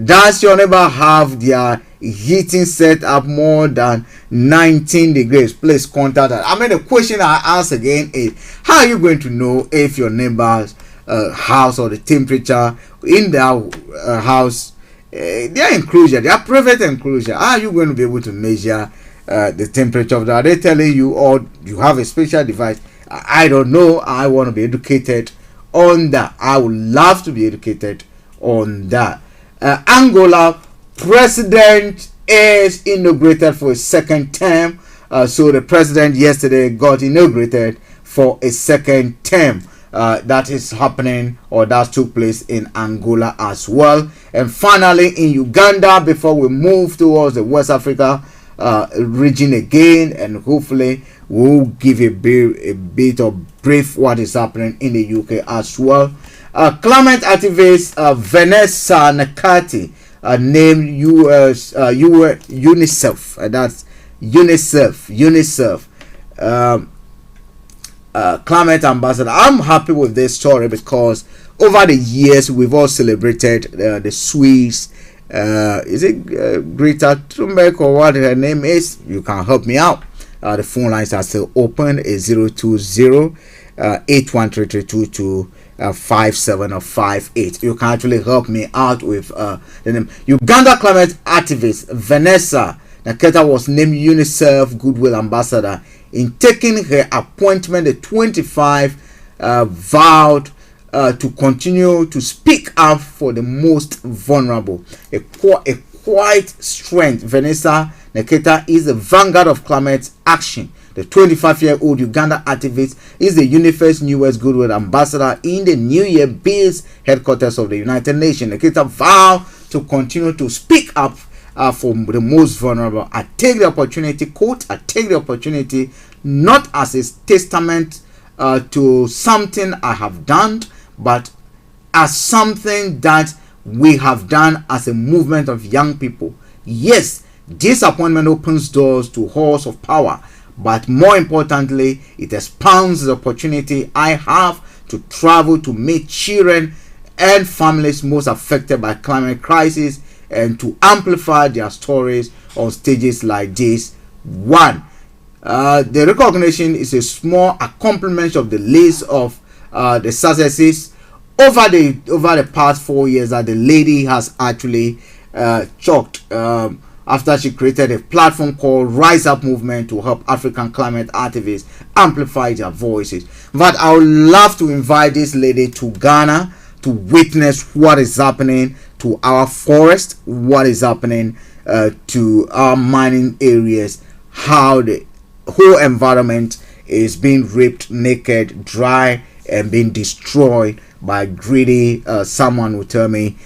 does your neighbor have their heating set up more than 19 degrees? Please contact us. I mean, the question I ask again is, how are you going to know if your neighbor's house or the temperature in their house, their enclosure, their private enclosure, how are you going to be able to measure the temperature of that? Are they telling you, or you have a special device? I don't know. I want to be educated on that. I would love to be educated on that. Angola president is inaugurated for a second term. So the president yesterday got inaugurated for a second term. That is happening, or that took place in Angola as well. And finally in Uganda, before we move towards the West Africa region again, and hopefully we'll give a bit of brief what is happening in the UK as well. Climate activist Vanessa Nakati named UNICEF, that's UNICEF climate ambassador. I'm happy with this story because over the years we've all celebrated the Swiss is it Greta Thunberg or what her name is? You can help me out. The phone lines are still open. Is 020-813322 57 or 58. You can actually help me out with the name. Uganda climate activist Vanessa Naketa was named UNICEF Goodwill Ambassador. In taking her appointment, the 25 vowed to continue to speak up for the most vulnerable. A quiet strength. Vanessa Naketa is the vanguard of climate action. The 25-year-old Uganda activist is the UNICEF's newest Goodwill Ambassador in the New Year based headquarters of the United Nations. Naketa vowed to continue to speak up for the most vulnerable. I take the opportunity, quote, I take the opportunity not as a testament to something I have done, but as something that we have done as a movement of young people. Yes, this appointment opens doors to halls of power, but more importantly, it expands the opportunity I have to travel to meet children and families most affected by climate crisis and to amplify their stories on stages like this one. The recognition is a small accompaniment of the list of the successes over the past 4 years that the lady has actually chalked after she created a platform called Rise Up Movement to help African climate activists amplify their voices. But I would love to invite this lady to Ghana to witness what is happening to our forest, what is happening to our mining areas, how the whole environment is being ripped naked, dry, and being destroyed by greedy, someone will tell me,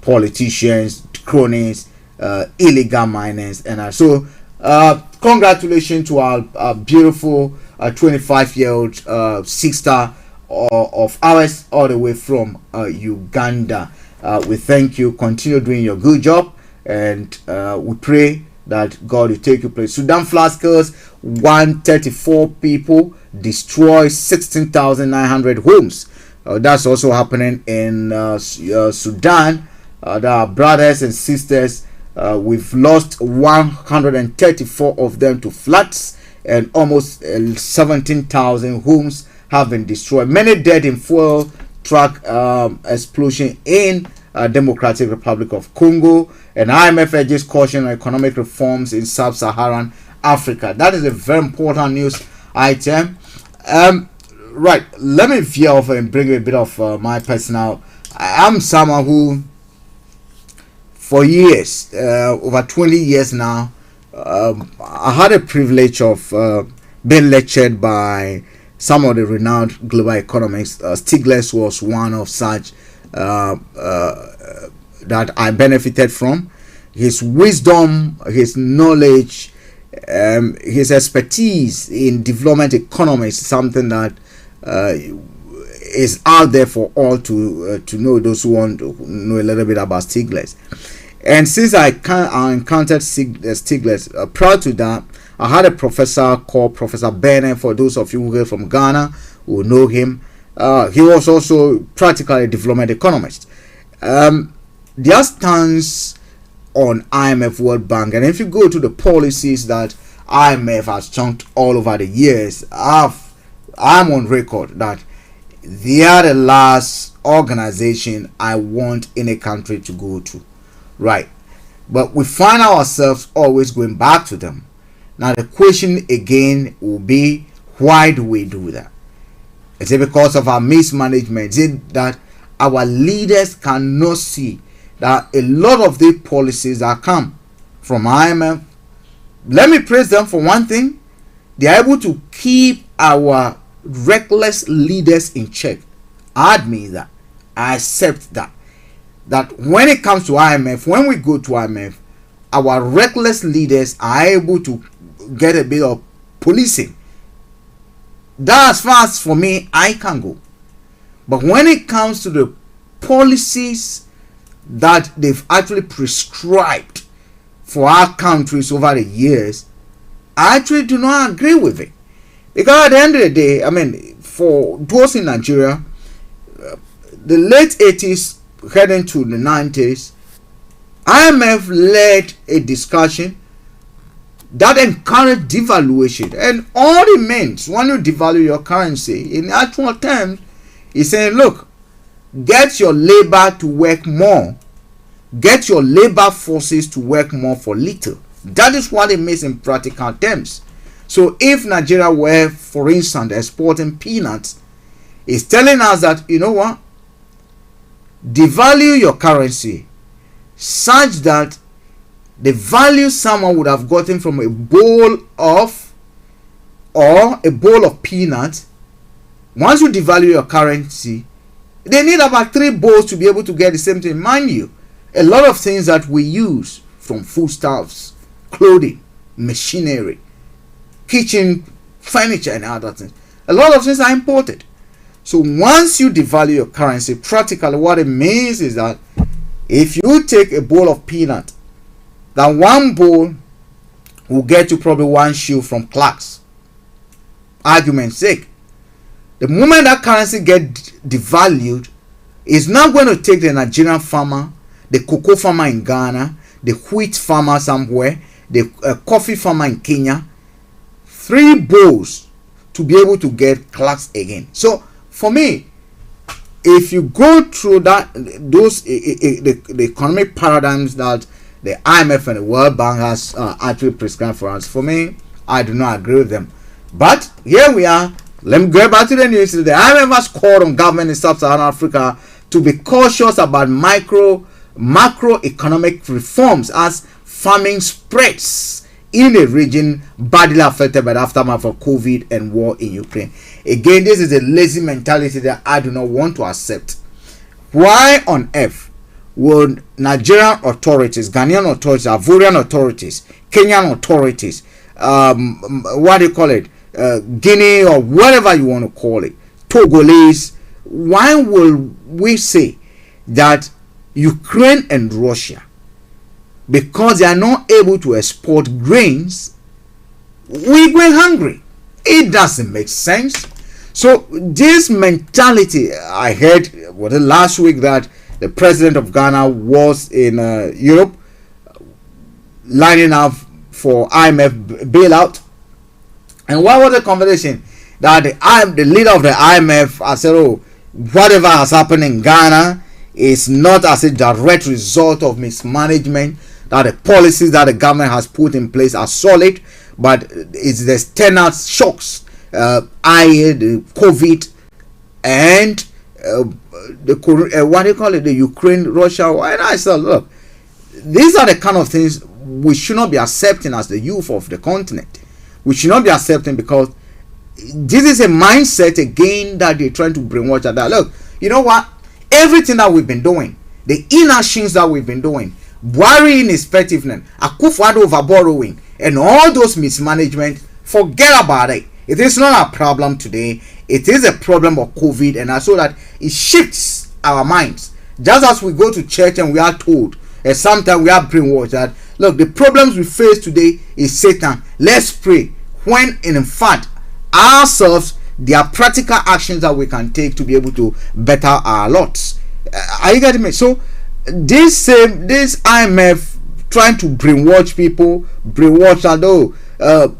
politicians, cronies, illegal miners, and so congratulations to our beautiful 25-year-old sister of ours all the way from Uganda. We thank you. Continue doing your good job, and we pray that God will take your place. Sudan flood kills 134 people, destroys 16,900 homes. That's also happening in Sudan. Our brothers and sisters, we've lost 134 of them to floods, and almost 17,000 homes have been destroyed. Many dead in fuel truck explosion in Democratic Republic of Congo, and IMF urges caution on economic reforms in sub-Saharan Africa. That is a very important news item. Right, let me veer off and bring a bit of my personal. I'm someone who, for years, over 20 years now, I had a privilege of being lectured by some of the renowned global economists. Stiglitz was one of such that I benefited from. His wisdom, his knowledge, his expertise in development economics is something that is out there for all to know, those who want to know a little bit about Stiglitz. And since I encountered Stiglitz, prior to that, I had a professor called Professor Bennett. For those of you who are from Ghana who know him, he was also practically a development economist. Their stance on IMF, World Bank, and if you go to the policies that IMF has chunked all over the years, I'm on record that they are the last organization I want any country to go to, right? But we find ourselves always going back to them. Now the question again will be, why do we do that? Is it because of our mismanagement? Is it that our leaders cannot see that a lot of the policies that come from IMF, let me praise them for one thing, they are able to keep our reckless leaders in check. I admit that. I accept that. That when it comes to IMF, when we go to IMF, our reckless leaders are able to get a bit of policing. That's as far as for me I can go. But when it comes to the policies that they've actually prescribed for our countries over the years, I actually do not agree with it. Because at the end of the day, I mean, for those in Nigeria, the late 80s heading to the 90s, IMF led a discussion that encouraged devaluation. And all it means when you devalue your currency, in actual terms, is saying, look, get your labor to work more. Get your labor forces to work more for little. That is what it means in practical terms. So if Nigeria were, for instance, exporting peanuts, it's telling us that, you know what, devalue your currency such that the value someone would have gotten from a bowl of peanuts, once you devalue your currency, they need about 3 bowls to be able to get the same thing. Mind you, a lot of things that we use, from foodstuffs, clothing, machinery, kitchen furniture and other things, a lot of things are imported. So once you devalue your currency, practically what it means is that if you take a bowl of peanut, that one bowl will get you probably 1 shoe from Clark's. Argument's sake. The moment that currency gets devalued, it's not going to take the Nigerian farmer, the cocoa farmer in Ghana, the wheat farmer somewhere, the coffee farmer in Kenya, 3 bowls to be able to get Clark's again. So for me, if you go through that, the economic paradigms that the IMF and the World Bank has actually prescribed for us, for me, I do not agree with them. But here we are. Let me go back to the news. The IMF has called on government in Sub-Saharan Africa to be cautious about macroeconomic reforms as famine spreads in a region badly affected by the aftermath of COVID and war in Ukraine. Again, this is a lazy mentality that I do not want to accept. Why on earth would Nigerian authorities, Ghanaian authorities, Ivorian authorities, Kenyan authorities, Guinea or whatever you want to call it, Togolese, why will we say that Ukraine and Russia, because they are not able to export grains, we go hungry? It doesn't make sense. So this mentality, I heard last week that the president of Ghana was in Europe lining up for IMF bailout. And what was the conversation? That the leader of the IMF has said, oh, whatever has happened in Ghana is not as a direct result of mismanagement, that the policies that the government has put in place are solid, but it's the external shocks, i.e. the COVID and the Ukraine, Russia. And I said, look, these are the kind of things we should not be accepting as the youth of the continent. We should not be accepting, because this is a mindset again that they're trying to brainwash us. That look, you know what? Everything that we've been doing, the inactions that we've been doing, Buhari ineffectiveness, Akufo-Addo over borrowing, and all those mismanagement, forget about it. It is not a problem today. It is a problem of COVID, and I saw that it shifts our minds. Just as we go to church and we are told, and sometimes we are brainwashed that look, the problems we face today is Satan, Let's pray. When in fact ourselves, there are practical actions that we can take to be able to better our lots. Are you getting me? So this IMF trying to brainwash people,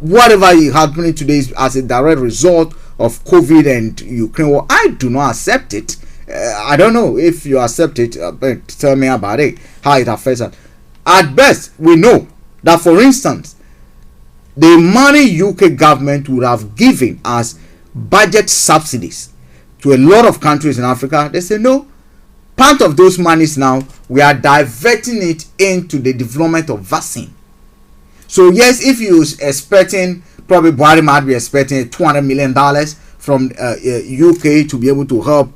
whatever is happening today is as a direct result of COVID and Ukraine war. I do not accept it. I don't know if you accept it, but tell me about it, how it affects us. At best, we know that, for instance, the money UK government would have given as budget subsidies to a lot of countries in Africa, they say no. Part of those monies now, we are diverting it into the development of vaccine. So yes, if you're expecting, probably Buhari might be expecting $200 million from UK to be able to help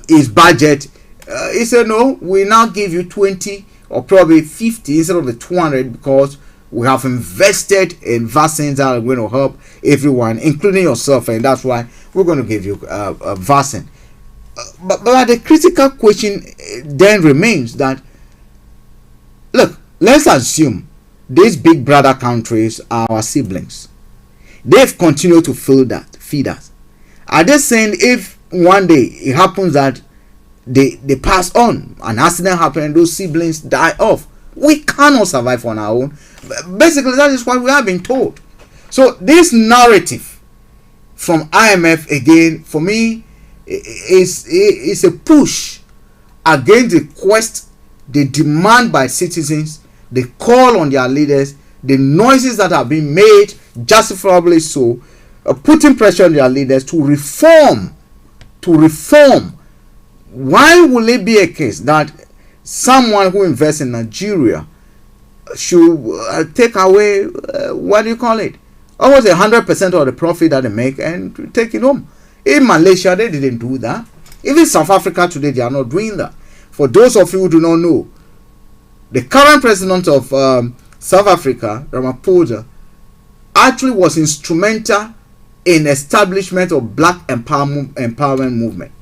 his budget. He said no, we now give you 20 or probably 50 instead of the 200 because we have invested in vaccines that are going to help everyone, including yourself, and that's why we're going to give you a vaccine. But the critical question then remains that, look, let's assume these big brother countries are our siblings. They've continued to feed us. Are they saying if one day it happens that they pass on, an accident happens and those siblings die off, we cannot survive on our own? Basically, that is what we have been told. So this narrative from IMF, again, for me, is a push against the quest, the demand by citizens, the call on their leaders, the noises that have been made, justifiably so, putting pressure on their leaders to reform. Why will it be a case that someone who invests in Nigeria should take away what do you call it, almost 100% of the profit that they make and take it home? In Malaysia, they didn't do that. Even South Africa today, they are not doing that. For those of you who do not know, the current president of South Africa, Ramaphosa, actually was instrumental in establishment of black empowerment movement.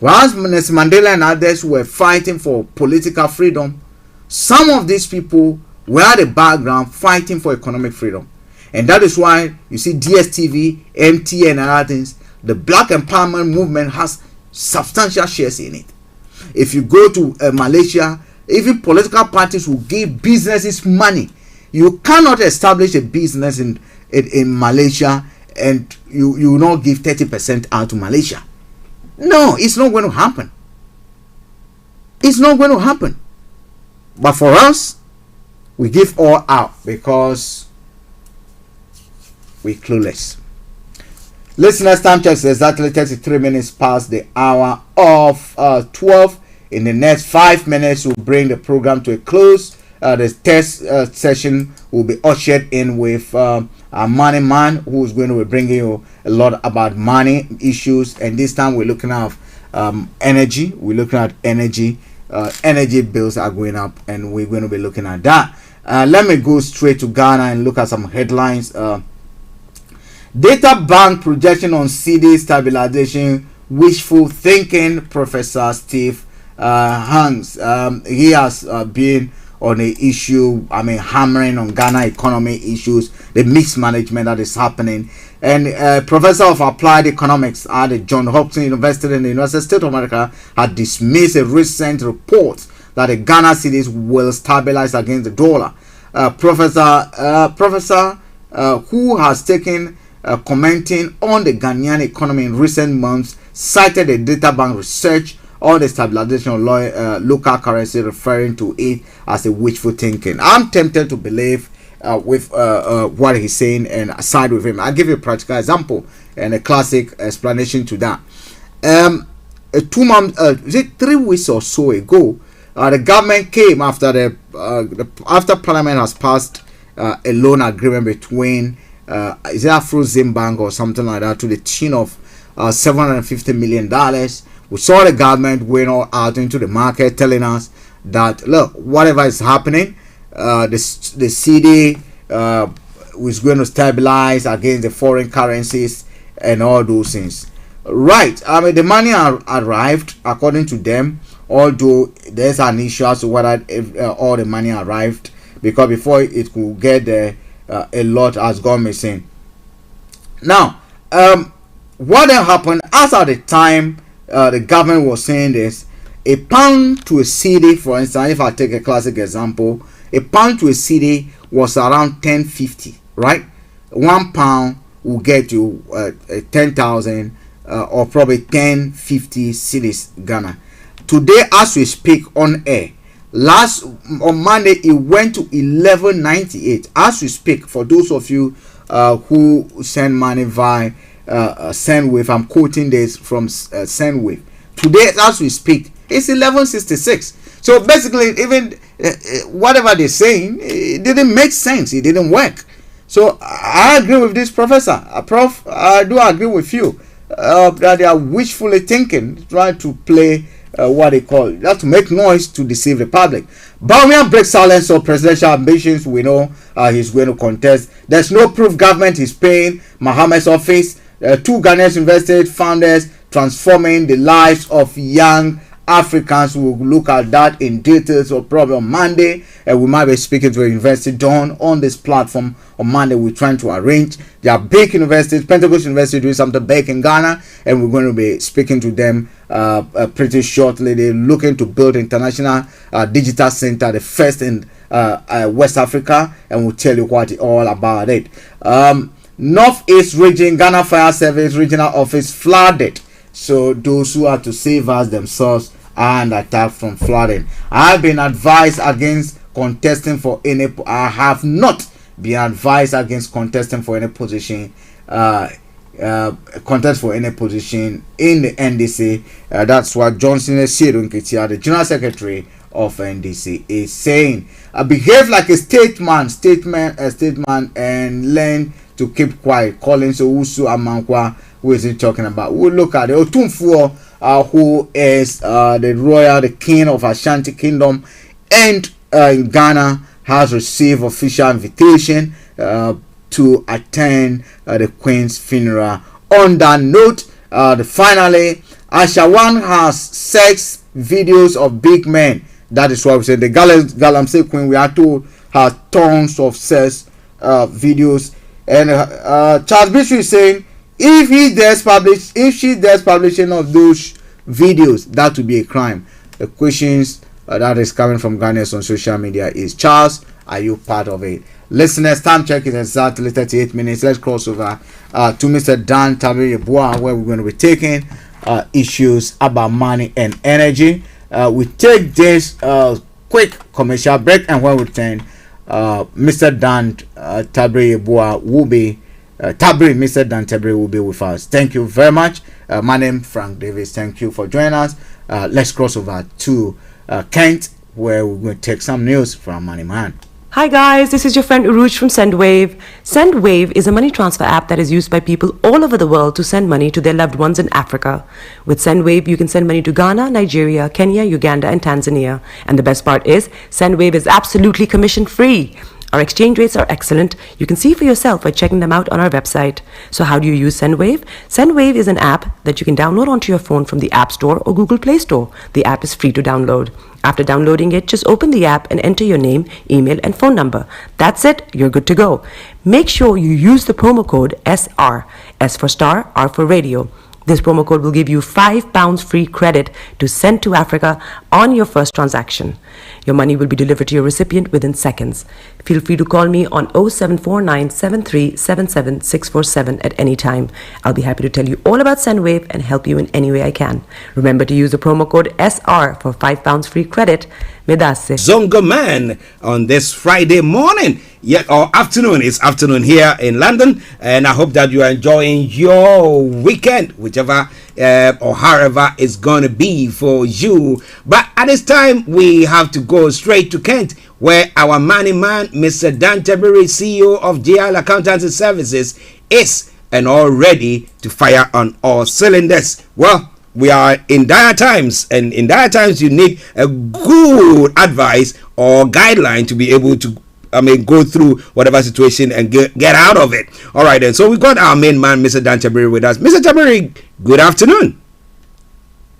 Whereas Nelson Mandela and others were fighting for political freedom, some of these people were at the background fighting for economic freedom. And that is why you see DSTV, MTN and other things, the black empowerment movement has substantial shares in it. If you go to Malaysia, even political parties will give businesses money. You cannot establish a business in Malaysia and you will not give 30% out to Malaysia. No, it's not going to happen. It's not going to happen. But for us, we give all out because we're clueless. Listeners, time check is exactly 33 minutes past the hour of 12. In the next 5 minutes, we'll bring the program to a close. The test session will be ushered in with our money man, who's going to be bringing you a lot about money issues. And this time we're looking at energy. We're looking at energy. Energy bills are going up, and we're going to be looking at that. Let me go straight to Ghana and look at some headlines. Data bank projection on CD stabilization, wishful thinking. Professor Steve Hanks, he has been on the issue, hammering on Ghana economy issues, the mismanagement that is happening. And professor of applied economics at the Johns Hopkins University in the United States of America had dismissed a recent report that the Ghana cedis will stabilize against the dollar. Professor who has taken commenting on the Ghanaian economy in recent months, cited a data bank research on the stabilization of local currency, referring to it as a wishful thinking. I'm tempted to believe with what he's saying and side with him. I'll give you a practical example and a classic explanation to that. 2 months, 3 weeks or so ago, the government came after after Parliament has passed a loan agreement between is it Afro-Zim Bank or something like that to the tune of $750 million. We saw the government going all out into the market telling us that, look, whatever is happening, the CD was going to stabilize against the foreign currencies and all those things. Right. The money arrived according to them, although there's an issue as to whether all the money arrived, because before it could get there, a lot has gone missing. Now, what then happened? As at the time the government was saying this, a pound to a cedi, for instance, if I take a classic example, a pound to a cedi was around 10.50, right? 1 pound will get you 10,000 or probably 10.50 cedis Ghana. Today, as we speak on air, on Monday it went to 11.98. As we speak, for those of you who send money via Sendwave, I'm quoting this from Sendwave. Today, as we speak, it's 11.66. So basically, even whatever they're saying, it didn't make sense. It didn't work. So I agree with this professor. Prof, I do agree with you that they are wishfully thinking, trying to play what they call, that to make noise to deceive the public. Bawumia breaks silence of presidential ambitions. We know he's going to contest. There's no proof government is paying Mohammed's office. 2 Ghanaians invested founders transforming the lives of young Africans. Will look at that in details or probably on Monday, and we might be speaking to a university done on this platform on Monday. We're trying to arrange. There are big universities, Pentecost University doing something big in Ghana, and we're going to be speaking to them pretty shortly. They're looking to build international digital center, the first in West Africa, and we'll tell you what all about it. Northeast region, Ghana Fire Service regional office flooded. So those who are to save us themselves are under attack from flooding. I've been advised against contesting for any. I have not been advised against contesting for any position. Contest for any position in the NDC. That's what Johnson Esiedunketia, the General Secretary of NDC, is saying. Behave like a statesman, and learn to keep quiet. Collins Owusu Amankwa, who is he talking about? We'll look at it. Otumfuo, who is the king of Ashanti Kingdom, and in Ghana, has received official invitation to attend the Queen's funeral. On that note, finally, Ashawan has 6 videos of big men. That is what we said. The Galamsey Queen, we are told, has tons of sex videos. And Charles Bishop is saying, if she does publishing of those videos, that would be a crime. The questions that is coming from Ghanaians on social media is, Charles, are you part of it? Listeners, time check is exactly 38 minutes. Let's cross over to Mr. Dan Tabiri, where we're going to be taking issues about money and energy. We take this quick commercial break, and when we return, Mr. Dan Tabiri will be Mr. Dan Tabiri will be with us. Thank you very much. My name is Frank Davis. Thank you for joining us. Let's cross over to Kent, where we're going to take some news from Money Man. Hi guys, this is your friend Uruj from Sendwave. Sendwave is a money transfer app that is used by people all over the world to send money to their loved ones in Africa. With Sendwave, you can send money to Ghana, Nigeria, Kenya, Uganda, and Tanzania. And the best part is, Sendwave is absolutely commission free. Our exchange rates are excellent. You can see for yourself by checking them out on our website. So how do you use Sendwave? Sendwave is an app that you can download onto your phone from the App Store or Google Play Store. The app is free to download. After downloading it, just open the app and enter your name, email, and phone number. That's it. You're good to go. Make sure you use the promo code SR. S for Star, R for Radio. This promo code will give you £5 free credit to send to Africa on your first transaction. Your money will be delivered to your recipient within seconds. Feel free to call me on 0749 7377 647 at any time. I'll be happy to tell you all about Sendwave and help you in any way I can. Remember to use the promo code SR for £5 free credit. Medase. Zongo Man on this Friday morning. Or afternoon. It's afternoon here in London, and I hope that you are enjoying your weekend, whichever or however it's going to be for you. But at this time, we have to go straight to Kent, where our money man, Mr. Dan Tabiri, CEO of GL Accountancy Services, is and all ready to fire on all cylinders. Well, we are in dire times, and in dire times, you need a good advice or guideline to be able to go through whatever situation and get out of it. All right, then. So we got our main man, Mr. Dan Tabiri, with us. Mr. Tabiri, good afternoon.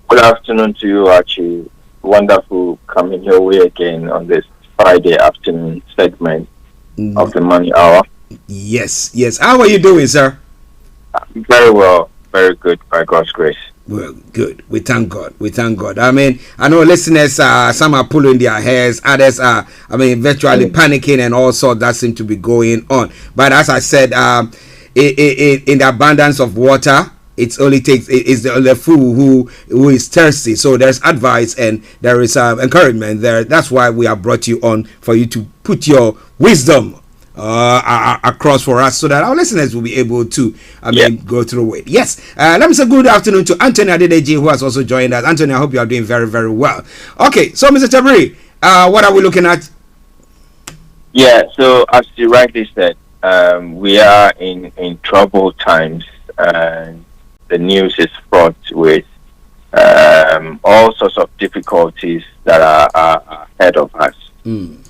Good afternoon to you, Archie. Wonderful coming your way again on this Friday afternoon segment of the Money Hour. Yes. How are you doing, sir? Very well. Very good, by God's grace. Well, good. We thank God. I mean, I know listeners, some are pulling their hairs, others are, virtually panicking and all sorts that seem to be going on. But as I said, in the abundance of water, it's the fool who is thirsty. So there's advice and there is encouragement there. That's why we have brought you on, for you to put your wisdom across for us, so that our listeners will be able to go through it. Yes. Let me say good afternoon to Anthony Adedeji, who has also joined us. Anthony, I hope you are doing very, very well. Okay, so Mr. Tabiri, what are we looking at? Yeah, so as you rightly said, we are in troubled times, and the news is fraught with all sorts of difficulties that are ahead of us.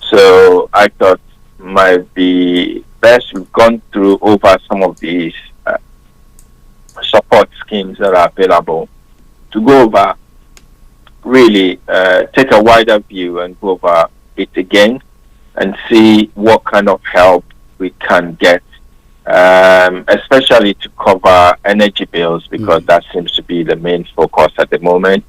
So I thought might be best we've gone through over some of these support schemes that are available, to go over, really take a wider view and go over it again and see what kind of help we can get, especially to cover energy bills, because that seems to be the main focus at the moment.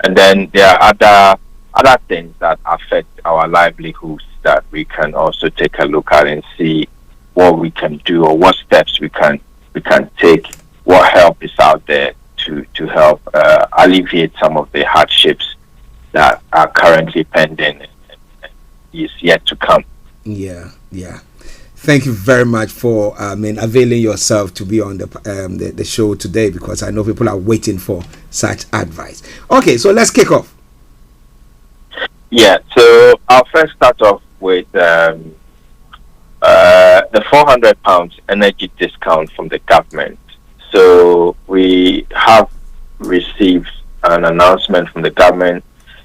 And then there are other things that affect our livelihoods that we can also take a look at and see what we can do, or what steps we can take, what help is out there to help alleviate some of the hardships that are currently pending and is yet to come. Yeah. Thank you very much for availing yourself to be on the show today, because I know people are waiting for such advice. Okay, so let's kick off. Yeah, so I'll first start off with the £400 energy discount from the government. So we have received an announcement from the government.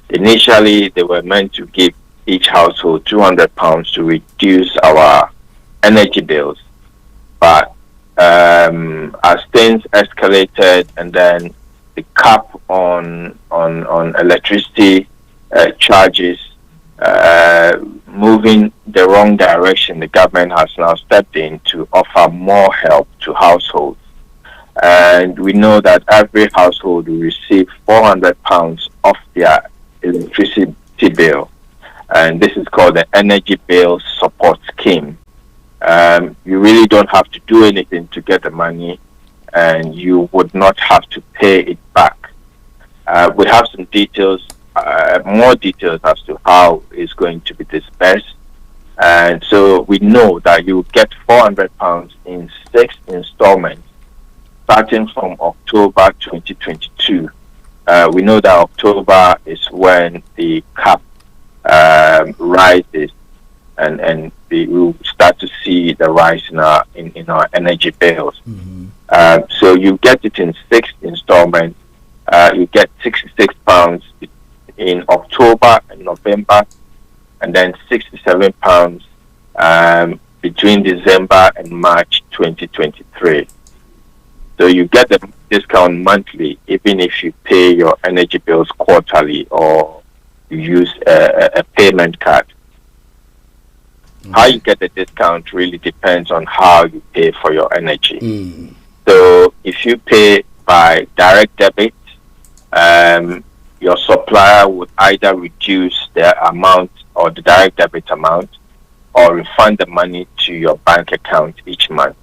Initially, they were meant to give each household £200 to reduce our energy bills, but as things escalated, and then the cap on electricity charges moving the wrong direction, the government has now stepped in to offer more help to households. And we know that every household will receive £400 off their electricity bill. And this is called the Energy Bill Support Scheme. You really don't have to do anything to get the money, and you would not have to pay it back. We have some details, more details as to how it's going to be dispersed. And so we know that you get £400 in 6 installments starting from October 2022. We know that October is when the cap rises, and we will start to see the rise in our energy bills. So you get it in 6 installments. You get £66 in October and November, and then £67 between December and March 2023. So you get the discount monthly, even if you pay your energy bills quarterly or you use a payment card. How you get the discount really depends on how you pay for your energy. So if you pay by direct debit, your supplier would either reduce the amount or the direct debit amount, or refund the money to your bank account each month.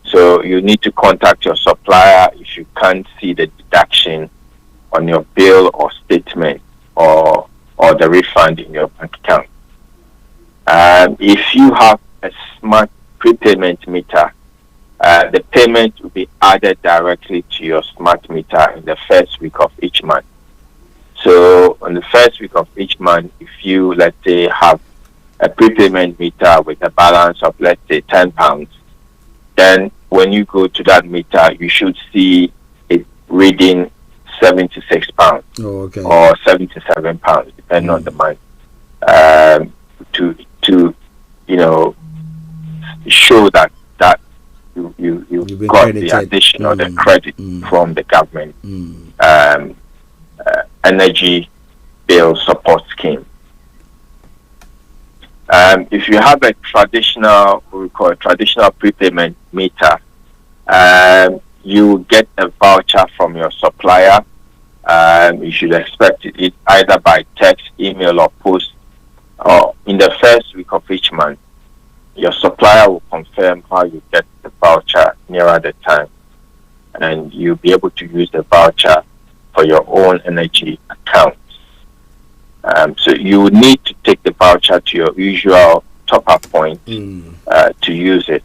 So you need to contact your supplier if you can't see the deduction on your bill or statement, or the refund in your bank account. If you have a smart prepayment meter, the payment will be added directly to your smart meter in the first week of each month. So on the first week of each month, if you, let's say, have a prepayment meter with a balance of, let's say, £10, then when you go to that meter, you should see it reading £76 or £77, depending on the month, to show that you got the addition or the credit from the government energy bill support scheme. If you have a traditional, what we call a traditional prepayment meter, you get a voucher from your supplier. You should expect it either by text, email, or post, or in the first week of each month. Your supplier will confirm how you get the voucher nearer the time, and you'll be able to use the voucher for your own energy account. So you need to take the voucher to your usual top-up point to use it.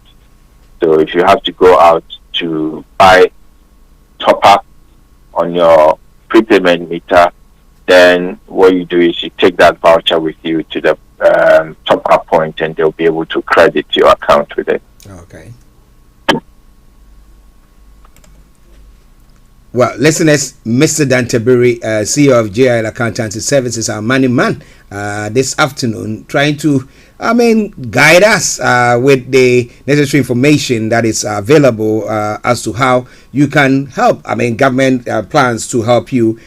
So if you have to go out to buy top-up on your prepayment meter, then what you do is you take that voucher with you to the top-up point, and they'll be able to credit your account with it. Okay. Well, listeners, Mr. Dan Tabiri, CEO of JIL Accountancy Services, our money man, this afternoon, trying to, guide us with the necessary information that is available as to how you can help. Government plans to help you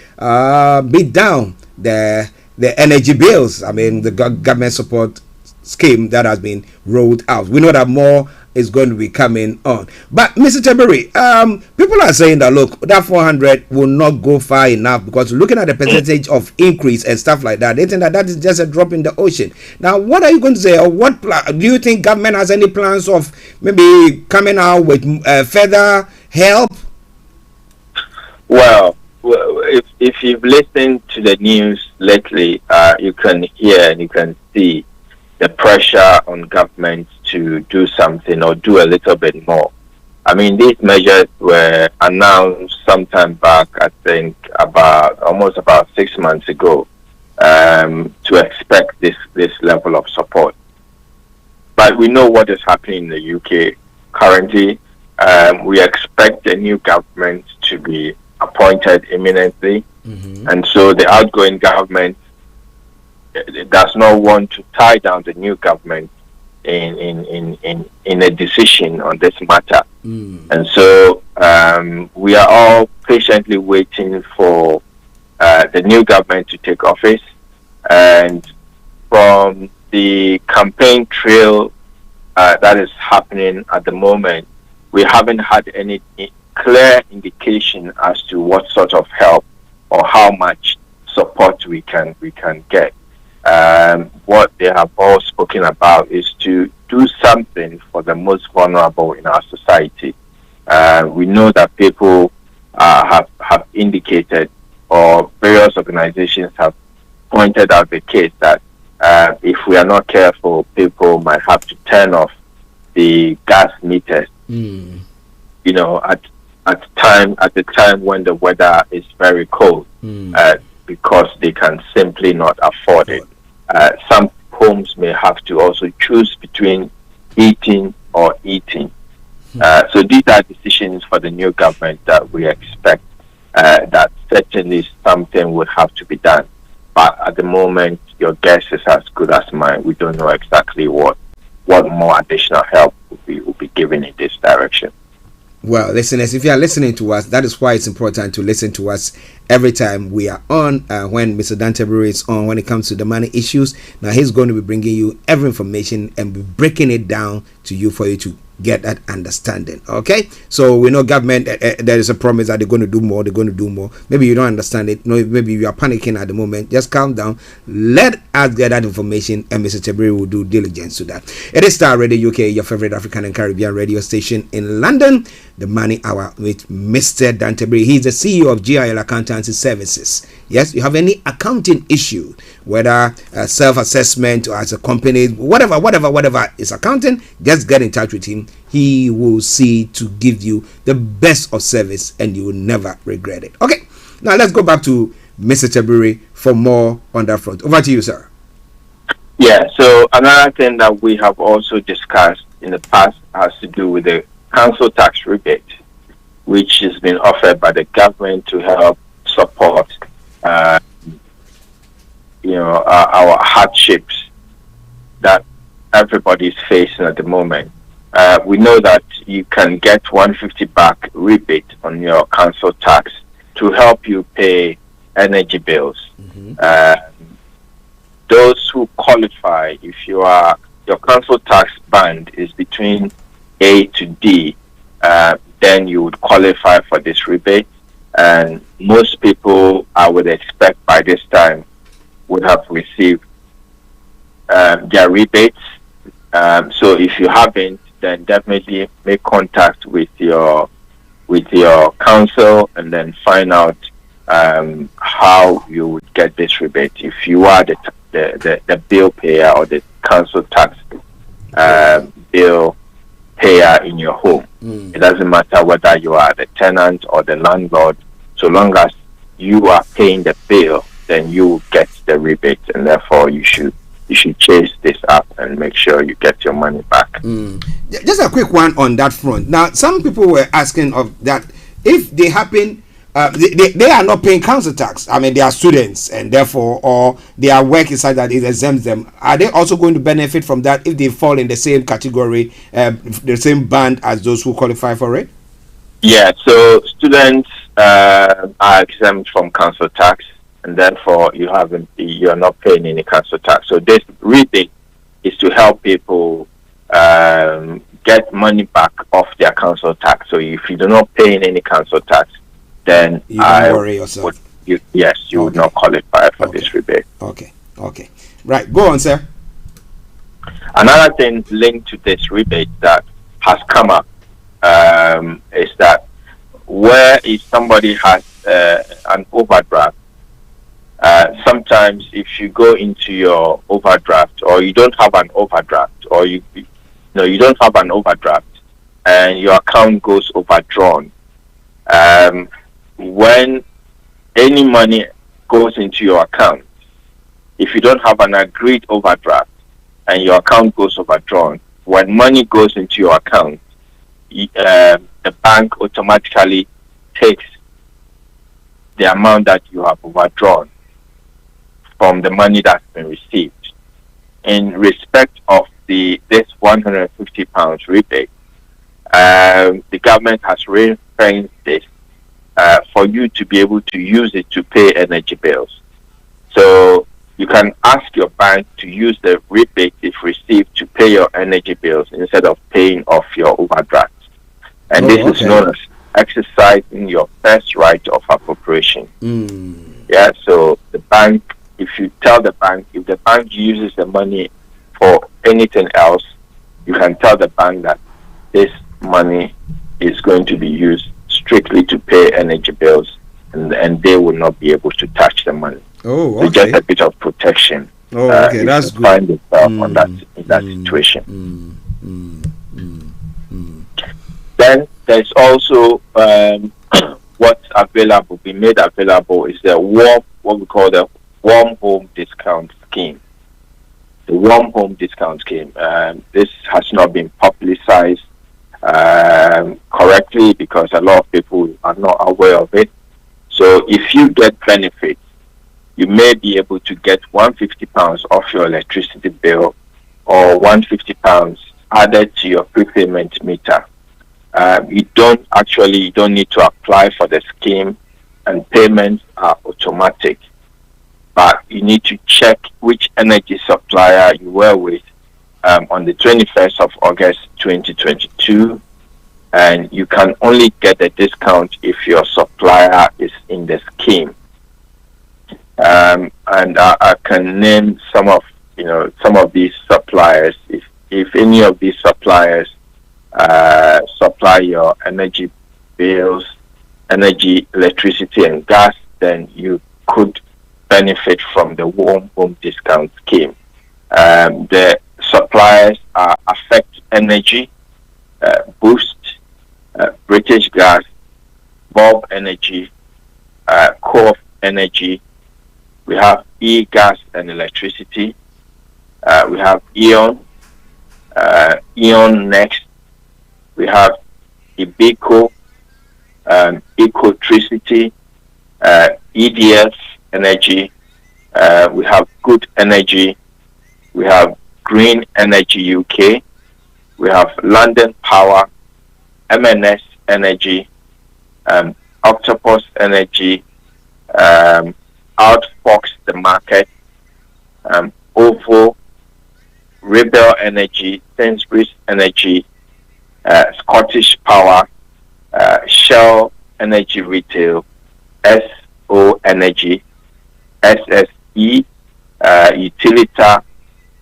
beat down the energy bills. The government support scheme that has been rolled out. We know that more is going to be coming on. But Mr. Tabiri, people are saying that, look, that 400 will not go far enough, because looking at the percentage of increase and stuff like that, they think that is just a drop in the ocean. Now, what are you going to say, or what do you think government has any plans of maybe coming out with further help? Well, if you've listened to the news lately, you can hear and you can see the pressure on government to do something or do a little bit more. These measures were announced sometime back, I think almost about 6 months ago, to expect this level of support. But we know what is happening in the UK currently. We expect a new government to be appointed imminently, and so the outgoing government does not want to tie down the new government in a decision on this matter. And so we are all patiently waiting for the new government to take office. And from the campaign trail that is happening at the moment, we haven't had any clear indication as to what sort of help or how much support we can get. What they have all spoken about is to do something for the most vulnerable in our society. We know that people have indicated, or various organizations have pointed out the case that if we are not careful, people might have to turn off the gas meters. At the time when the weather is very cold, because they can simply not afford it. Some homes may have to also choose between heating or eating. So these are decisions for the new government that we expect that certainly something would have to be done. But at the moment, your guess is as good as mine. We don't know exactly what more additional help will be given in this direction. Well, listeners, if you are listening to us, that is why it's important to listen to us every time we are on, when Mr. Dan Tabiri is on, when it comes to the money issues. Now, he's going to be bringing you every information and be breaking it down to you for you to get that understanding. Okay, so we know government, there is a promise that they're going to do more. Maybe you don't understand it. No, maybe you are panicking at the moment. Just calm down, let us get that information, and Mr. Tabiri will do diligence to that. It is Starr Radio UK, your favorite African and Caribbean radio station in London. The Money Hour with Mr. Dan Tabiri. He's the CEO of GIL Accountancy Services. Yes, you have any accounting issue, whether self-assessment or as a company, whatever is accounting, just get in touch with him. He will see to give you the best of service, and you will never regret it. Okay, now let's go back to Mr. Tabiri for more on that front. Over to you, sir. Yeah, so another thing that we have also discussed in the past has to do with the council tax rebate, which has been offered by the government to help support our hardships that everybody is facing at the moment. We know that you can get 150 back rebate on your council tax to help you pay energy bills. those who qualify, if your council tax band is between A to D, then you would qualify for this rebate. And most people, I would expect by this time, would have received their rebates. So if you haven't, then definitely make contact with your council and then find out how you would get this rebate if you are the bill payer or the council tax bill payer in your home. It doesn't matter whether you are the tenant or the landlord, so long as you are paying the bill, then you get the rebate, and therefore you should chase this up and make sure you get your money back. Just a quick one on that front. Now, some people were asking of that if they happen, they are not paying council tax. I mean, they are students, and therefore, or their work is such that it exempts them. Are they also going to benefit from that if they fall in the same category, the same band as those who qualify for it? Yeah. So students are exempt from council tax, and therefore you're not paying any council tax. So this rebate is to help people get money back off their council tax. So if you do not pay any council tax, then you don't worry yourself. You would not qualify for this rebate. Okay. Right. Go on, sir. Another thing linked to this rebate that has come up is that where if somebody has an overdraft, sometimes if you go into your overdraft, or you don't have an overdraft, or you don't have an overdraft, and your account goes overdrawn, when any money goes into your account, if you don't have an agreed overdraft and your account goes overdrawn, when money goes into your account, the bank automatically takes the amount that you have overdrawn from the money that's been received. In respect of this £150 rebate, the government has ring-fenced this for you to be able to use it to pay energy bills. So you can ask your bank to use the rebate if received to pay your energy bills instead of paying off your overdraft. And this is known as exercising your first right of appropriation. Yeah, so the bank, if you tell the bank, if the bank uses the money for anything else, you can tell the bank that this money is going to be used strictly to pay energy bills, and they will not be able to touch the money. Oh, okay. So just a bit of protection. Oh, okay, that's good. Find yourself in that situation. Then there's also what's available, be made available is what we call the warm home discount scheme. The warm home discount scheme. This has not been publicized correctly because a lot of people are not aware of it. So if you get benefits, you may be able to get £150 off your electricity bill, or £150 added to your prepayment meter. You don't need to apply for the scheme, and payments are automatic. But you need to check which energy supplier you were with on the 21st of August 2022, and you can only get a discount if your supplier is in the scheme. And I can name some of these suppliers. If any of these suppliers supply your energy bills, energy, electricity, and gas, then you could benefit from the warm home discount scheme. The suppliers are Affect Energy, Boost, British Gas, Bob Energy, Co-op Energy. We have E-Gas and Electricity. We have Eon, Eon Next. We have Ibeco, Ecotricity, EDF Energy. We have Good Energy. We have Green Energy UK. We have London Power, MNS Energy, Octopus Energy, Outfox the Market, OVO, Rebel Energy, Sainsbury's Energy, Scottish Power, Shell Energy Retail, SO Energy, SSE, Utilita,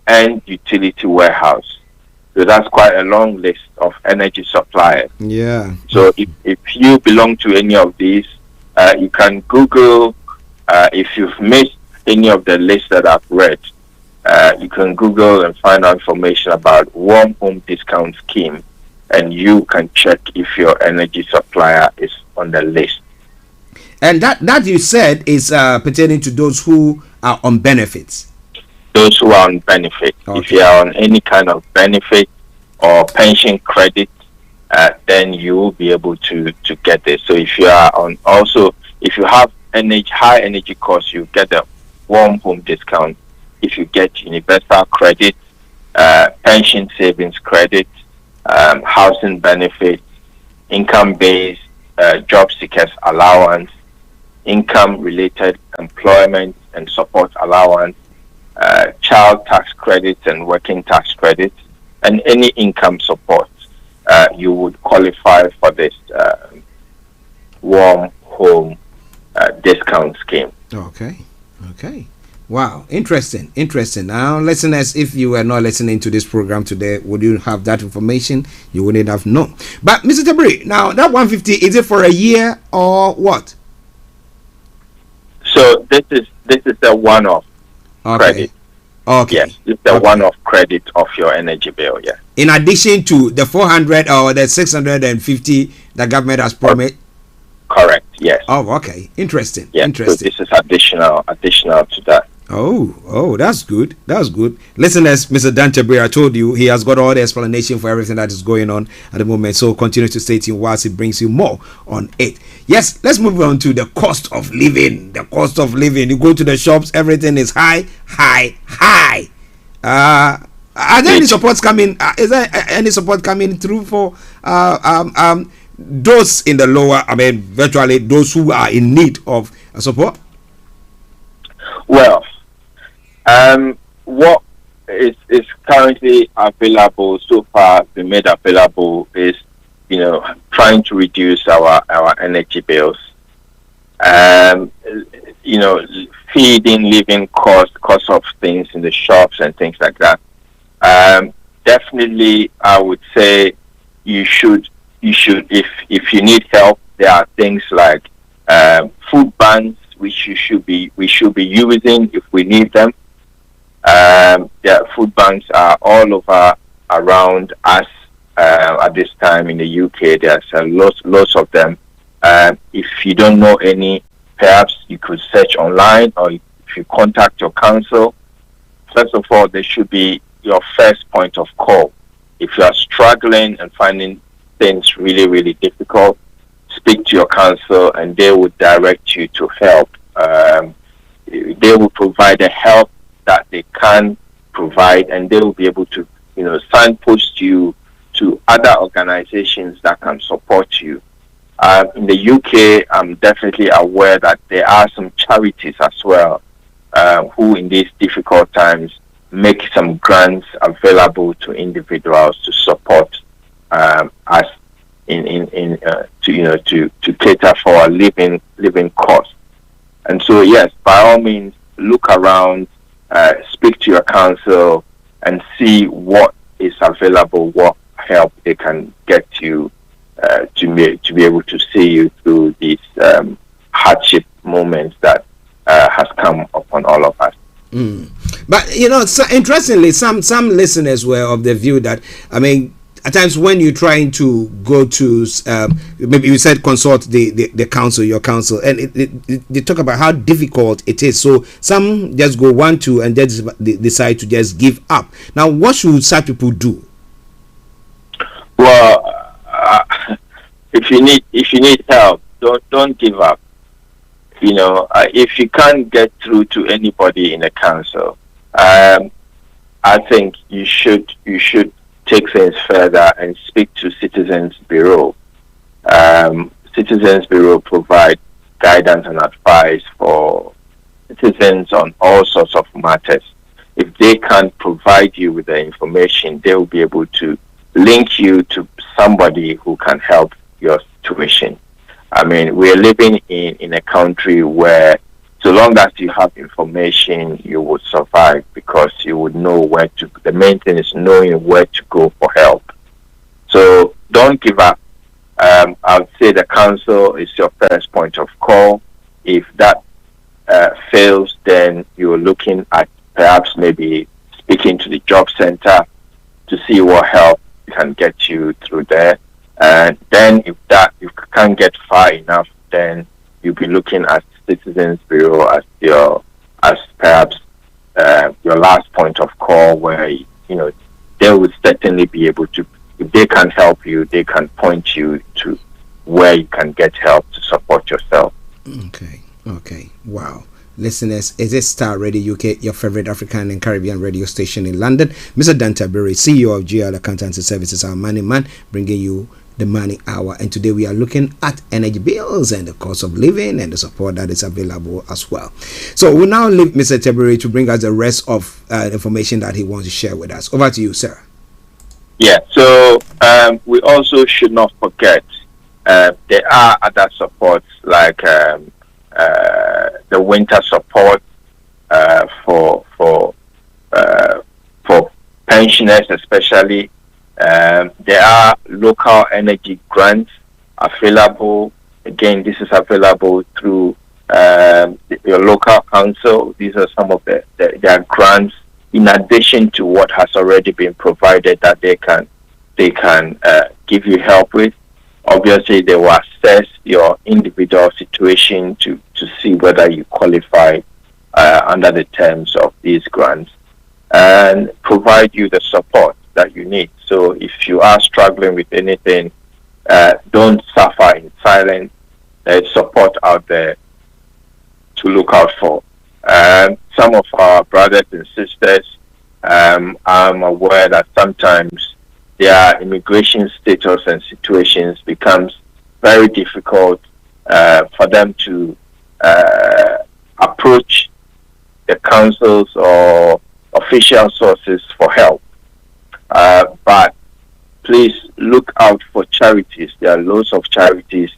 and Utility Warehouse. So that's quite a long list of energy suppliers. Yeah. So if you belong to any of these, you can Google, if you've missed any of the lists that I've read, you can Google and find out information about Warm Home Discount Scheme, and you can check if your energy supplier is on the list. And that you said is pertaining to those who are on benefits. Those who are on benefit. Okay. If you are on any kind of benefit or pension credit, then you will be able to get this. So if you are on, also if you have high energy costs, you get the Warm Home Discount. If you get universal credit, pension savings credit, housing benefit, income-based job seekers allowance, income-related employment and support allowance, child tax credits and working tax credits, and any income support, you would qualify for this Warm Home Discount Scheme. Okay. Wow, interesting. Now, listeners, if you were not listening to this program today, would you have that information? You wouldn't have known. But Mr. Tabiri, now that 150, is it for a year or what? So this is the one-off credit. Okay. Yes, it's the one-off credit of your energy bill. Yeah. In addition to the 400 or the 650 the government has promised. Correct. Yes. Oh, okay. Interesting. Yeah. Interesting. So this is additional to that. Oh, that's good. Listeners, Mr. Dan Tabiri, I told you he has got all the explanation for everything that is going on at the moment. So continue to stay tuned whilst he brings you more on it. Yes, let's move on to the cost of living. You go to the shops, everything is high. Are there any supports coming? Is there any support coming through for those in the lower? I mean, virtually those who are in need of support. Well, what is currently available so far, been made available, is trying to reduce our energy bills. Feeding, living cost of things in the shops and things like that. Definitely, I would say you should if you need help, there are things like food banks which we should be using if we need them. Food banks are all over around us at this time in the UK. There's lots of them. If you don't know any, perhaps you could search online, or if you contact your council. First of all, they should be your first point of call. If you are struggling and finding things really, really difficult, speak to your council and they will direct you to help. They will provide the help that they can provide, and they will be able to, signpost you to other organizations that can support you. In the UK, I'm definitely aware that there are some charities as well who in these difficult times make some grants available to individuals to support us to cater for our living costs. And so yes, by all means, look around, speak to your council, and see what is available, what help they can get you to be able to see you through these hardship moments that has come upon all of us. But so interestingly, some listeners were of the view that, I mean, at times when you're trying to go to maybe you said consult the council, your council, and they talk about how difficult it is. So some just go 1-2 and then they decide to just give up. Now, what should such people do? Well, if you need help, don't give up. If you can't get through to anybody in the council, I think you should take things further and speak to Citizens Bureau. Citizens Bureau provide guidance and advice for citizens on all sorts of matters. if they can't provide you with the information, they will be able to link you to somebody who can help your situation. I mean, we're living in a country where so long as you have information, you would survive because you would know where to. The main thing is knowing where to go for help. So don't give up. I would say the council is your first point of call. If that fails, then you're looking at perhaps maybe speaking to the job center to see what help can get you through there. And then if that you can't get far enough, then you'll be looking at Citizens Bureau as perhaps your last point of call, where they would certainly be able to. If they can help you, they can point you to where you can get help to support yourself. Okay. Wow. Listeners, is it Starr Radio UK, your favorite African and Caribbean radio station in London? Mr. Dan Tabiri, CEO of GL Accountancy Services, our money man, bringing you the money hour. And today we are looking at energy bills and the cost of living and the support that is available as well. So we'll now leave Mr. Tabiri to bring us the rest of information that he wants to share with us. Over to you, sir. Yeah, so we also should not forget there are other supports like the winter support for pensioners especially. There are local energy grants available. Again, this is available through your local council. These are some of their grants in addition to what has already been provided that they can give you help with. Obviously, they will assess your individual situation to see whether you qualify under the terms of these grants and provide you the support that you need. So if you are struggling with anything, don't suffer in silence. There's support out there to look out for. Some of our brothers and sisters, I'm aware that sometimes their immigration status and situations becomes very difficult for them to approach the councils or official sources for help. But please look out for charities. There are loads of charities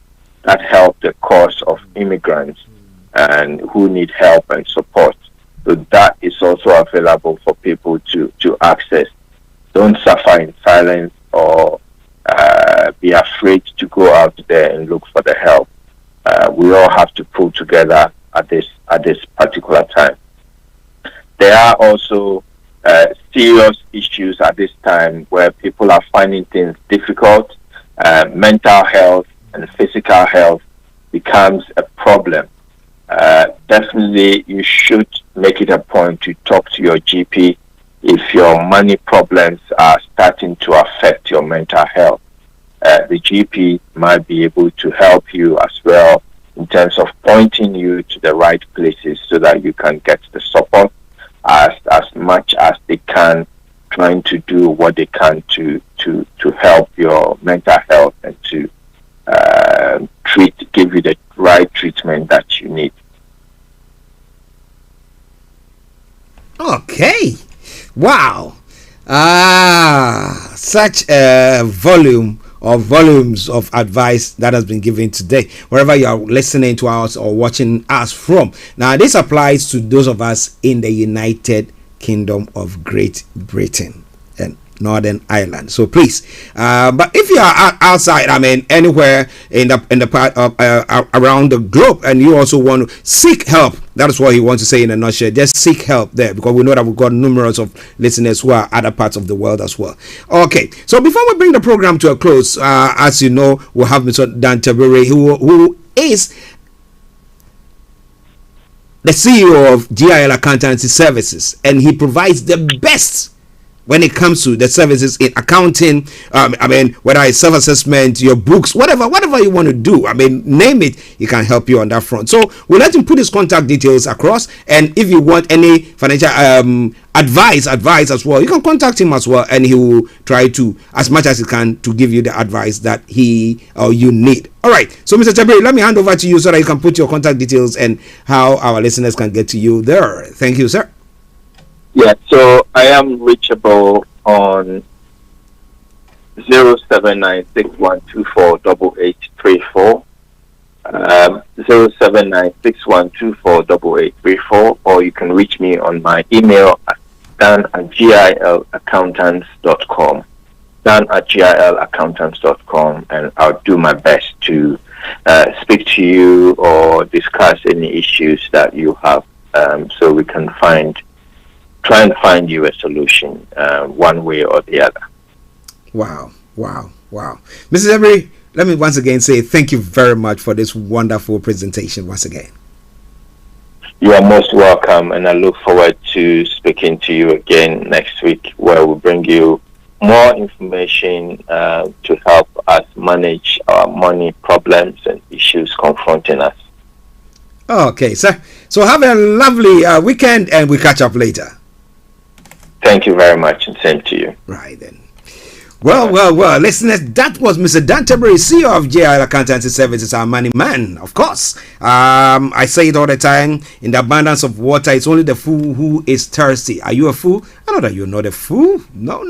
that help the cause of immigrants and who need help and support. So that is also available for people to access. Don't suffer in silence or be afraid to go out there and look for the help. We all have to pull together at this particular time. There are also serious issues at this time where people are finding things difficult. Mental health and physical health becomes a problem. Definitely, you should make it a point to talk to your GP if your money problems are starting to affect your mental health. The GP might be able to help you as well in terms of pointing you to the right places so that you can get the support as much as they can, trying to do what they can to help your mental health and to give you the right treatment that you need. Okay. Wow. Such a volumes of advice that has been given today, wherever you are listening to us or watching us from. Now, this applies to those of us in the United Kingdom of Great Britain and Northern Ireland. So please, but if you are outside, I mean anywhere in the part of around the globe, and you also want to seek help, that is what he wants to say in a nutshell. Just seek help there, because we know that we've got numerous of listeners who are other parts of the world as well. Okay, so before we bring the program to a close, as you know, we'll have Mr. Dan Tabiri, who is the CEO of GIL Accountancy Services, and he provides the best when it comes to the services in accounting. I mean, whether it's self-assessment, your books, whatever you want to do, I mean, name it, he can help you on that front. So we'll let him put his contact details across, and if you want any financial advice as well, you can contact him as well, and he will try to, as much as he can, to give you the advice that he or you need. All right, so Mr. Tabiri, let me hand over to you so that you can put your contact details and how our listeners can get to you there. Thank you, sir. Yeah, so I am reachable on 07961248834, 07961248834, or you can reach me on my email at dan@gilaccountants.com, dan@gilaccountants.com, and I'll do my best to speak to you or discuss any issues that you have, so we can try and find you a solution one way or the other. Wow. Mrs. Tabiri, let me once again say thank you very much for this wonderful presentation once again. You are most welcome, and I look forward to speaking to you again next week, where we'll bring you more information to help us manage our money problems and issues confronting us. Okay, sir. So have a lovely weekend, and we'll catch up later. Thank you very much, and same to you. Right then. Well, listeners, that was Mr. Dan Tabiri, CEO of JL Accountancy Services, our money man, of course. I say it all the time, in the abundance of water, it's only the fool who is thirsty. Are you a fool? I know that you're not a fool. No.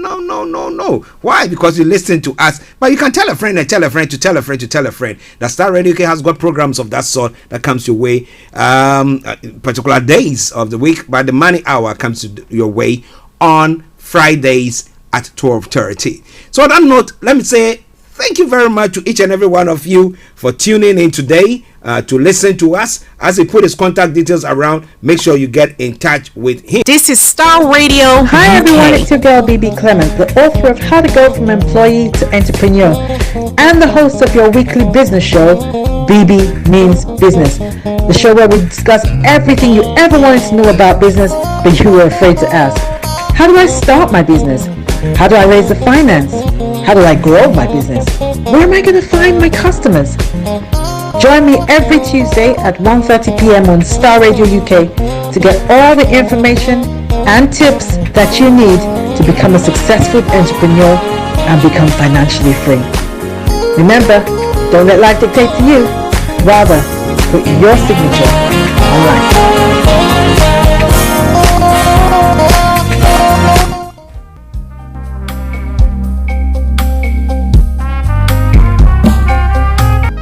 Why? Because you listen to us. But you can tell a friend and tell a friend to tell a friend to tell a friend. The Starr Radio UK has got programs of that sort that comes your way, particular days of the week, but the money hour comes your way on Fridays at 12:30. So on that note, let me say thank you very much to each and every one of you for tuning in today to listen to us. As he put his contact details around, make sure you get in touch with him. This is Starr Radio. Hi everyone, it's your girl BB Clement, the author of How to Go From Employee to Entrepreneur and the host of your weekly business show, BB Means Business, the show where we discuss everything you ever wanted to know about business but you were afraid to ask. How do I start my business? How do I raise the finance? How do I grow my business? Where am I going to find my customers? Join me every Tuesday at 1:30 p.m. on Starr Radio UK to get all the information and tips that you need to become a successful entrepreneur and become financially free. Remember, don't let life dictate to you. Rather, put your signature on life.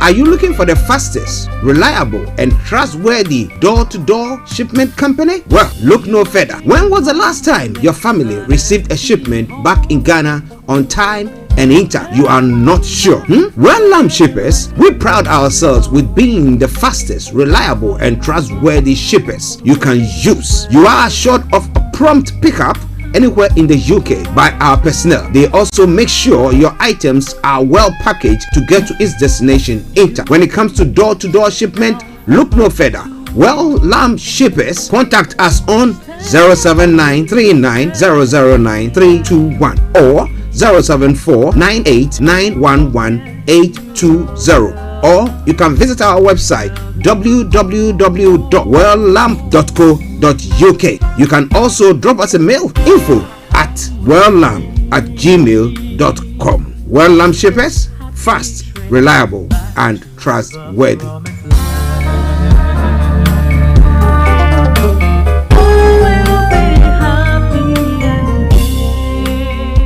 Are you looking for the fastest, reliable, and trustworthy door-to-door shipment company? Well, look no further. When was the last time your family received a shipment back in Ghana on time and in time? You are not sure? Well, Lamb Shippers, we pride ourselves with being the fastest, reliable, and trustworthy shippers you can use. You are assured of a prompt pickup anywhere in the UK by our personnel. They also make sure your items are well packaged to get to its destination in time. When it comes to door-to-door shipment, look no further. Well, Lamb Shippers, contact us on 07939009321 or 07498911820, or you can visit our website www.welllamp.co.uk. You can also drop us a mail, info@welllamp@gmail.com. Well Lamb Shippers, fast, reliable, and trustworthy.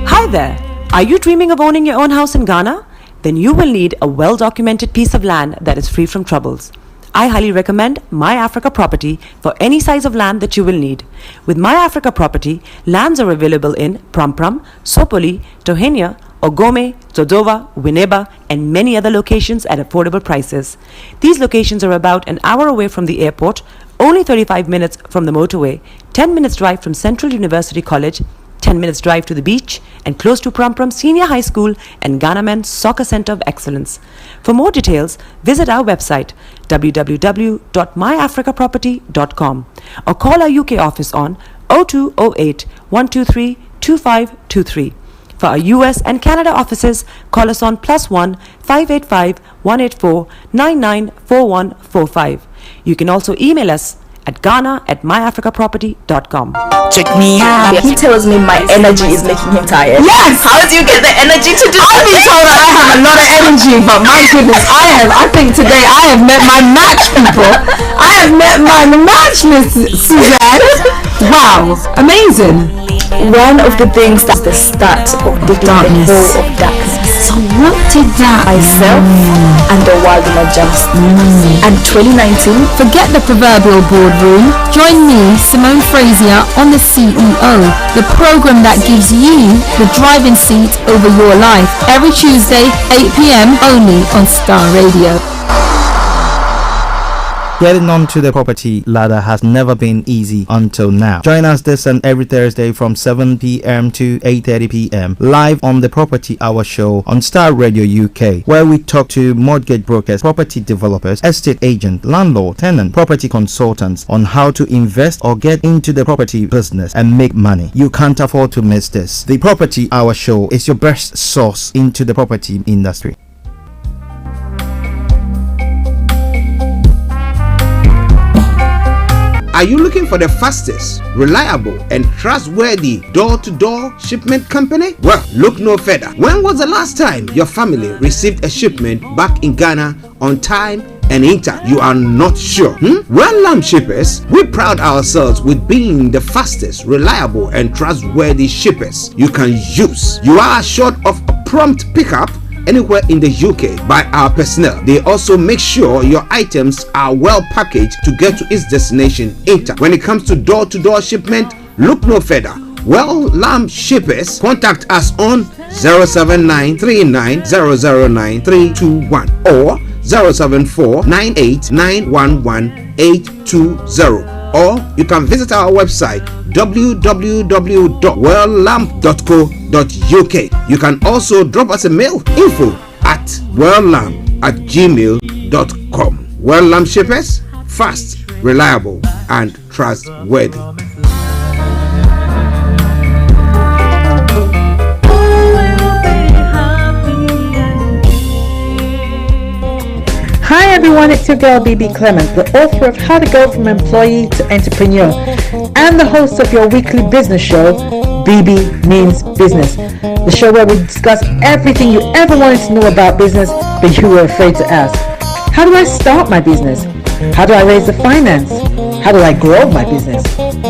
Hi there. Are you dreaming of owning your own house in Ghana? Then you will need a well-documented piece of land that is free from troubles. I highly recommend My Africa Property for any size of land that you will need. With My Africa Property, lands are available in Prampram, Sopoli, Tohenia, Ogome, Dodova, Winneba, and many other locations at affordable prices. These locations are about an hour away from the airport, only 35 minutes from the motorway, 10 minutes drive from Central University College, 10 minutes drive to the beach, and close to Prampram Senior High School and Ghana Men's Soccer Center of Excellence. For more details, visit our website www.myafricaproperty.com or call our UK office on 0208 123 2523. For our US and Canada offices, call us on +1 585 184 994145. You can also email us at ghana@myafricaproperty.com. Check me out. He tells me my energy is making him tired. Yes! How do you get the energy to do I've been told that I have a lot of energy, but my goodness, I think today I have met my match, people. I have met my match, Miss Suzanne. Wow, amazing. One of the things that's the start of the darkness. hole of darkness. So what did that Myself and the world will adjust. And 2019, forget the proverbial boardroom. Join me, Simone Frazier, on the CEO, the program that gives you the driving seat over your life. Every Tuesday, 8 p.m. only on Starr Radio. Getting onto the property ladder has never been easy until now. Join us this and every Thursday from 7 p.m. to 8:30 p.m. live on the Property Hour Show on Starr Radio UK, where we talk to mortgage brokers, property developers, estate agents, landlord, tenant, property consultants on how to invest or get into the property business and make money. You can't afford to miss this. The Property Hour Show is your best source into the property industry. Are you looking for the fastest, reliable, and trustworthy door-to-door shipment company? Well, look no further. When was the last time your family received a shipment back in Ghana on time and in time? You are not sure? Well, Lamb Shippers, we pride ourselves with being the fastest, reliable, and trustworthy shippers you can use. You are assured of a prompt pickup anywhere in the UK by our personnel. They also make sure your items are well packaged to get to its destination in time. When it comes to door-to-door shipment, look no further. Well, Lamb Shippers, contact us on 07939009321 or 07498911820. Or you can visit our website www.welllamp.co.uk. You can also drop us a mail, info@welllamp@gmail.com. Well Lamp Shippers, fast, reliable, and trustworthy. Hi everyone, it's your girl BB Clement, the author of How to Go From Employee to Entrepreneur and the host of your weekly business show, BB Means Business, the show where we discuss everything you ever wanted to know about business but you were afraid to ask. How do I start my business? How do I raise the finance? How do I grow my business?